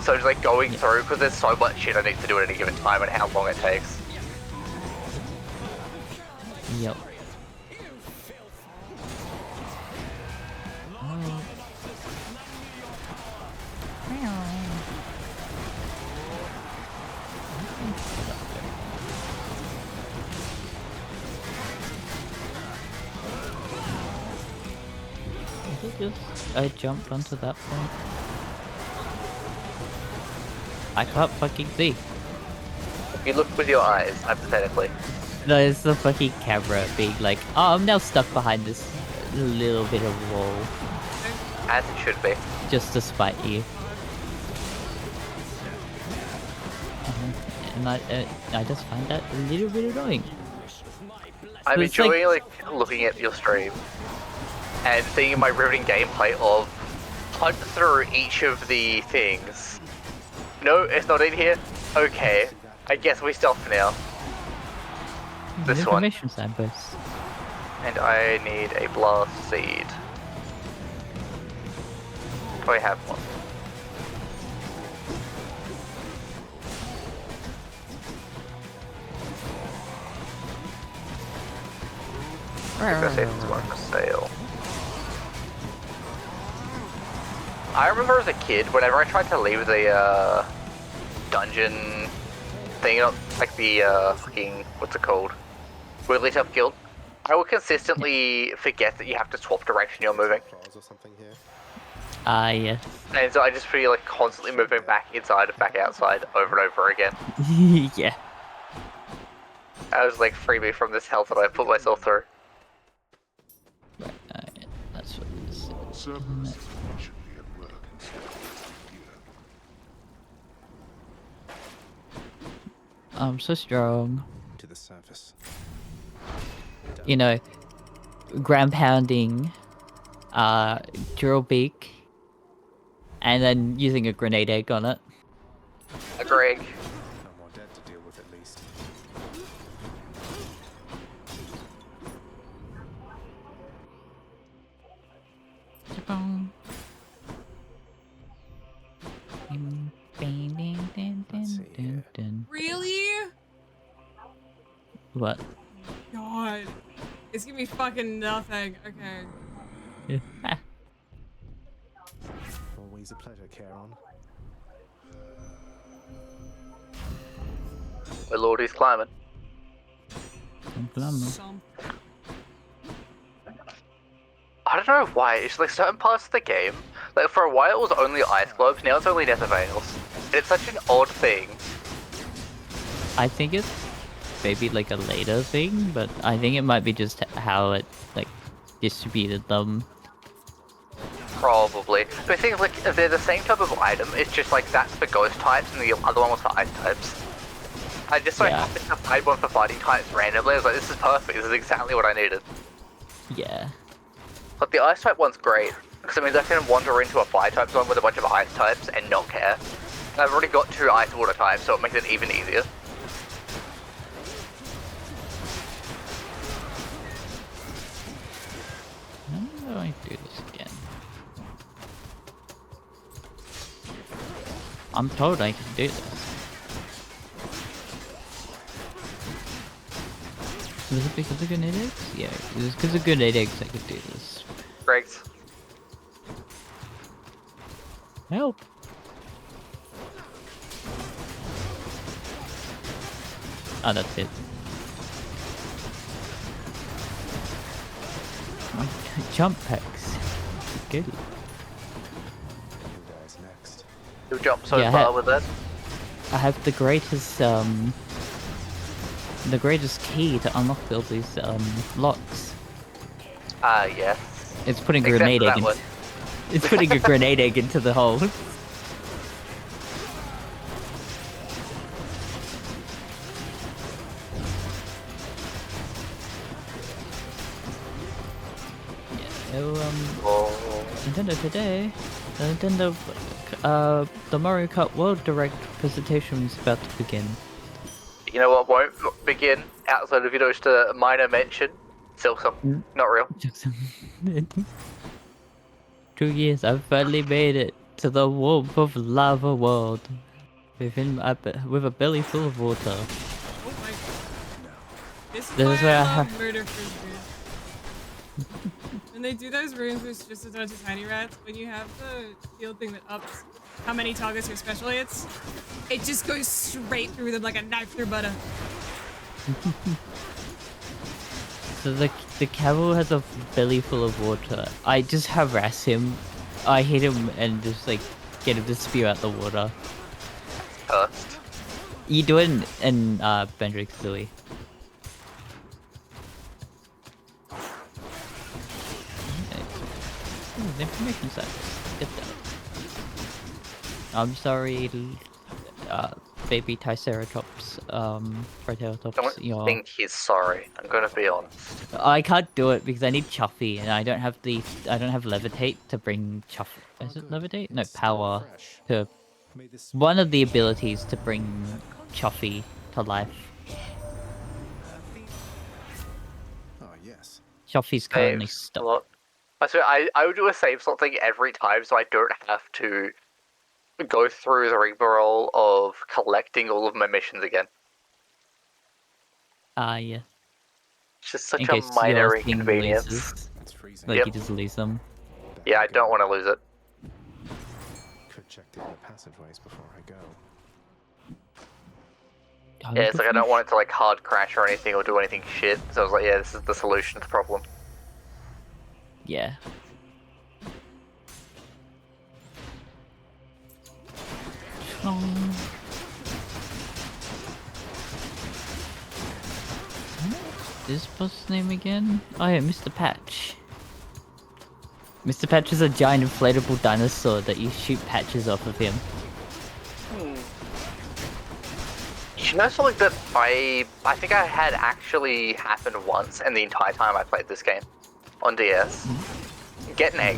So just like going through, because there's so much shit I need to do at any given time and how long it takes. Yep. I jumped onto that point. I can't fucking see. You look with your eyes, hypothetically. No, it's the fucking camera being like, oh, I'm now stuck behind this little bit of wall. As it should be. Just to spite you. And I just find that a little bit annoying. I'm It's enjoying like looking at your stream and seeing my riveting gameplay of hunt through each of the things. No, it's not in here. Okay, I guess we stop now. This one. Information signposts. And I need a blast seed. Do I have one? Let's see if there's one for sale. I remember as a kid, whenever I tried to leave the dungeon thing, like the fucking, what's it called? Weirdly Tough Guild, I would consistently forget that you have to swap direction you're moving. Or something here. Yes. And so I just feel like constantly moving back inside and back outside over and over again. Yeah. I was like, free me from this hell that I put myself through. Right, that's what this is. Cerberus should be at work instead of here. I'm so strong. To the surface. You know, ground pounding, drill beak, and then using a grenade egg on it. A Greg. No more dead to deal with at least. Really? What? God. It's gonna be fucking nothing. Okay. Always a pleasure, Charon. My lord, he's climbing. Some. I don't know why, it's like certain parts of the game, like for a while it was only ice globes, now it's only nether veils. And it's such an odd thing. I think it's maybe like a later thing, but I think it might be just how it like distributed them. Probably. But I think like they're the same type of item, it's just like that's for ghost types and the other one was for ice types. I just so happened to find one for fighting types randomly, I was like, this is perfect, this is exactly what I needed. Yeah. But the ice type one's great, because it means I can wander into a fire type zone with a bunch of ice types and not care. And I've already got 2 ice water types, so it makes it even easier. How do I do this again? I'm told I can do this. Was it because of grenade eggs? Yeah, it was because of grenade eggs I could do this. Greg's. Help! Oh, that's it. My jump packs. Good. Who dies next? You jump so Yeah, far with that. I have the greatest key to unlock all these locks. Ah, yes. It's putting a Except grenade for egg that in, one. it's putting a grenade egg into the hole. Nintendo today, the Mario Kart World Direct presentation is about to begin. You know what won't begin outside of, you know, just a minor mention? Silksong. Not real. 2 years, I've finally made it. to the warmth of lava world, with a belly full of water. Oh my god. This is This why is where I I love murder frisbee. When they do those rooms with just a bunch of tiny rats, when you have the shield thing that ups how many targets your special hits, it just goes straight through them like a knife through butter. So the camel has a belly full of water. I just harass him. I hit him and just like get him to spew out the water. First. You do it in Banjo Tooie. The information service. Get that. I'm sorry, baby Triceratops, Triceratops, Don't think he's sorry. I'm gonna be honest. I can't do it because I need Chuffy, and I don't have levitate to bring Chuffy. Is it levitate? No, power to one of the abilities to bring Chuffy to life. Oh, yes. Chuffy's currently Saves stuck. a lot. I swear, I would do a save slot thing every time so I don't have to go through the rigmarole of collecting all of my missions again. Yeah. It's just such In a case minor your thing inconvenience. loses. It's freezing. Like Yep. you just lose them. Yeah, I don't want to lose it. Could check the other passageways before I go. Yeah, it's like I don't want it to like hard crash or anything or do anything shit. So I was like, yeah, this is the solution to the problem. Yeah. What's this boss name again? Oh yeah, Mr. Patch. Mr. Patch is a giant inflatable dinosaur that you shoot patches off of him. You know something that I think I had actually happened once and the entire time I played this game on DS? Get an egg.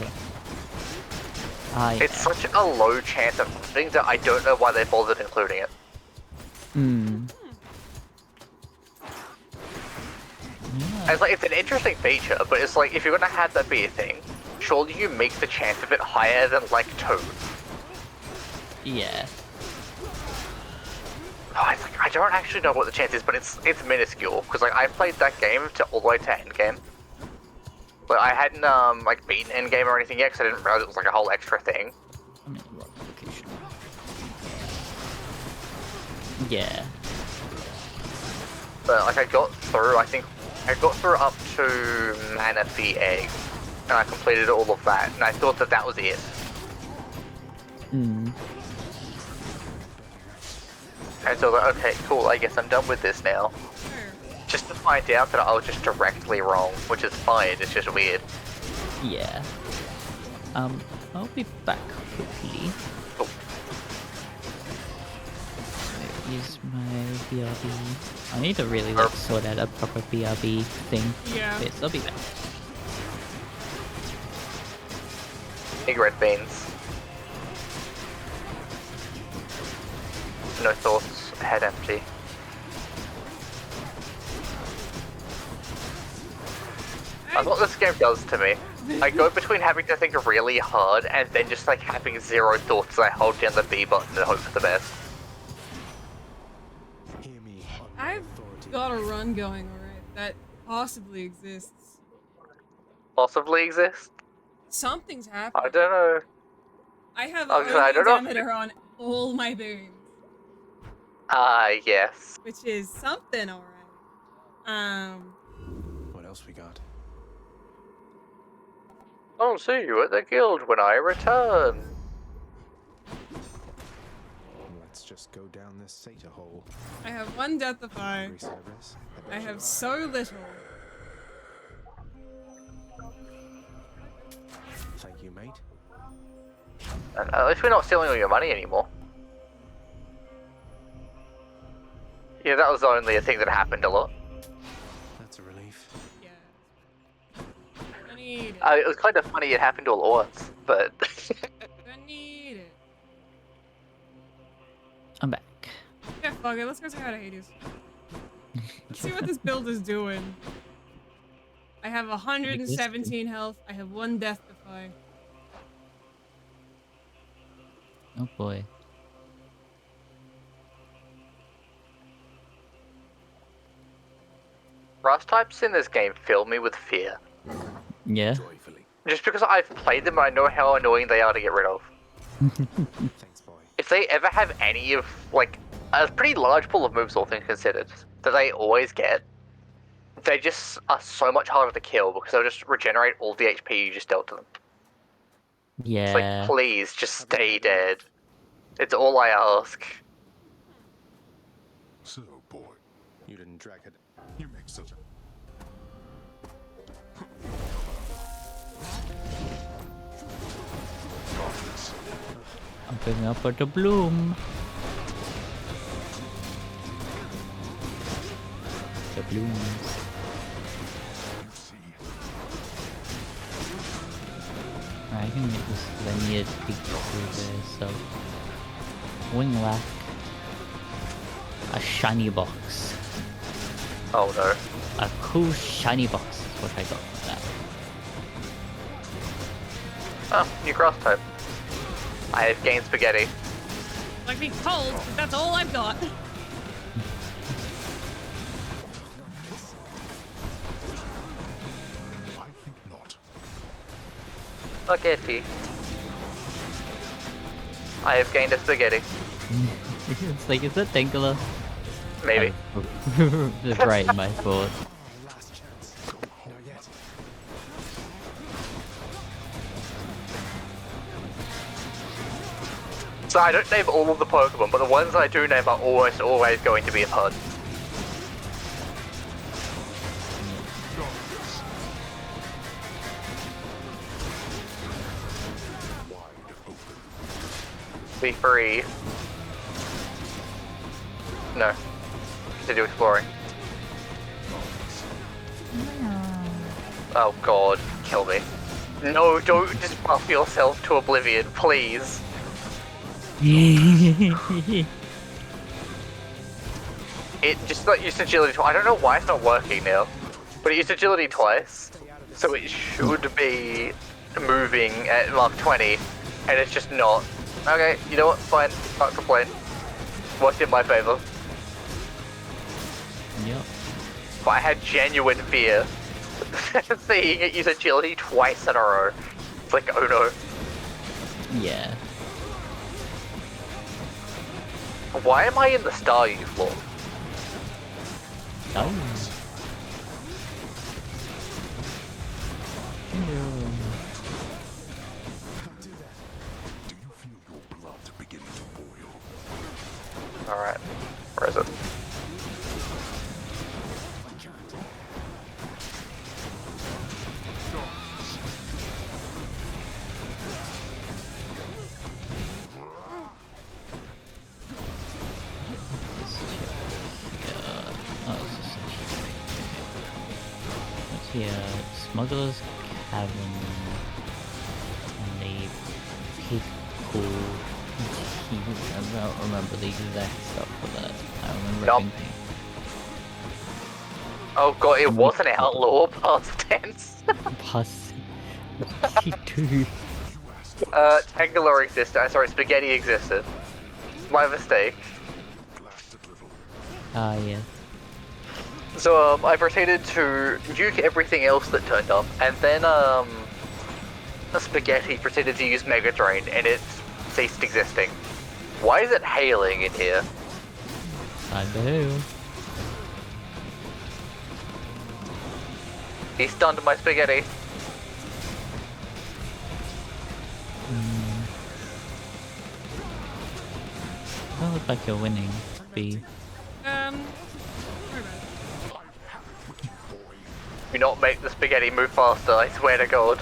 Yeah. It's such a low chance of happening that I don't know why they bothered including it. Yeah. It's like, it's an interesting feature, but it's like, if you're gonna have that be a thing, surely you make the chance of it higher than, like, 2. Yeah. Oh, I don't actually know what the chance is, but it's minuscule, because, like, I played that game all the way to endgame. But I hadn't, like, beaten endgame or anything yet, because I didn't realize it was, like, a whole extra thing. I'm in the wrong location. Yeah. But, like, I got through, I think, I got through up to Manaphy Egg, and I completed all of that, and I thought that that was it. And so I was like, okay, cool, I guess I'm done with this now. Just to find out that I was just directly wrong, which is fine, it's just weird. Yeah. I'll be back quickly. Oh. Use my BRB. I need to really like sort out a proper BRB thing. Yeah. Yes, I'll be back. Big red beans. No thoughts, head empty. That's what this game does to me. I go between having to think really hard and then just like having zero thoughts as I hold down the B button and hope for the best. Hear me on my I've authority. got a run going, alright, that possibly exists. Possibly exist? Something's I happening. don't know. I have I don't know if- diameter on all my boons, Yes. which is something, alright. What else we got? I'll see you at the guild when I return. Let's just go down this Sata hole. I have 1 Deathify. Hungry, Cerberus? I bet you have are. so little. Thank you, mate. And at least we're not stealing all your money anymore. Yeah, that was only a thing that happened a lot. That's a relief. Yeah. I need it. It was kind of funny it happened all at once, but... I need it. I'm back. Yeah, fuck it. Let's go say hi to Hades. Let's see what this build is doing. I have 117 health. I have 1 Death Defy. Oh boy. Rust types in this game fill me with fear. Yeah. Joyfully. Just because I've played them and I know how annoying they are to get rid of. Thanks, boy. If they ever have any of, like, a pretty large pool of moves, all things considered, that they always get, they just are so much harder to kill because they'll just regenerate all the HP you just dealt to them. It's like, Yeah. please, just stay dead. It's all I ask. So, boy, You didn't drag it. you make such a... Open up for the bloom. The blooms. Right, I can get this linear peek through there, so wing whack. A shiny box. Oh no. A cool shiny box is what I got for that. Oh, new grass type. I have gained spaghetti. Like being told, but that's all I've got. I think not. Spaghetti. I have gained a spaghetti. It's like, is that Tinkler? Maybe. It's right in my thought. Last chance. Not yet. So I don't name all of the Pokemon, but the ones I do name are almost always going to be a pun. Be free. No. Continue exploring. Oh god, kill me. No, don't just buff yourself to oblivion, please. It just got used agility twice. I don't know why it's not working now, but it used agility twice, so it should be moving at Mark 20, and it's just not. Okay, you know what? Fine. Can't complain. Worked in my favor. Yep. But I had genuine fear seeing it use agility twice in a row. It's like, oh no. Yeah. Why am I in the Staryu floor? Oh. Do you feel your blood beginning to boil? Alright. Where is it? I can't. What's here? Smuggler's Cavern. And the pig pool. I don't remember the exact stuff for that. I remember Nope. thinking. Oh god, it was an outlaw past tense. Pus. Dude. Tangela existed. Sorry, Spaghetti existed. My mistake. Ah, yeah. So, I proceeded to nuke everything else that turned up, and then, Spaghetti proceeded to use Mega Drain, and it ceased existing. Why is it hailing in here? I do. He stunned my Spaghetti. Doesn't look like you're winning, B. Where about it? Do not make the Spaghetti move faster, I swear to god.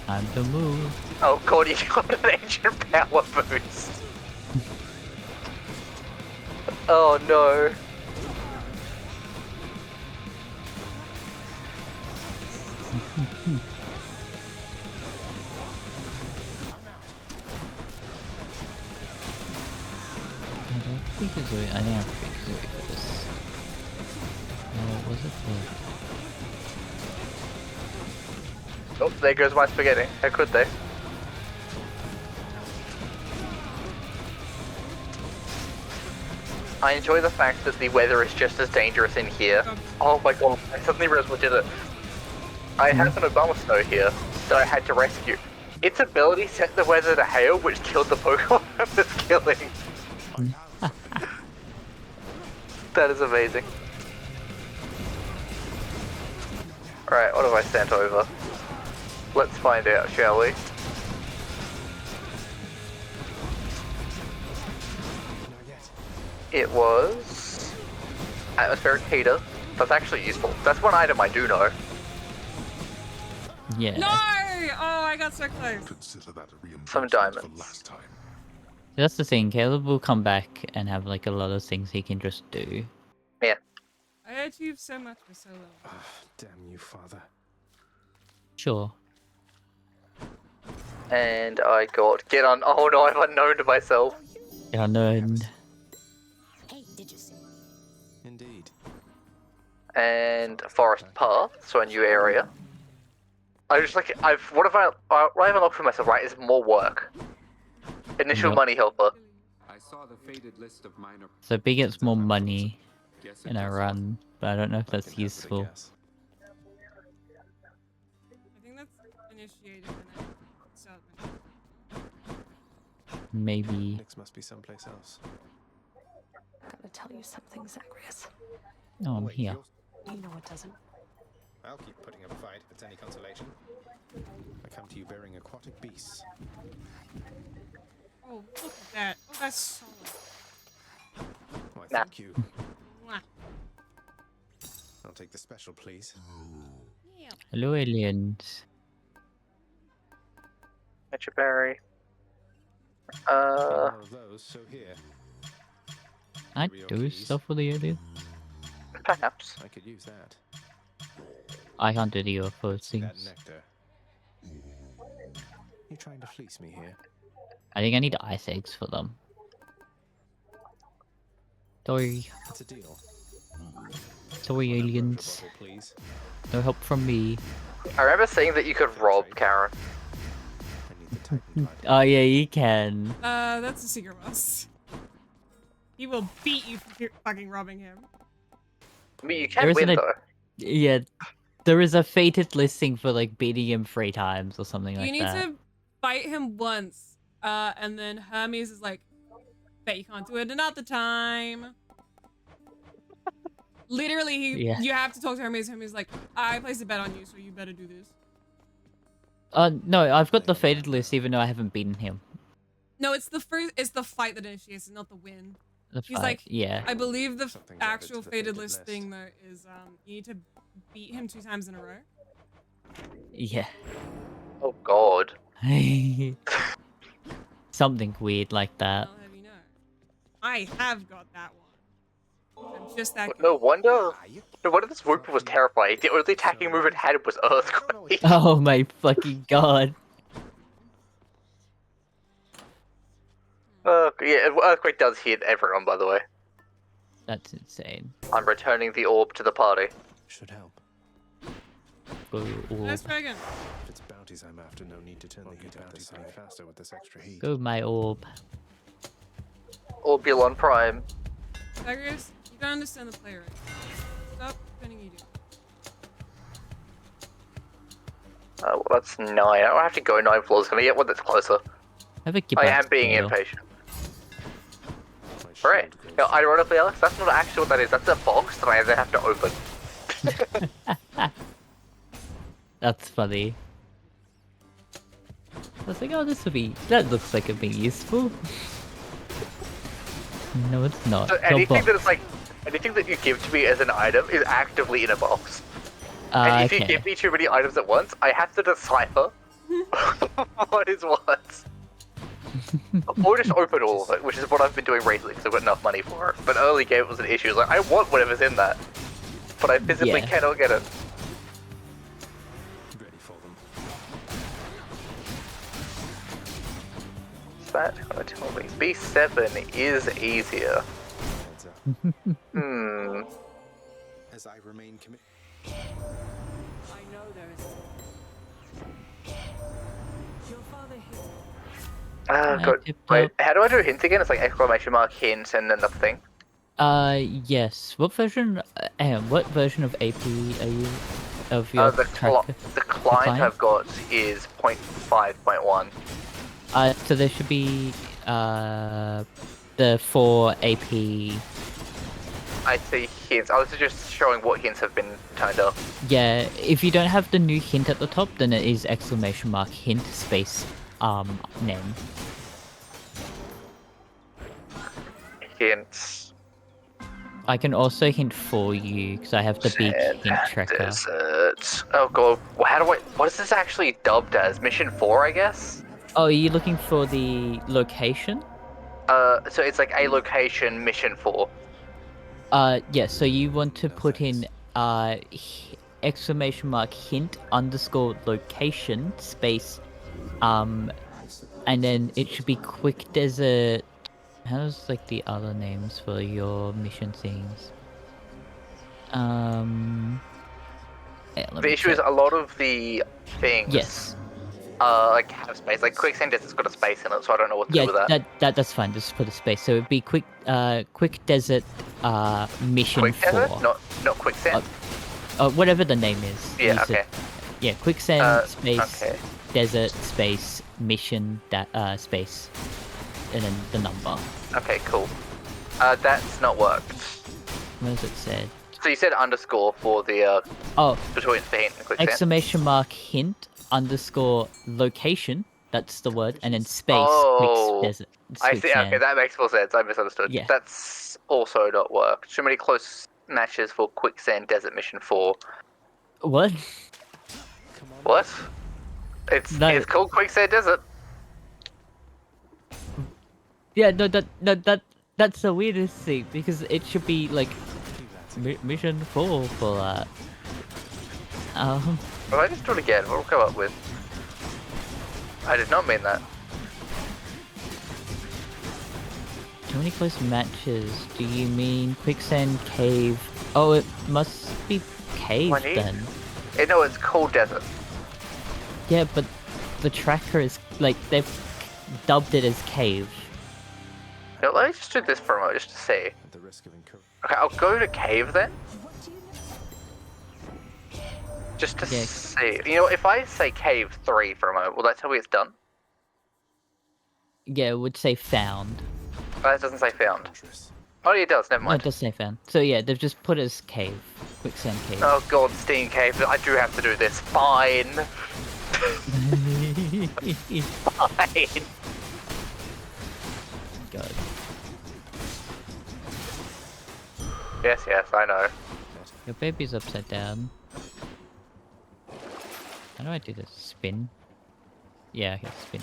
Time to move. Oh god, he got an ancient power boost. Oh no. I don't think it's I think I have to fix it for this. No, what was it for? Oh, there goes my Spaghetti. How could they? I enjoy the fact that the weather is just as dangerous in here. Oh my god, I suddenly realized what did it. I have an Obama snow here that I had to rescue. Its ability set the weather to hail, which killed the Pokemon I was killing. That is amazing. Alright, what have I sent over? Let's find out, shall we? It was atmospheric heater. That's actually useful. That's one item I do know. Yeah. No! Oh, I got so close. Consider that a Some reimbursement diamonds. for last time. That's the thing. Caleb will come back and have like a lot of things he can just do. Yeah. I achieved so much for so little. Damn you, father. Sure. And I got get on. Oh no, I've unknown to myself. Yeah, no. Hey, did you see? Indeed. And forest path, so a new area. I just like what have I unlocked for myself? Right, is more work. Initial Yep. money helper. I saw the faded list of minor. So B gets more money Guess it in a does run, but I don't know if I that's can hazard a useful. guess. I think that's initiated when I start Maybe. Nix must be someplace else. Gotta tell you something, Zagreus. Oh, I'm here. You know it doesn't. I'll keep putting up a fight if it's any consolation. I come to you bearing aquatic beasts. Oh, look at that. Oh, that's solid. Why, Nah. thank you. Mwah. I'll take the special, please. Yeah. Hello, aliens. Nature berry. More of those, so here. I Real do keys. stuff with the alien. Perhaps. I could use that. I hunted the UFO See that things. nectar. You trying to fleece me here? I think I need ice eggs for them. Sorry. It's a deal. Sorry, On that aliens. rotor bottle, please. No help from me. I remember seeing that you could rob Karen. I need the Titan card. Oh, yeah, you can. That's a secret boss. He will beat you for fucking robbing him. I mean, you There can isn't win a- though. Yeah. There is a fated listing for like beating him 3 times or something You like need that. to fight him once, and then Hermes is like, bet you can't do it another time. Literally, Yeah. you have to talk to Hermes. Hermes is like, I placed a bet on you, so you better do this. No, I've got the fated list even though I haven't beaten him. No, it's the fight that initiates it, not the win. The He's fight, like, yeah. I believe the Something's added actual to the fated fated list list. thing though is you need to beat him 2 times in a row. Yeah. Oh god. Something weird like that. I'll have you know. I have got that one. I'm just that good. No wonder. No wonder this Wooper was terrifying. The only attacking move it had was Earthquake. Oh my fucking god. Yeah, Earthquake does hit everyone, by the way. That's insane. I'm returning the orb to the party. Should help. Go Nice orb. dragon. If it's bounties I'm after, no need to turn the heat up to something faster with this extra heat. Go my orb. Orbulon Prime. Zagreus, you don't understand the play right. Stop pretending you do. Well, that's 9. I don't have to go 9 floors. Can I get one that's closer? Have a keep I up am being scale. impatient. My Right. shield Now, grows ironically, Alex, that's not actually what that is. That's a box that I then have to open. That's funny. I was like, oh, this would be. That looks like it'd be useful. No, it's not. So Your anything that box. is like, anything that you give to me as an item is actively in a box. And if you Okay. give me too many items at once, I have to decipher what is what. Or just open all of it, which is what I've been doing recently because I've got enough money for it. But early game was an issue. It's like, I want whatever's in that, but I physically Yeah. cannot get it. ready for them. That gonna tell me B7 is easier. Heads up. Hmm. As I remain committed. I know there is. Your father hid. Ah, I good. tipped Wait, up. how do I do hints again? It's like exclamation mark, hint, and then the thing. Yes. What version? What version of AP are you? Of your The tracker? client I've got is 0.5.1. So there should be the 4 AP. I see hints. I was just showing what hints have been turned up. Yeah, if you don't have the new hint at the top, then it is exclamation mark hint space name. Hints. I can also hint for you because I have the big hint tracker. Desert. Oh god, what is this actually dubbed as? Mission 4, I guess? Oh, are you looking for the location? So it's like a location, mission 4. Yeah, so you want to put in exclamation mark hint underscore location space and then it should be quick desert. How's like the other names for your mission scenes? Yeah, The issue is a lot of the things. Yes. Like have space. Like Quicksand Desert's got a space in it, so I don't know what to do with that. That's fine. Just put a space. So it'd be quick desert mission Quick 4. Desert? Not Quicksand? Whatever the name is. Yeah, okay. Yeah, quicksand space okay. desert space mission space and then the number. Okay, cool. That's not worked. What does it say? So you said underscore for the between the hint and Quicksand. Exclamation mark hint underscore location. That's the word, and then space. Desert. I see. Okay, that makes more sense. I misunderstood. Yeah. That's also not worked. Too many close matches for Quicksand Desert Mission 4. What? What? It's called Quicksand Desert. Yeah, no, that's the weirdest thing because it should be like mission 4 for that. If I just do it again, what will come up with? I did not mean that. Too many close matches. Do you mean quicksand cave? Oh, it must be cave then. No, it's called desert. Yeah, but the tracker is like they've dubbed it as cave. No, let me just do this for a moment, just to see. At the risk of Okay, I'll go to cave then. Just to Yeah. see. You know, if I say cave 3 for a moment, will that tell me it's done? Yeah, it would say found. Oh, it doesn't say found. Oh, yeah, it does. Never No, mind. it does say found. So yeah, they've just put it as cave. Quicksand cave. Oh god, Steam cave. I do have to do this. Fine. Fine. God. Yes, I know. Your baby's upside down. How do I do this? Spin? Yeah, okay, spin.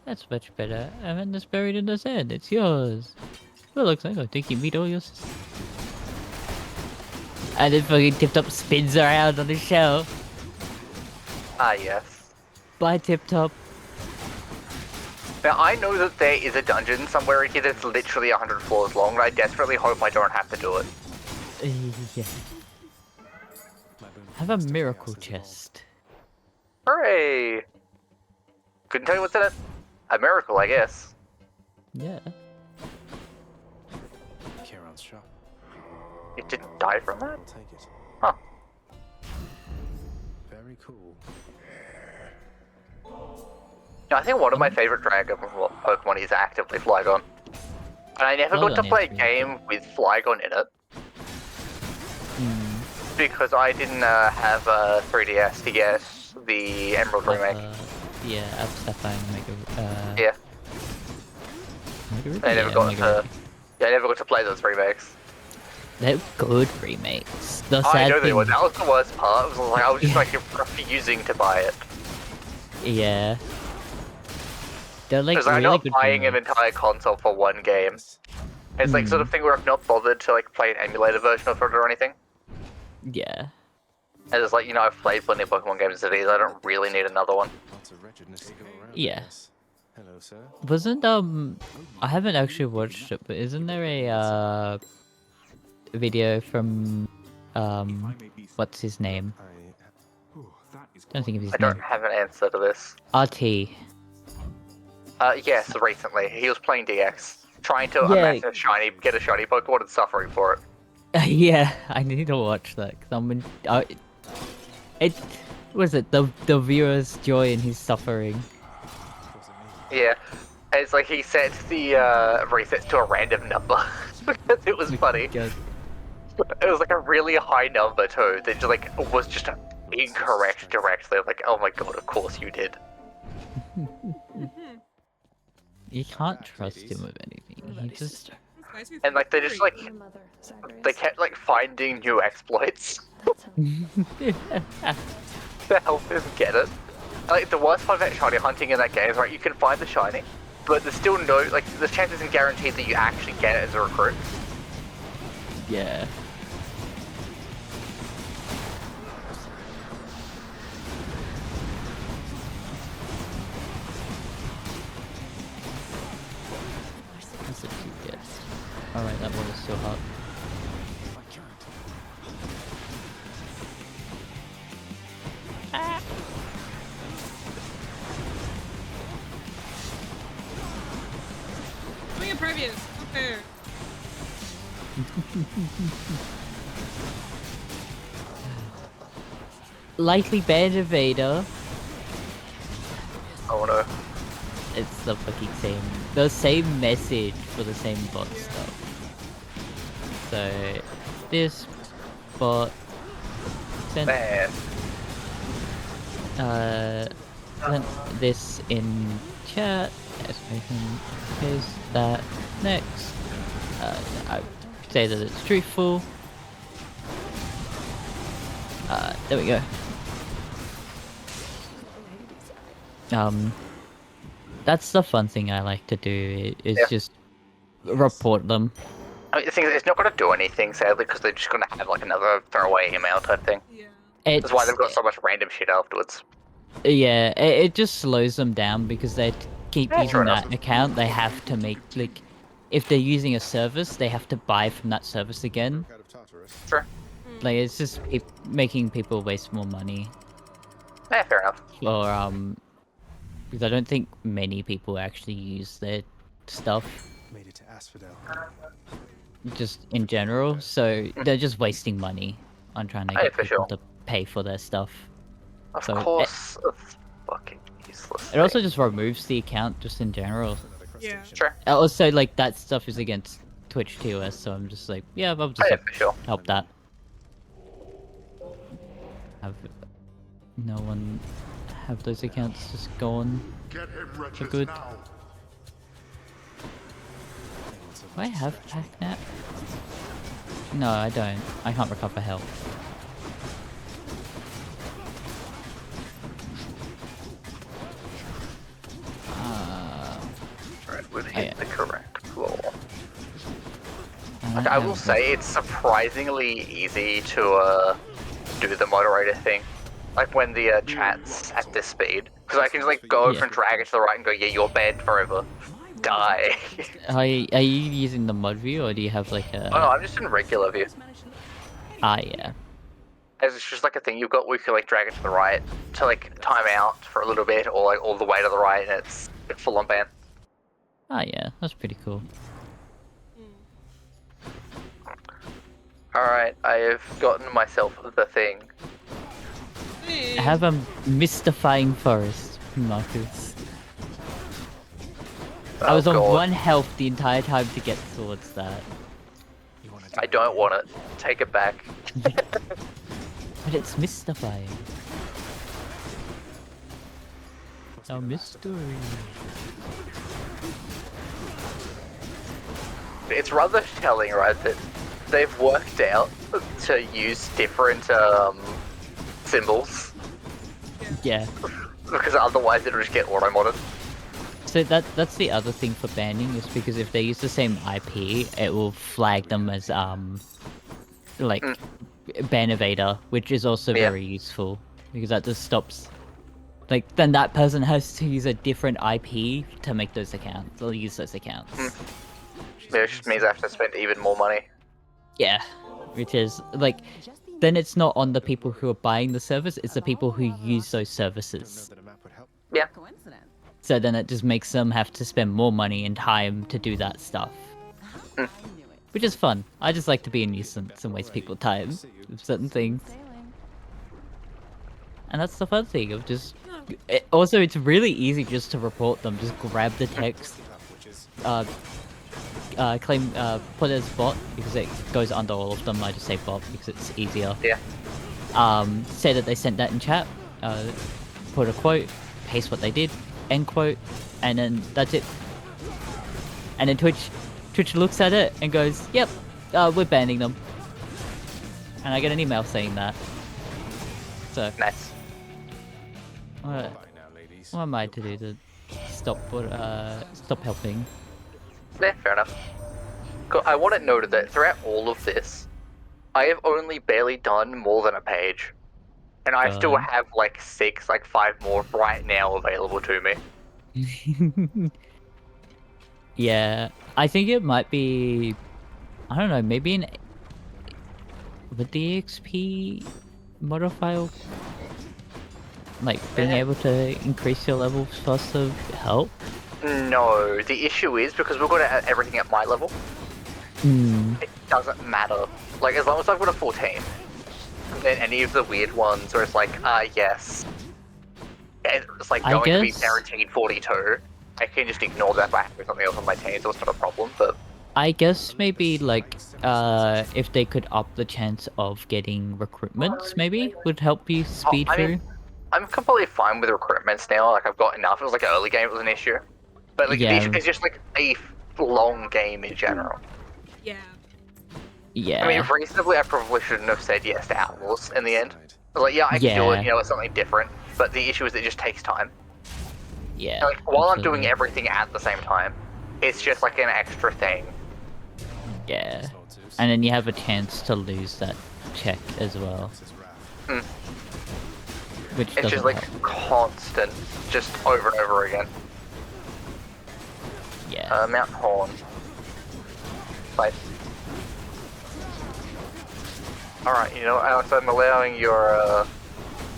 That's much better. And then it's buried in the sand. It's yours. Well, looks like I think you meet all your sisters. And then fucking Tip Top spins around on the shelf. Ah, yes. Bye, Tip Top. Now, I know that there is a dungeon somewhere in here that's literally 100 floors long, and I desperately hope I don't have to do it. Yeah. Have a miracle chest. Hooray! Couldn't tell you what's in it. A miracle, I guess. Yeah. Kieran's shop. It didn't die from that? I'll take it. Huh. Very cool. No, I think one of my favorite Dragon Pokemon is actively Flygon. And I never got to play a game with Flygon in it. Because I didn't have a 3DS to get the Emerald remake. Yeah, Sapphire and Mega. Yeah. Mega I never got to. Yeah, I never got to play those remakes. They're good remakes. The I sad know they thing... were. That was the worst part. It was like I was just like refusing to buy it. Yeah. They're like Because really I'm not good buying an remakes. entire console for one game. It's like sort of thing where I've not bothered to like play an emulator version of it or anything. Yeah. And it's like, you know, I've played plenty of Pokemon games as it is. I don't really need another one. Lots of wretchedness to go around. Yeah. Hello, sir. Wasn't I haven't actually watched it, but isn't there a video from what's his name? Don't think of his I name. don't have an answer to this. RT. Yes, recently. He was playing DX. trying to Yeah. amass a shiny, get a shiny Pokemon and suffering for it. Yeah, I need to watch that. 'Cause I'm in, it was it the viewer's joy and his suffering. Yeah. It's like he sets the resets to a random number because it was funny. God. It was like a really high number too. That just like was just incorrect directly. I'm like, oh my god, of course you did. You can't trust him with anything. He just And like they just like they kept like finding new exploits to help him get it. Like the worst part about shiny hunting in that game is right, you can find the shiny, but there's still no like the chance isn't guaranteed that you actually get it as a recruit. yeah. That's what you get. Alright, that one is so hot. Doing a previous. Okay. Likely bad evader. Oh no. It's the fucking same message for the same bot stuff. So this bot sent sent this in chat. Here's that next. I say that it's truthful. There we go. That's the fun thing I like to do, is just report them. I mean, the thing is, it's not going to do anything, sadly, because they're just going to have like another throwaway email type thing. Yeah. That's why they've got so much random shit afterwards. Yeah, it just slows them down because they keep Yeah, using that account. They have to make, like, if they're using a service, they have to buy from that service again. Sure. Like, it's just making people waste more money. Yeah, fair enough. Or, because I don't think many people actually use their stuff. Made it to Asphodel. Just in general, so they're just wasting money on trying to get people to pay for their stuff. Of So course, it's fucking useless. It also just removes the account just in general. Yeah. Sure. Also, like, that stuff is against Twitch TOS, so I'm just like, yeah, I'll just help that. Have no one have those accounts just gone for good. Do I have PackNap? No, I don't. I can't recover health. Right, we've hit the correct floor. Like, I will say it's surprisingly easy to do the moderator thing. Like when the chat's at this speed. Because I can just like go over and drag it to the right and go, yeah, you're banned forever. Die. Are you using the mod view, or do you have like a... Oh no, I'm just in regular view. Ah, yeah. It's just like a thing you've got where you can like drag it to the right to like time out for a little bit, or like all the way to the right and it's full on ban. Ah, yeah, that's pretty cool. Alright, I have gotten myself the thing. I have a mystifying forest, Marcus. I was on 1 health the entire time to get towards that. I don't want it. Take it back. But it's mystifying. A mystery. It's rather telling, right, that they've worked out to use different symbols. Yeah. Because otherwise it'll just get auto-modded. So that's the other thing for banning, is because if they use the same IP, it will flag them as like ban evader, which is also very useful because that just stops. Like, then that person has to use a different IP to make those accounts. They'll use those accounts. Yeah, it just means I have to spend even more money. Yeah, which is like, then it's not on the people who are buying the service; it's the people who use those services. Yeah. So then it just makes them have to spend more money and time to do that stuff. Which is fun. I just like to be a nuisance and waste people's time with certain things. And that's the fun thing of just... also, it's really easy just to report them. Just grab the text, claim, put it as bot, because it goes under all of them. I just say bot because it's easier. Yeah. Say that they sent that in chat, put a quote, paste what they did, end quote, and then that's it. And then Twitch looks at it and goes, yep, we're banning them. And I get an email saying that. So... Nice. What am I to do to stop helping? Yeah, fair enough. I want it noted that throughout all of this, I have only barely done more than a page. And I still have like 5 more right now available to me. Yeah, I think it might be... I don't know, maybe with the EXP modifier... Like, being able to increase your levels faster help? No, the issue is because we've got everything at my level. It doesn't matter. Like, as long as I've got a 14, then any of the weird ones where it's like, yes, it's like going to be guaranteed 42, I can just ignore that by having something else on my team, so it's not a problem, but... I guess maybe, like, if they could up the chance of getting recruitments, maybe, would help you speed through. I'm completely fine with recruitments now, like, I've got enough. It was like early game, it was an issue. But, like, the issue is just, like, a long game in general. Yeah. Yeah. I mean, reasonably, I probably shouldn't have said yes to Owls in the end. I was like, yeah, I can do it, it's something different. But the issue is it just takes time. Yeah. And, like, while I'm doing everything at the same time, it's just, like, an extra thing. Yeah. And then you have a chance to lose that check as well. Which it's just, like, constant, just over and over again. Yeah. Mount Horn. Place. Alright, you know, Alex, I'm allowing your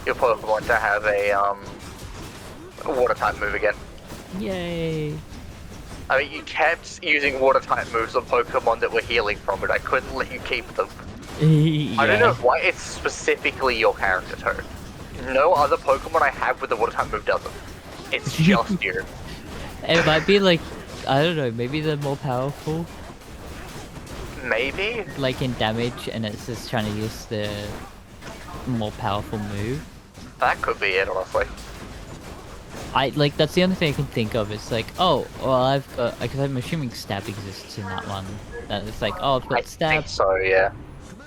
Pokemon to have a water-type move again. Yay! I mean, you kept using water-type moves on Pokemon that were healing from it. I couldn't let you keep them. Yeah. I don't know why it's specifically your character, too. No other Pokemon I have with the water-type move doesn't. It's just you. It might be like, I don't know, maybe they're more powerful? Maybe? Like in damage, and it's just trying to use the more powerful move. That could be it, honestly. That's the only thing I can think of. It's like, oh, well, because I'm assuming stab exists in that one. That it's like, oh, I've got stab. I think so, yeah.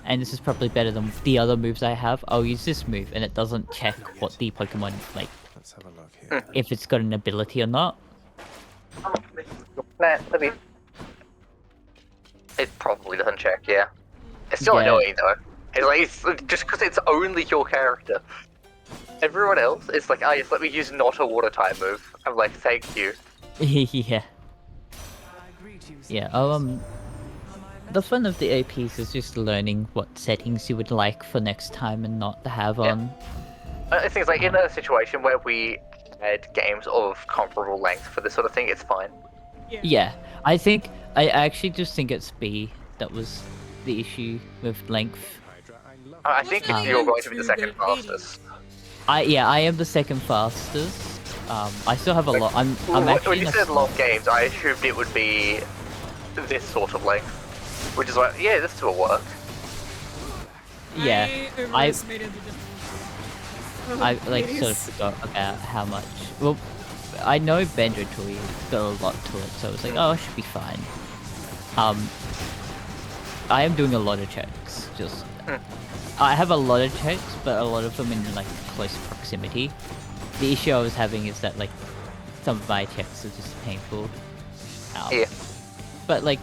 And this is probably better than the other moves I have. I'll use this move, and it doesn't check what the Pokemon, like, Let's have a look here. if it's got an ability or not. Let me... It probably doesn't check, yeah. It's still annoying, though. It's like, just because it's only your character. Everyone else, it's like, yes, let me use not a water-type move. I'm like, thank you. Yeah. Yeah, the fun of the APs is just learning what settings you would like for next time and not to have on. I think it's like, in a situation where we had games of comparable length for this sort of thing, it's fine. Yeah, I actually just think it's B that was the issue with length. I think you're going to be the second fastest. I am the second fastest. I still have a lot. I'm actually. When you said long games, I assumed it would be this sort of length, which is like, yeah, this will work. Yeah, I overestimated the difference. sort of forgot about how much. Well, I know Banjo Tooie got a lot to it, so I was like, oh, I should be fine. I am doing a lot of checks. Just I have a lot of checks, but a lot of them in like close proximity. The issue I was having is that like some of my checks are just painful. Yeah. But like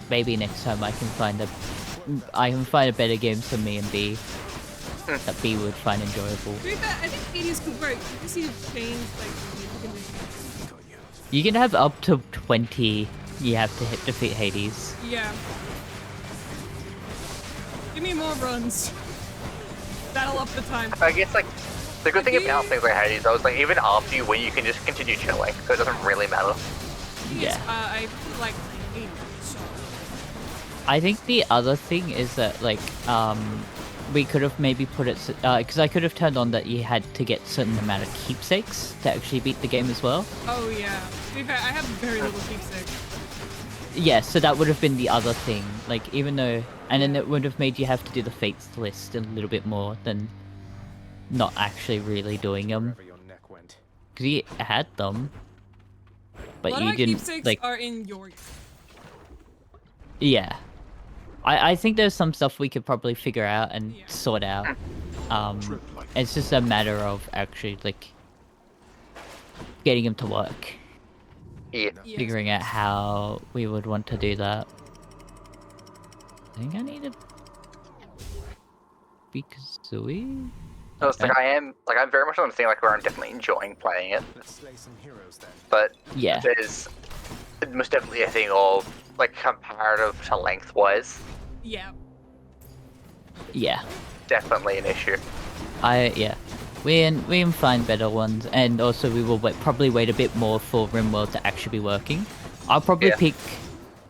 maybe next time I can find a better game for me and B that B would find enjoyable. I think Hades could work. You just need to change like the conditions. You can have up to 20. You have to defeat Hades. Yeah. Give me more runs. That'll up the time. I guess like The good thing about things like Hades, though, is like even after you win, you can just continue chilling, so it doesn't really matter. Yes, I really like Hades. So. I think the other thing is that like we could have maybe put it because I could have turned on that you had to get certain amount of keepsakes to actually beat the game as well. Oh yeah, to be fair, I have very little keepsakes. Yeah, so that would have been the other thing. Like even though, and then it would have made you have to do the fates list a little bit more than not actually really doing them. Because you had them, but you didn't. Keepsakes like are in your. Yeah. I think there's some stuff we could probably figure out and sort out. It's just a matter of actually, like, getting them to work. Yeah. Figuring out how we would want to do that. I think I need to... be Kazooie? No, it's like I'm very much on the thing like where I'm definitely enjoying playing it. Let's slay some heroes then. But yeah, there's most definitely a thing of like comparative to lengthwise. Yeah. Yeah. Definitely an issue. Yeah. We can find better ones, and also we will probably wait a bit more for Rimworld to actually be working. I'll probably pick...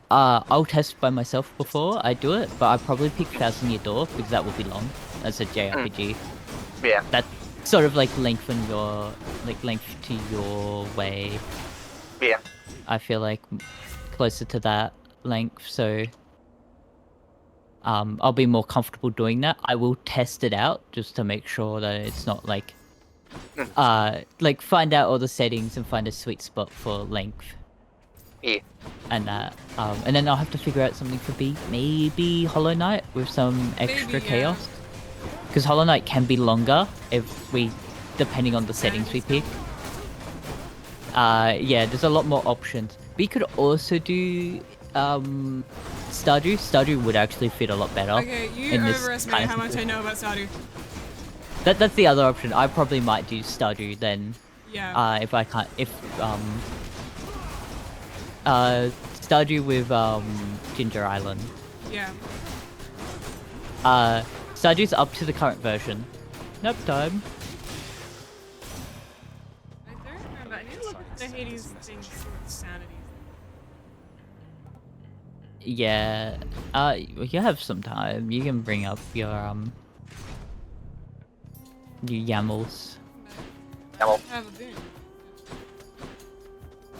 I'll test by myself before I do it, but I'll probably pick Thousand Year Door, because that will be long. That's a JRPG. Yeah. That sort of like length to your way. Yeah. I feel like closer to that length, so... I'll be more comfortable doing that. I will test it out just to make sure that it's not like, like find out all the settings and find a sweet spot for length. Yeah. And that, and then I'll have to figure out something for B. Maybe Hollow Knight with some extra chaos. Because Hollow Knight can be longer if we, depending on the settings we pick. Yeah, there's a lot more options. We could also do Stardew. Stardew would actually fit a lot better. Okay, you overestimate how much I know about Stardew. That's the other option. I probably might do Stardew then. Yeah. If I can't, Stardew with Ginger Island. Yeah. Stardew's up to the current version. Nap time. I don't remember. I need to look at the Hades things with sanity. Yeah, you have some time. You can bring up your YAMLs.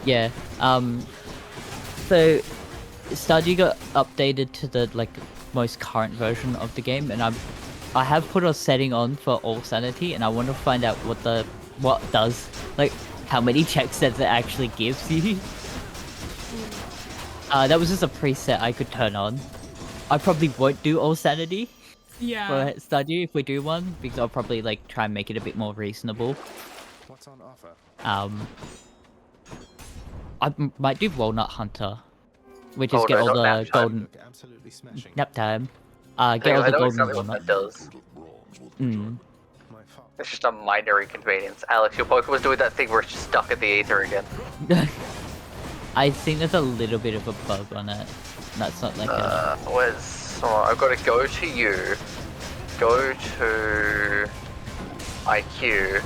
Yeah, so Stardew got updated to the most current version of the game, and I have put a setting on for all sanity, and I want to find out what does, like, how many checks that it actually gives you. That was just a preset I could turn on. I probably won't do all sanity for Stardew if we do one, because I'll probably try and make it a bit more reasonable. What's on offer? I might do Walnut Hunter, which is get all the golden nap time. Get all the golden walnut. Does. It's just a minor inconvenience. Alex, your Pokemon was doing that thing where it's just stuck at the ether again. I think there's a little bit of a bug on it. That's not like I've got to go to you. Go to IQ.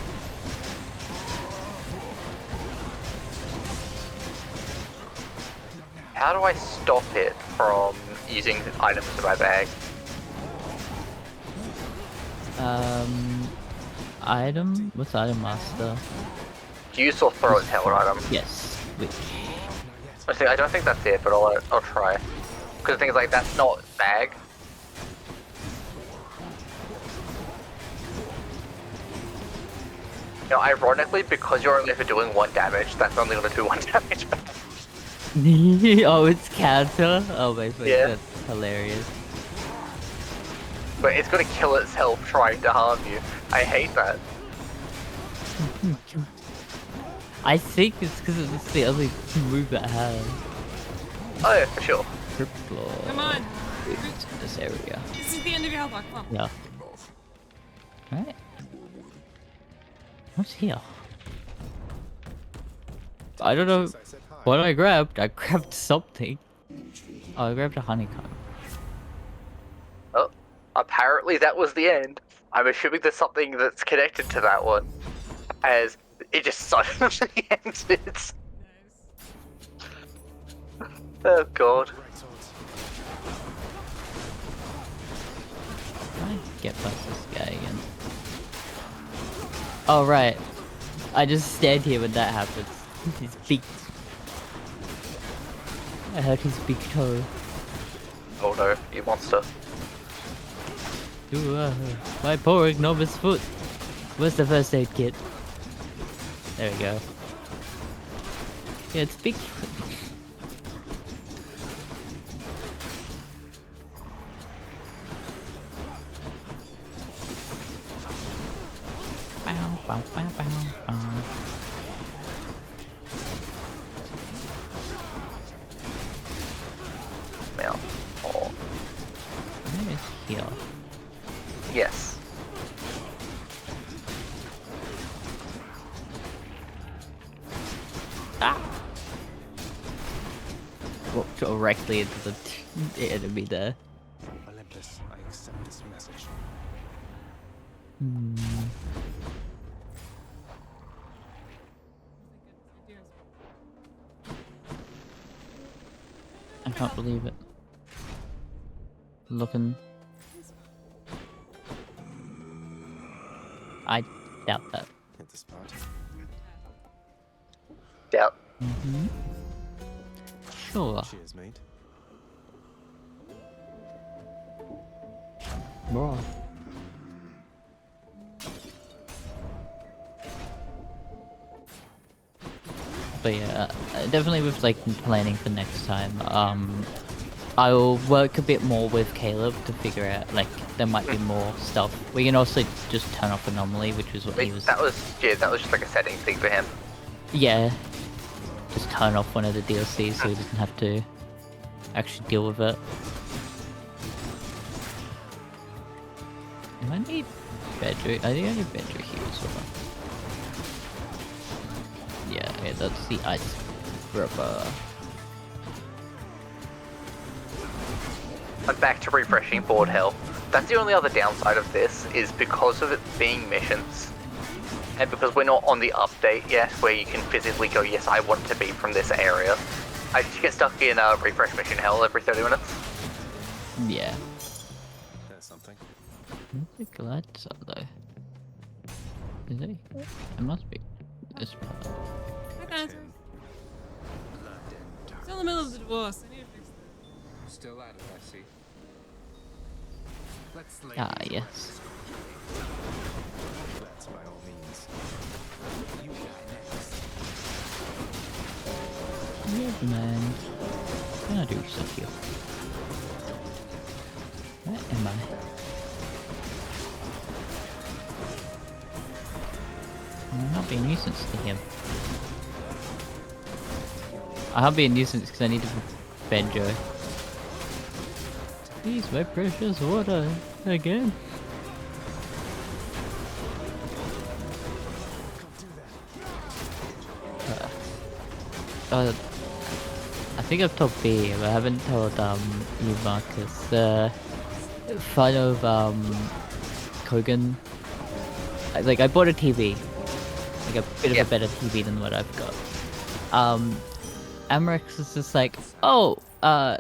How do I stop it from using items in my bag? Item? What's Item Master? Use or throw a tail item? Yes. Which? I don't think that's it, but I'll try. Because the thing is, that's not bag. You know, ironically, because you're only ever doing 1 damage, that's only going to do 1 damage. Oh, it's counter? Oh my god, that's hilarious. But it's going to kill itself trying to harm you. I hate that. I think it's because it's the only move it has. Oh yeah, for sure. Come on! It's in this area. This is the end of your health bar, come on. Yeah. Alright. What's here? I don't know what I grabbed. I grabbed something. Oh, I grabbed a honeycomb. Oh, apparently that was the end. I'm assuming there's something that's connected to that one, as it just suddenly ended. Nice. Oh god. I get past this guy again. Oh right. I just stand here when that happens. His big... I hurt his big toe. Oh no, you monster. Ooh, my poor ignominious foot. Where's the first aid kit? There we go. Yeah, it's big. Bow, bow, bow, bow, bow. Now, oh. Where is here? Yes. Ah! Walked directly into the enemy there. Olympus, I accept this message. Hmm. I can't believe it. Looking. I doubt that. Hit the spot. Doubt. Mm-hmm. Sure. Cheers, mate. Bro. But yeah, definitely with like planning for next time. I'll work a bit more with Caleb to figure out like there might be more stuff. We can also just turn off anomaly, which is what he was. That was just like a setting thing for him. Yeah, just turn off one of the DLCs so he doesn't have to actually deal with it. Do I need Banjo? I think I need Banjo here as well. Yeah, that's the ice rubber. I'm back to refreshing board hell. That's the only other downside of this, is because of it being missions, and because we're not on the update yet, where you can physically go, yes, I want to be from this area. I just get stuck in refresh mission hell every 30 minutes. Yeah. There's something. Where's the glides are though? Is it? It must be this part. Hi, dinosaurs. Still in the middle of the divorce. I need to fix that. Still at it, I see. Let's lay Ah, these yes. That's by all means. You die next. Yes, man. Can I do stuff here? Where am I? I'll not be a nuisance to him. I'll be a nuisance because I need to Banjo. Please, my precious water again. I think I've told B, but I haven't told you, Marcus. The fun of Kogan. Like I bought a TV, like a bit of a better TV than what I've got. Amrex is just like, oh,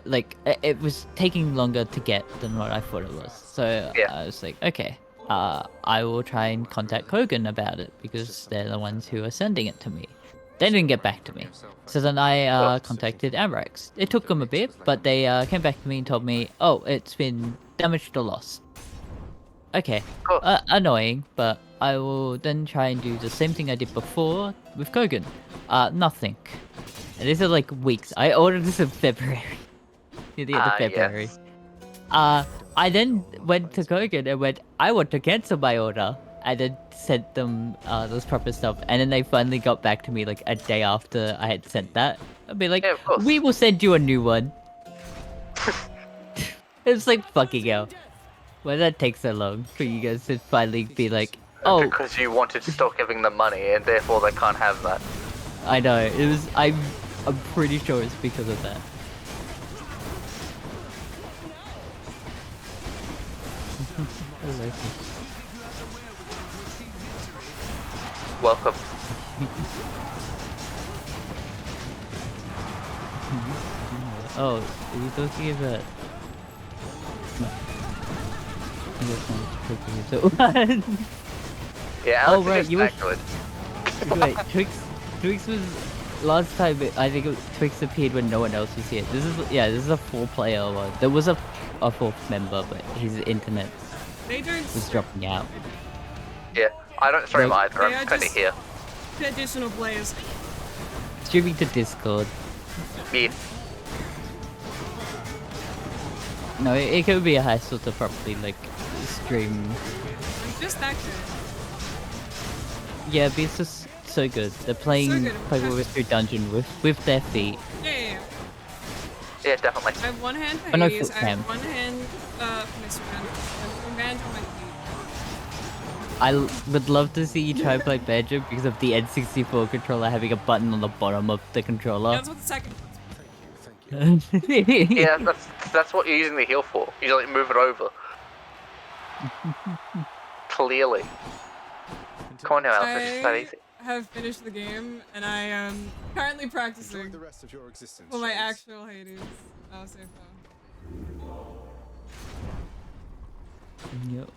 like it was taking longer to get than what I thought it was. So I was like, okay, I will try and contact Kogan about it because they're the ones who are sending it to me. They didn't get back to me. So then I contacted Amrex. It took them a bit, but they came back to me and told me, oh, it's been damaged or lost. Okay, annoying, but I will then try and do the same thing I did before with Kogan. Nothing. And these are like weeks. I ordered this in February. Near the end of February. Yes. I then went to Kogan and went, I want to cancel my order. And then sent them those proper stuff. And then they finally got back to me like a day after I had sent that. I'd be like, we will send you a new one. It's like fucking hell. Why did that take so long for you guys to finally be like, oh. Because you wanted to stop giving them money and therefore they can't have that. I know, it was, I'm pretty sure it's because of that. welcome. Oh, are you talking about? Yeah, Oh Alex right, is you just were. that good. Wait, Twix was last time. I think Twix appeared when no one else was here. This is a 4-player one. There was a 4th member, but his internet They don't was stream. dropping out. Yeah, I don't stream They- either. they I'm are kind of just- here. Additional players. Streaming to Discord. Yeah. No, it could be a hassle to properly like stream. Like, just that good. Yeah, but it's just so good. They're playing good. through dungeon with their feet. Yeah. Yeah, definitely. I have one hand for Oh, no, Hades, foot I have cam. one hand for Mr. Banjo, and Banjo on my feet. Would love to see you try and play Banjo because of the N64 controller having a button on the bottom of the Yeah, controller. that's what the second Yeah, that's what you're using the heal for. You like move it over. Clearly. Come on now, Alex. It's just that easy. I have finished the game, and I am currently practicing The rest of your existence. for my Shades. actual Hades so far. Yep.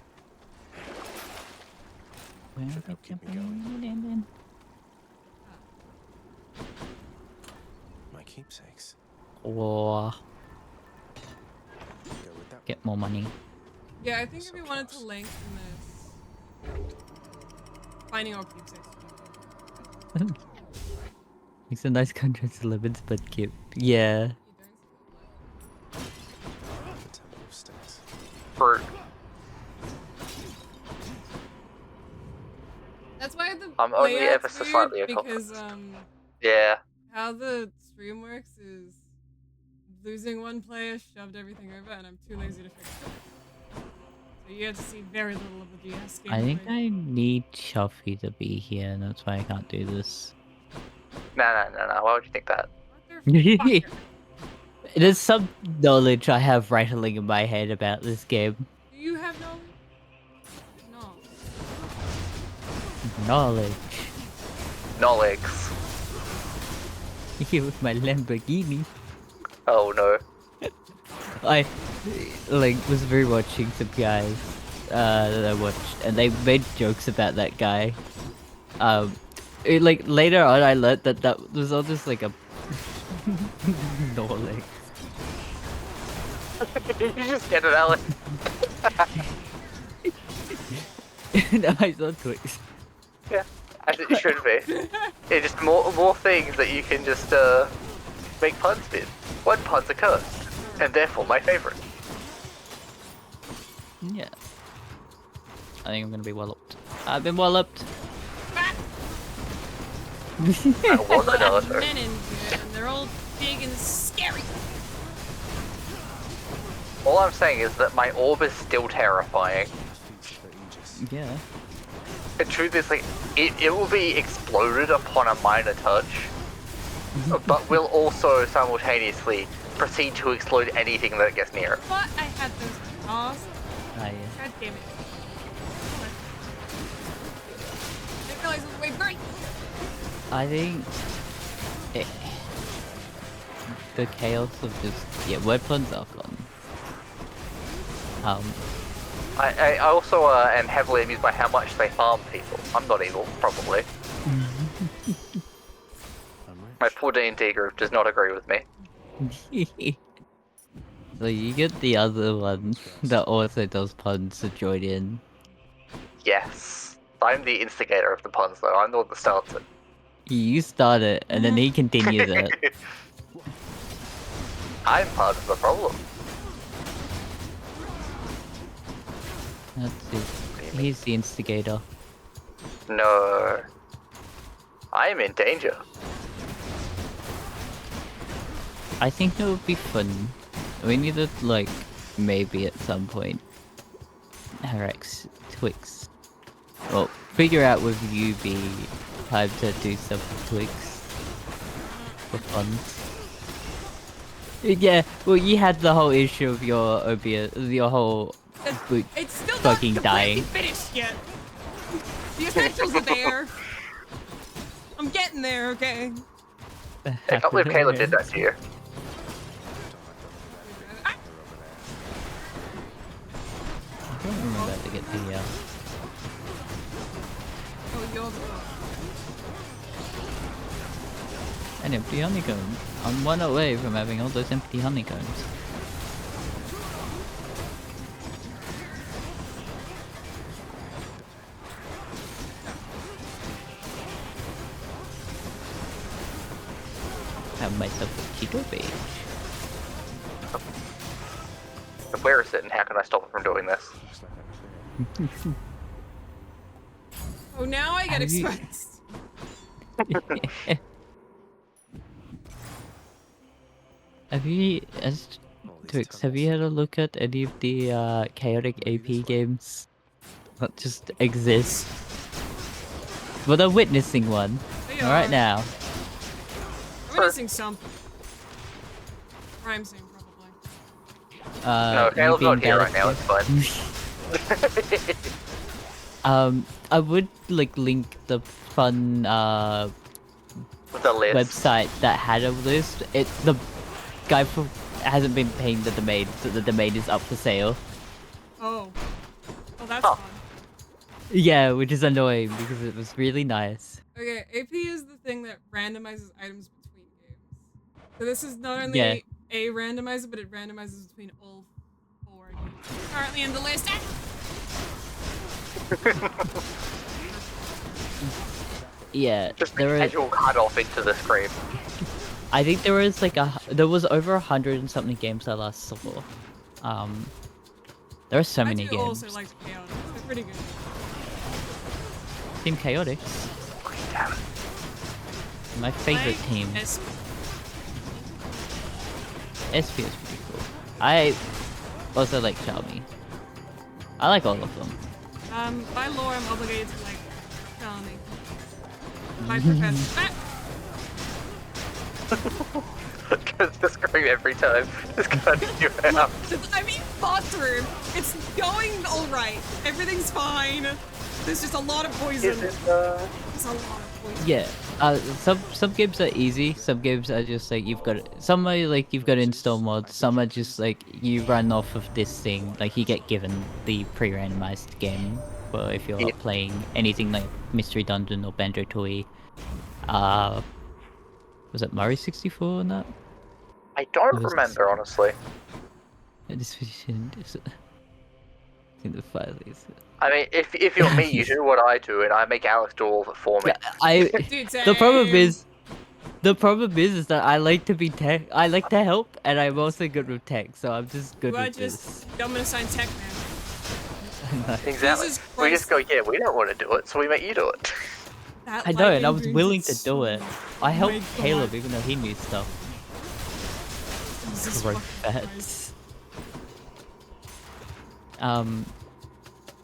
Where are they jumping? My keepsakes. Or Go with that. get more money. Yeah, I think if we wanted to lengthen this, finding all keepsakes. It's a nice contrast to lemons, but cute. Yeah. The temple of stairs. Fruit. That's why the I'm only layout's ever so weird, slightly because accomplished. Yeah. how the stream works is losing one player shoved everything over, and I'm too lazy to fix it. So you have to see very little of the DS game. I think I need Chuffy to be here, and that's why I can't do this. No. Why would you think that? There's some knowledge I have rattling in my head about this game. Do you have knowledge? No. Knowledge. Knowledge. Here with my Lamborghini. Oh no. I was rewatching some guys that I watched, and they made jokes about that guy. Later on, I learned that was all just like a knowledge. You just get it, Alex. No, I saw Twix. Yeah, as it should be. Yeah, just more things that you can just make puns with. One pun's a curse, and therefore my favorite. Yeah. I think I'm gonna be walloped. I've been walloped. Was another. Men in here, and they're all big and scary. All I'm saying is that my orb is still terrifying. Yeah. The truth is, like, it will be exploded upon a minor touch, but will also simultaneously proceed to explode anything that gets near it. But I had those paws. Ah, yeah. God damn it. Nikolai's way great. I think the chaos of just weapons are fun. I also am heavily amused by how much they farm people. I'm not evil, probably. My poor D&D group does not agree with me. So you get the other one that also does puns to join in. Yes. I'm the instigator of the puns, though. I'm the one that starts it. You start it, and then he continues it. I'm part of the problem. That's it. He's the instigator. No. I am in danger. I think it would be fun. We need to, maybe at some point, harass Twix. Well, figure out with you be time to do stuff with Twix. For fun. Yeah, well, you had the whole issue of your whole boot It's still fucking not dying. completely finished yet. The essentials are there. I'm getting there, okay? I can't believe Caleb did that to you. Ah! I don't remember how to get the Oh, you're the an empty honeycomb. I'm one away from having all those empty honeycombs. Have myself a Cheeto page. Where is it and how can I stop it from doing this? Oh, now I get Have you- exposed. Have you, as Twix, have you had a look at any of the chaotic AP games that just exist? Well, they're witnessing one They right are. now. I'm witnessing something. Crime scene, probably. No, you Caleb's being not here bad right now, at it's fine. I would like link the fun With the list. website that had a list. The guy hasn't been paying the domain, so the domain is up for sale. Oh. Oh, that's Huh. fun. Yeah, which is annoying because it was really nice. Okay, AP is the thing that randomizes items between games. So this is not only Yeah. a randomizer, but it randomizes between all 4 games currently in the list. Ah! Yeah, Just a there are. casual cut off into the screen. I think there was like there was over 100 and something games I last saw. There are so many I do games. also like Chaotic. They're pretty good. Team Chaotic, Damn it. my favorite Like team. SP. SP is pretty cool. I also like Xiaomi. I like all of them. By law, I'm obligated to like Xiaomi. My profession. Just scream every time. Just cutting you out. I mean, bathroom. It's going alright. Everything's fine. There's just a lot of poison. Is it, There's a lot of poison. Yeah. Some games are easy. Some games are just like some are like you've got to install mods. Some are just like you run off of this thing. Like you get given the pre-randomized game. But if you're playing anything like Mystery Dungeon or Banjo Tooie, was it Mario 64 on that? I don't It was- remember, honestly. This in the file is. I mean, if you're me, you do what I do, and I make Alex do all of it for me. Dude, The problem is that I like to be tech. I like to help, and I'm also good with tech, so I'm just good You are with just government assigned tech man. Exactly. Jesus We just Christ. go, yeah, we don't want to do it, so we make you do it. That I know, and I lightning was willing did to do so it. much. I Oh helped my Caleb God. even though he knew stuff. Jesus Gross fucking fats. Christ. Um,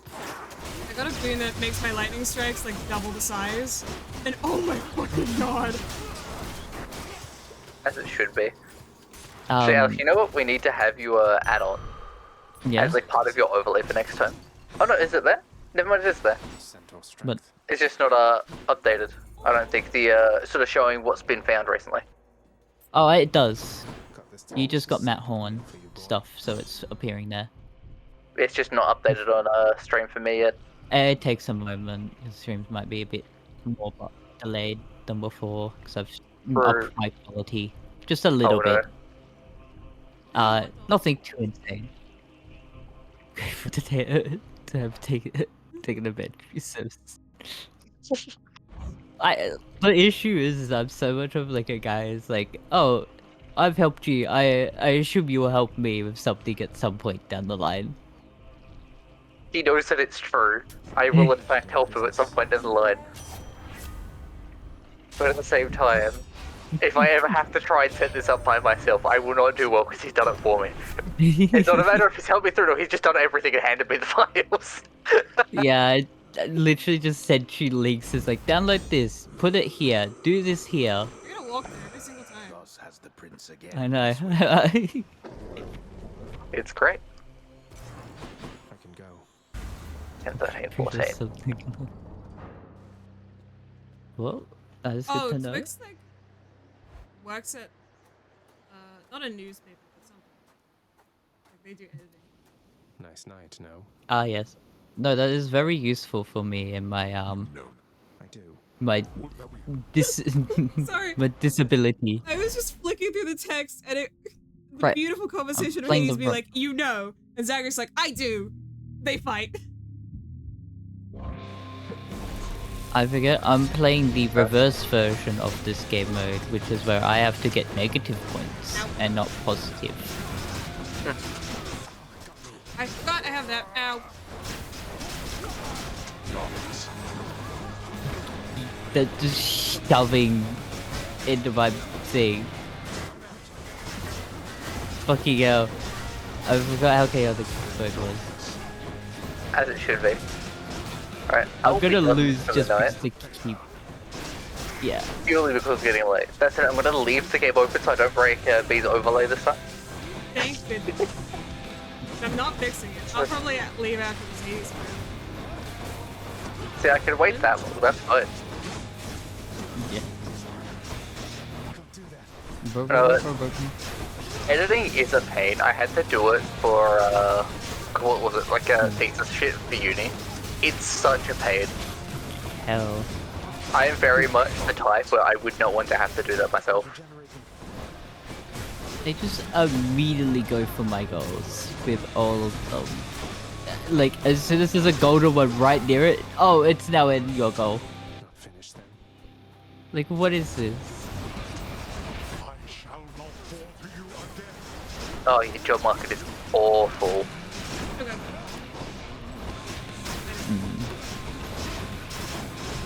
I got a boon that makes my lightning strikes like double the size. And oh my fucking god. As it should be. So, Alex, you know what? We need to have you add on yeah. as like part of your overlay for next time. Oh no, is it there? Never mind, it is there. But It's just not updated. I don't think the sort of showing what's been found recently. oh, it does. You just got Matt Horn stuff, so it's appearing there. It's just not updated on stream for me yet. It takes a moment. The streams might be a bit more delayed than before because I've upped my quality just a little bit. Nothing too insane. Grateful to have taken a bed. The issue is I'm so much of like a guy is like, oh, I've helped you. I assume you will help me with something at some point down the line. He knows that it's true. I will in fact help him at some point down the line. But at the same time, if I ever have to try and set this up by myself, I will not do well because he's done it for me. It's not a matter if he's helped me through or he's just done everything and handed me the files. Yeah, I literally just sent you links. It's like, download this, put it here, do this here. You're gonna walk there every single time. Has the prince again. I know. It's great. I can go. 10, 13, There's 14. something. What? That is good to know. Twix like works at not a newspaper but something. Like they do editing. Nice night, no? Ah, yes. No, that is very useful for me in my I do. my Sorry. my disability. I was just flicking through the text and the Right. beautiful conversation of playing Hades the be like, you know, and Zacharias like, I do. They fight. I forget I'm playing the reverse version of this game mode, which is where I have to get negative points and not positive. I forgot I have that. Ow. They're just shoving into my thing. Fucking hell. I forgot how chaotic the bird was. As it should be. Alright, I'm gonna lose just because they keep... Yeah. Purely because it's getting late. That's it, I'm gonna leave the game open so I don't break B's overlay this time. Thank goodness. I'm not fixing it. I'll probably leave after this Hades part. See, I can wait that long, that's fine. Yeah. Editing is a pain. I had to do it for, what was it, like a thesis shit for uni. It's such a pain. Hell. I am very much the type where I would not want to have to do that myself. They just immediately go for my goals with all of them. Like, as soon as there's a golden one right near it, oh, it's now in your goal. Not finished then. Like, what is this? Oh, your job market is awful.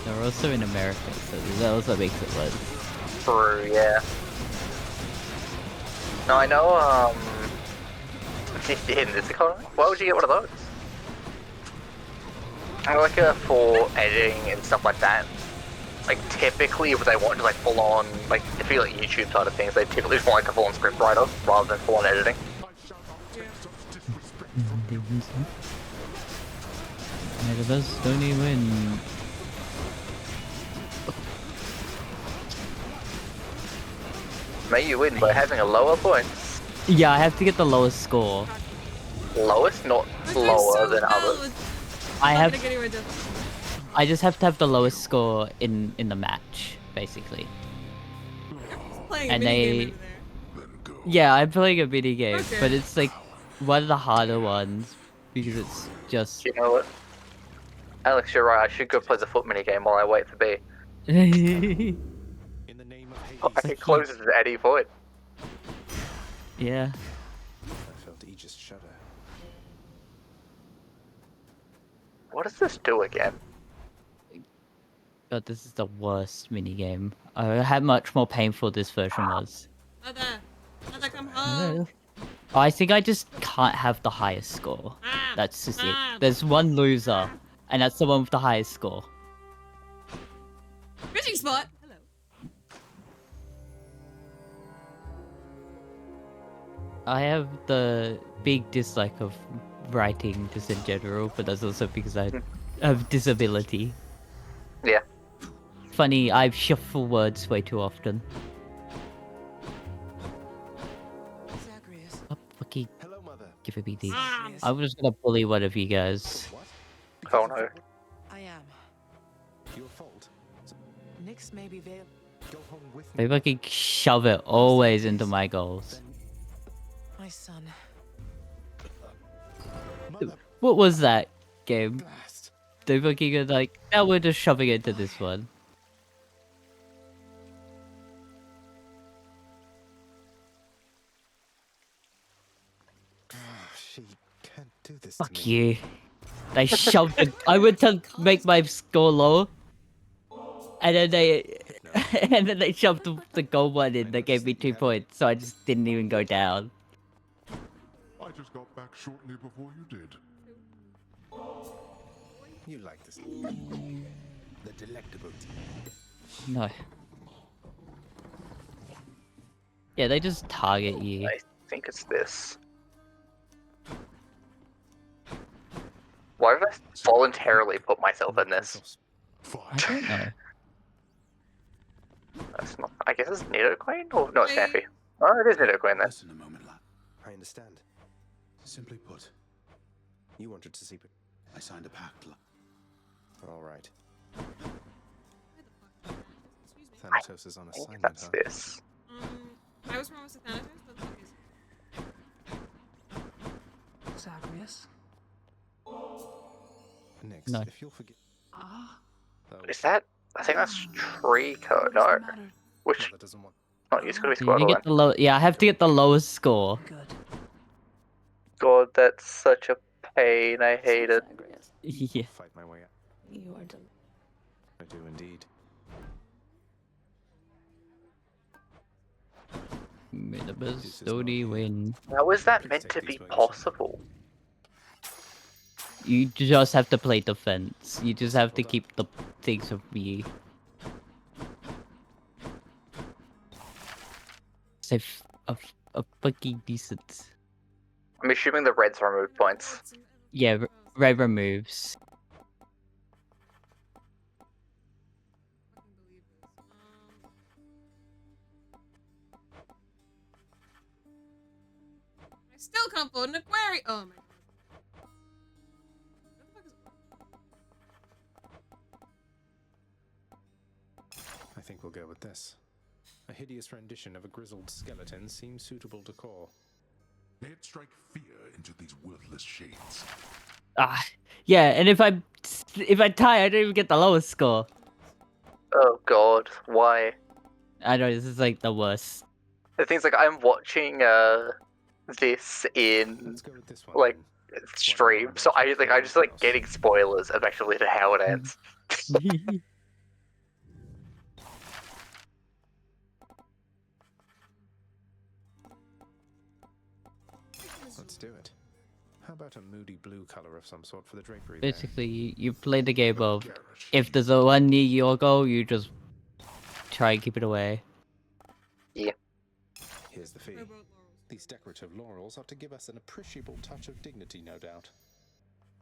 They're also in America, so that also makes it worse. True, yeah. No, I know, in this economy, why would you get one of those? I like for editing and stuff like that. Like, typically, if they want to, like, full on, like, if you like YouTube side of things, they typically just want, like, a full on script writer rather than full on editing. Those don't even... May you win by having a lower points. Yeah, I have to get the lowest score. Lowest, not lower than others. I just have to have the lowest score in the match, basically. And they... Yeah, I'm playing a mini game, but it's like one of the harder ones because it's just... You know what? Alex, you're right, I should go play the foot mini game while I wait for B. In the name of Hades. I can close it at any point. Yeah. I felt Aegis shudder. What does this do again? God, this is the worst mini game. How much more painful this version was. Mother, come home. I think I just can't have the highest score. That's just it. There's one loser, and that's the one with the highest score. Fishing spot. Hello. I have the big dislike of writing just in general, but that's also because I have disability. Yeah. Funny, I shuffle words way too often. Oh, fucking Hello, Mother. give it BD. I'm just gonna bully one of you guys. What? Oh no. I am. Your fault. Nyx may be veiled. Go home with me. Maybe I can shove it always into my goals. My son. Mother. What was that game? Blast. They fucking like, now we're just shoving it into this one. She can't do this Fuck to me. you. They shoved it. I went to make my score lower. And then they shoved the gold one in that gave me 2 points, so I just didn't even go down. I just got back shortly before you did. You like this. The delectable tea. No. Yeah, they just target you. I think it's this. Why did I voluntarily put myself in this? I don't know. That's not. I guess it's Nidoqueen or no, it's Wait. Stampy. Oh, it is Nidoqueen then. Listen a moment, lad. I understand. Simply put, You wanted to see. I signed a pact, lad. All right. Excuse me. Thanatos is on I think assignment, that's huh? this. I was promised a Thanatos, but the fuck is Zagreus. Nix, No. if you'll forgive. Is that? I think that's Trico. What No. does it matter? Which? Mother doesn't want. Not you. It's gonna be You get Squirtle. the low. Yeah, I have to get the lowest score. Good. God, that's such a pain. I hate it. Zagreus. Yeah. Fight my way out. You are I do indeed. Minibus This is Stody not- win. How is that Please meant take to these be wings. possible? You just have to play defense. You just have to keep the things of me. Save a fucking decent. I'm assuming the reds remove points. Yeah, red removes. fucking believe this. I still can't afford an aquarium. Oh my god. What the fuck is? I think we'll go with this. A hideous rendition of a grizzled skeleton seems suitable to call. May it strike fear into these worthless shades. Ah, yeah. And if I tie, I don't even get the lowest score. Oh God, why? I know this is like the worst. The thing's like I'm watching this in Let's go with this one. like then. stream, so I just like getting spoilers effectively to how it ends. Let's do it. How about a moody blue color of some sort for the drapery? Basically, you play the game of if there's a one near your goal, you just try and keep it away. Yeah. Here's the fee. Rowboat laurels. These decorative laurels ought to give us an appreciable touch of dignity, no doubt.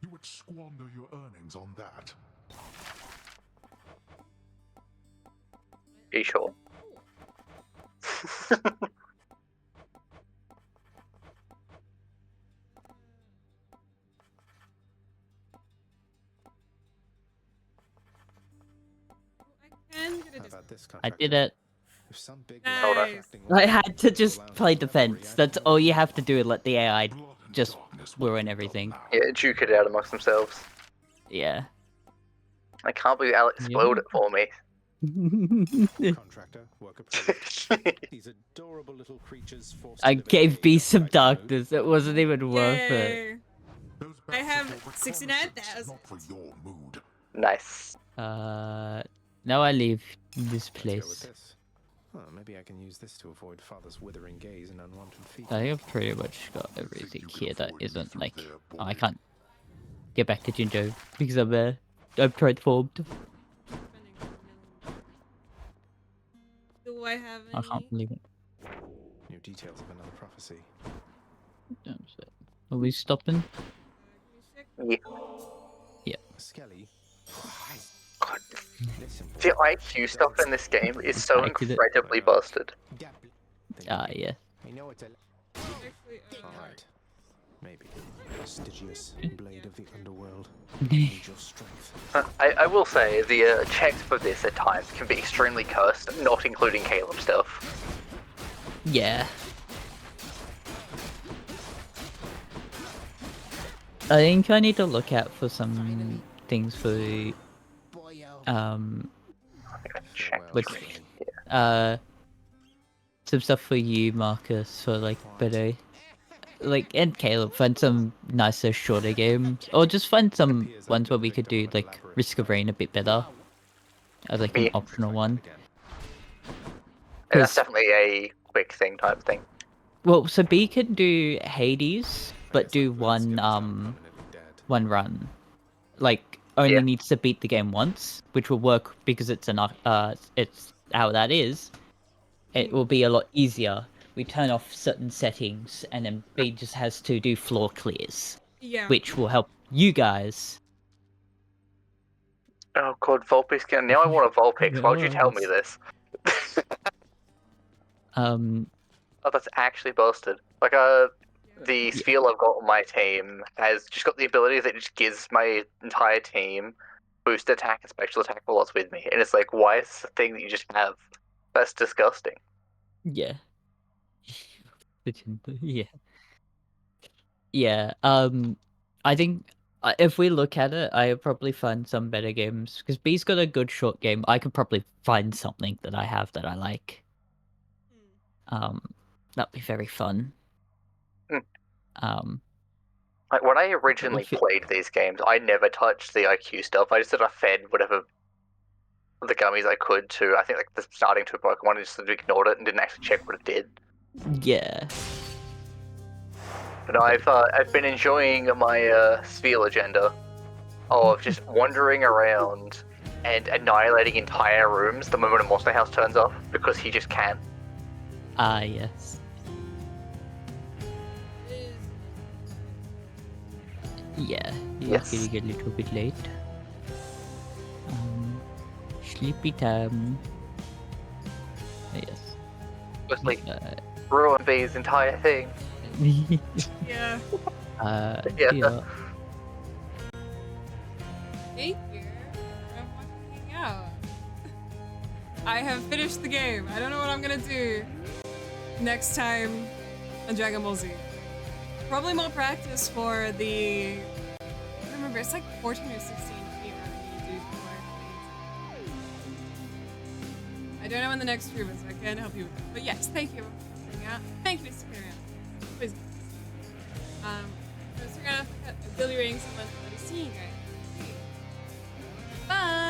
You would squander your earnings on that. Are you sure? I can get a How discount. about this I contractor? did it. If some big Nice. I had to just play defense. That's all you have to do. Let the AI just ruin everything. Yeah, duke it out amongst themselves. Yeah. I can't believe Alex spoiled it for me. Contractor, work approved. These adorable little creatures forced I to live in gave a cage Beast of some bright darkness. It wasn't even worth it. Yay. Those I bats have are for 69,000. Not for your mood. Nice. Now I leave this Let's go with place. this. Oh, maybe I can use this to avoid father's withering gaze and unwanted feet. I think I've pretty much got everything you can here that afford me isn't through like. there, Oh, I boy? can't get back to Jinjo because I'm transformed. Do I have I any? can't believe it. New details of another prophecy. Are we stopping? Yeah. Skelly. God, Listen, the IQ stuff in this game is so I did it. incredibly busted. Yeah. I know it's a. Actually, Alright. Maybe. Prestigious blade of the underworld. Need your strength. I will say, the checks for this at times can be extremely cursed, not including Caleb stuff. Yeah. I think I need to look out for some things for which some stuff for you, Marcus, for like better, like, and Caleb, find some nicer shorter games, or just find some ones where we could do like Risk of Rain a bit better as like an optional one. And that's definitely a quick thing type thing. Well, so B can do Hades, but do one run. Like, only needs to beat the game once, which will work because it's it's how that is. It will be a lot easier. We turn off certain settings, and then B just has to do floor clears. Yeah. Which will help you guys. Oh god, Vulpix can. Now I want a Vulpix. Why would you tell me this? Oh, that's actually busted. Like, the sphere I've got on my team has just got the ability that just gives my entire team boost attack and special attack while it's with me. And it's like, why is this a thing that you just have? That's disgusting. Yeah. Yeah. Yeah. I think if we look at it, I'll probably find some better games because B's got a good short game. I could probably find something that I have that I like. That'd be very fun. Like, when I originally played these games, I never touched the IQ stuff. I just sort of fed whatever the gummies I could to, I think, like, the starting two Pokemon and just sort of ignored it and didn't actually check what it did. Yeah. But I've been enjoying my Sphere agenda of just wandering around and annihilating entire rooms the moment a monster house turns off, because he just can. Ah, yes. Yeah, Yes. getting a little bit late. Sleepy time. Yes. Mostly ruin B's entire thing. Yeah. Yeah. Thank you for hanging out. I have finished the game. I don't know what I'm gonna do next time on Dragon Ball Z. Probably more practice for the... I don't remember, it's like 14 or 16 feet I need to do for. I don't know when the next stream is, so I can't help you with that. But yes, thank you for hanging out. Thank you, Mr. Carrion. Please. So we're gonna have to cut a Billy Ring someone. I'll be seeing you guys. Bye!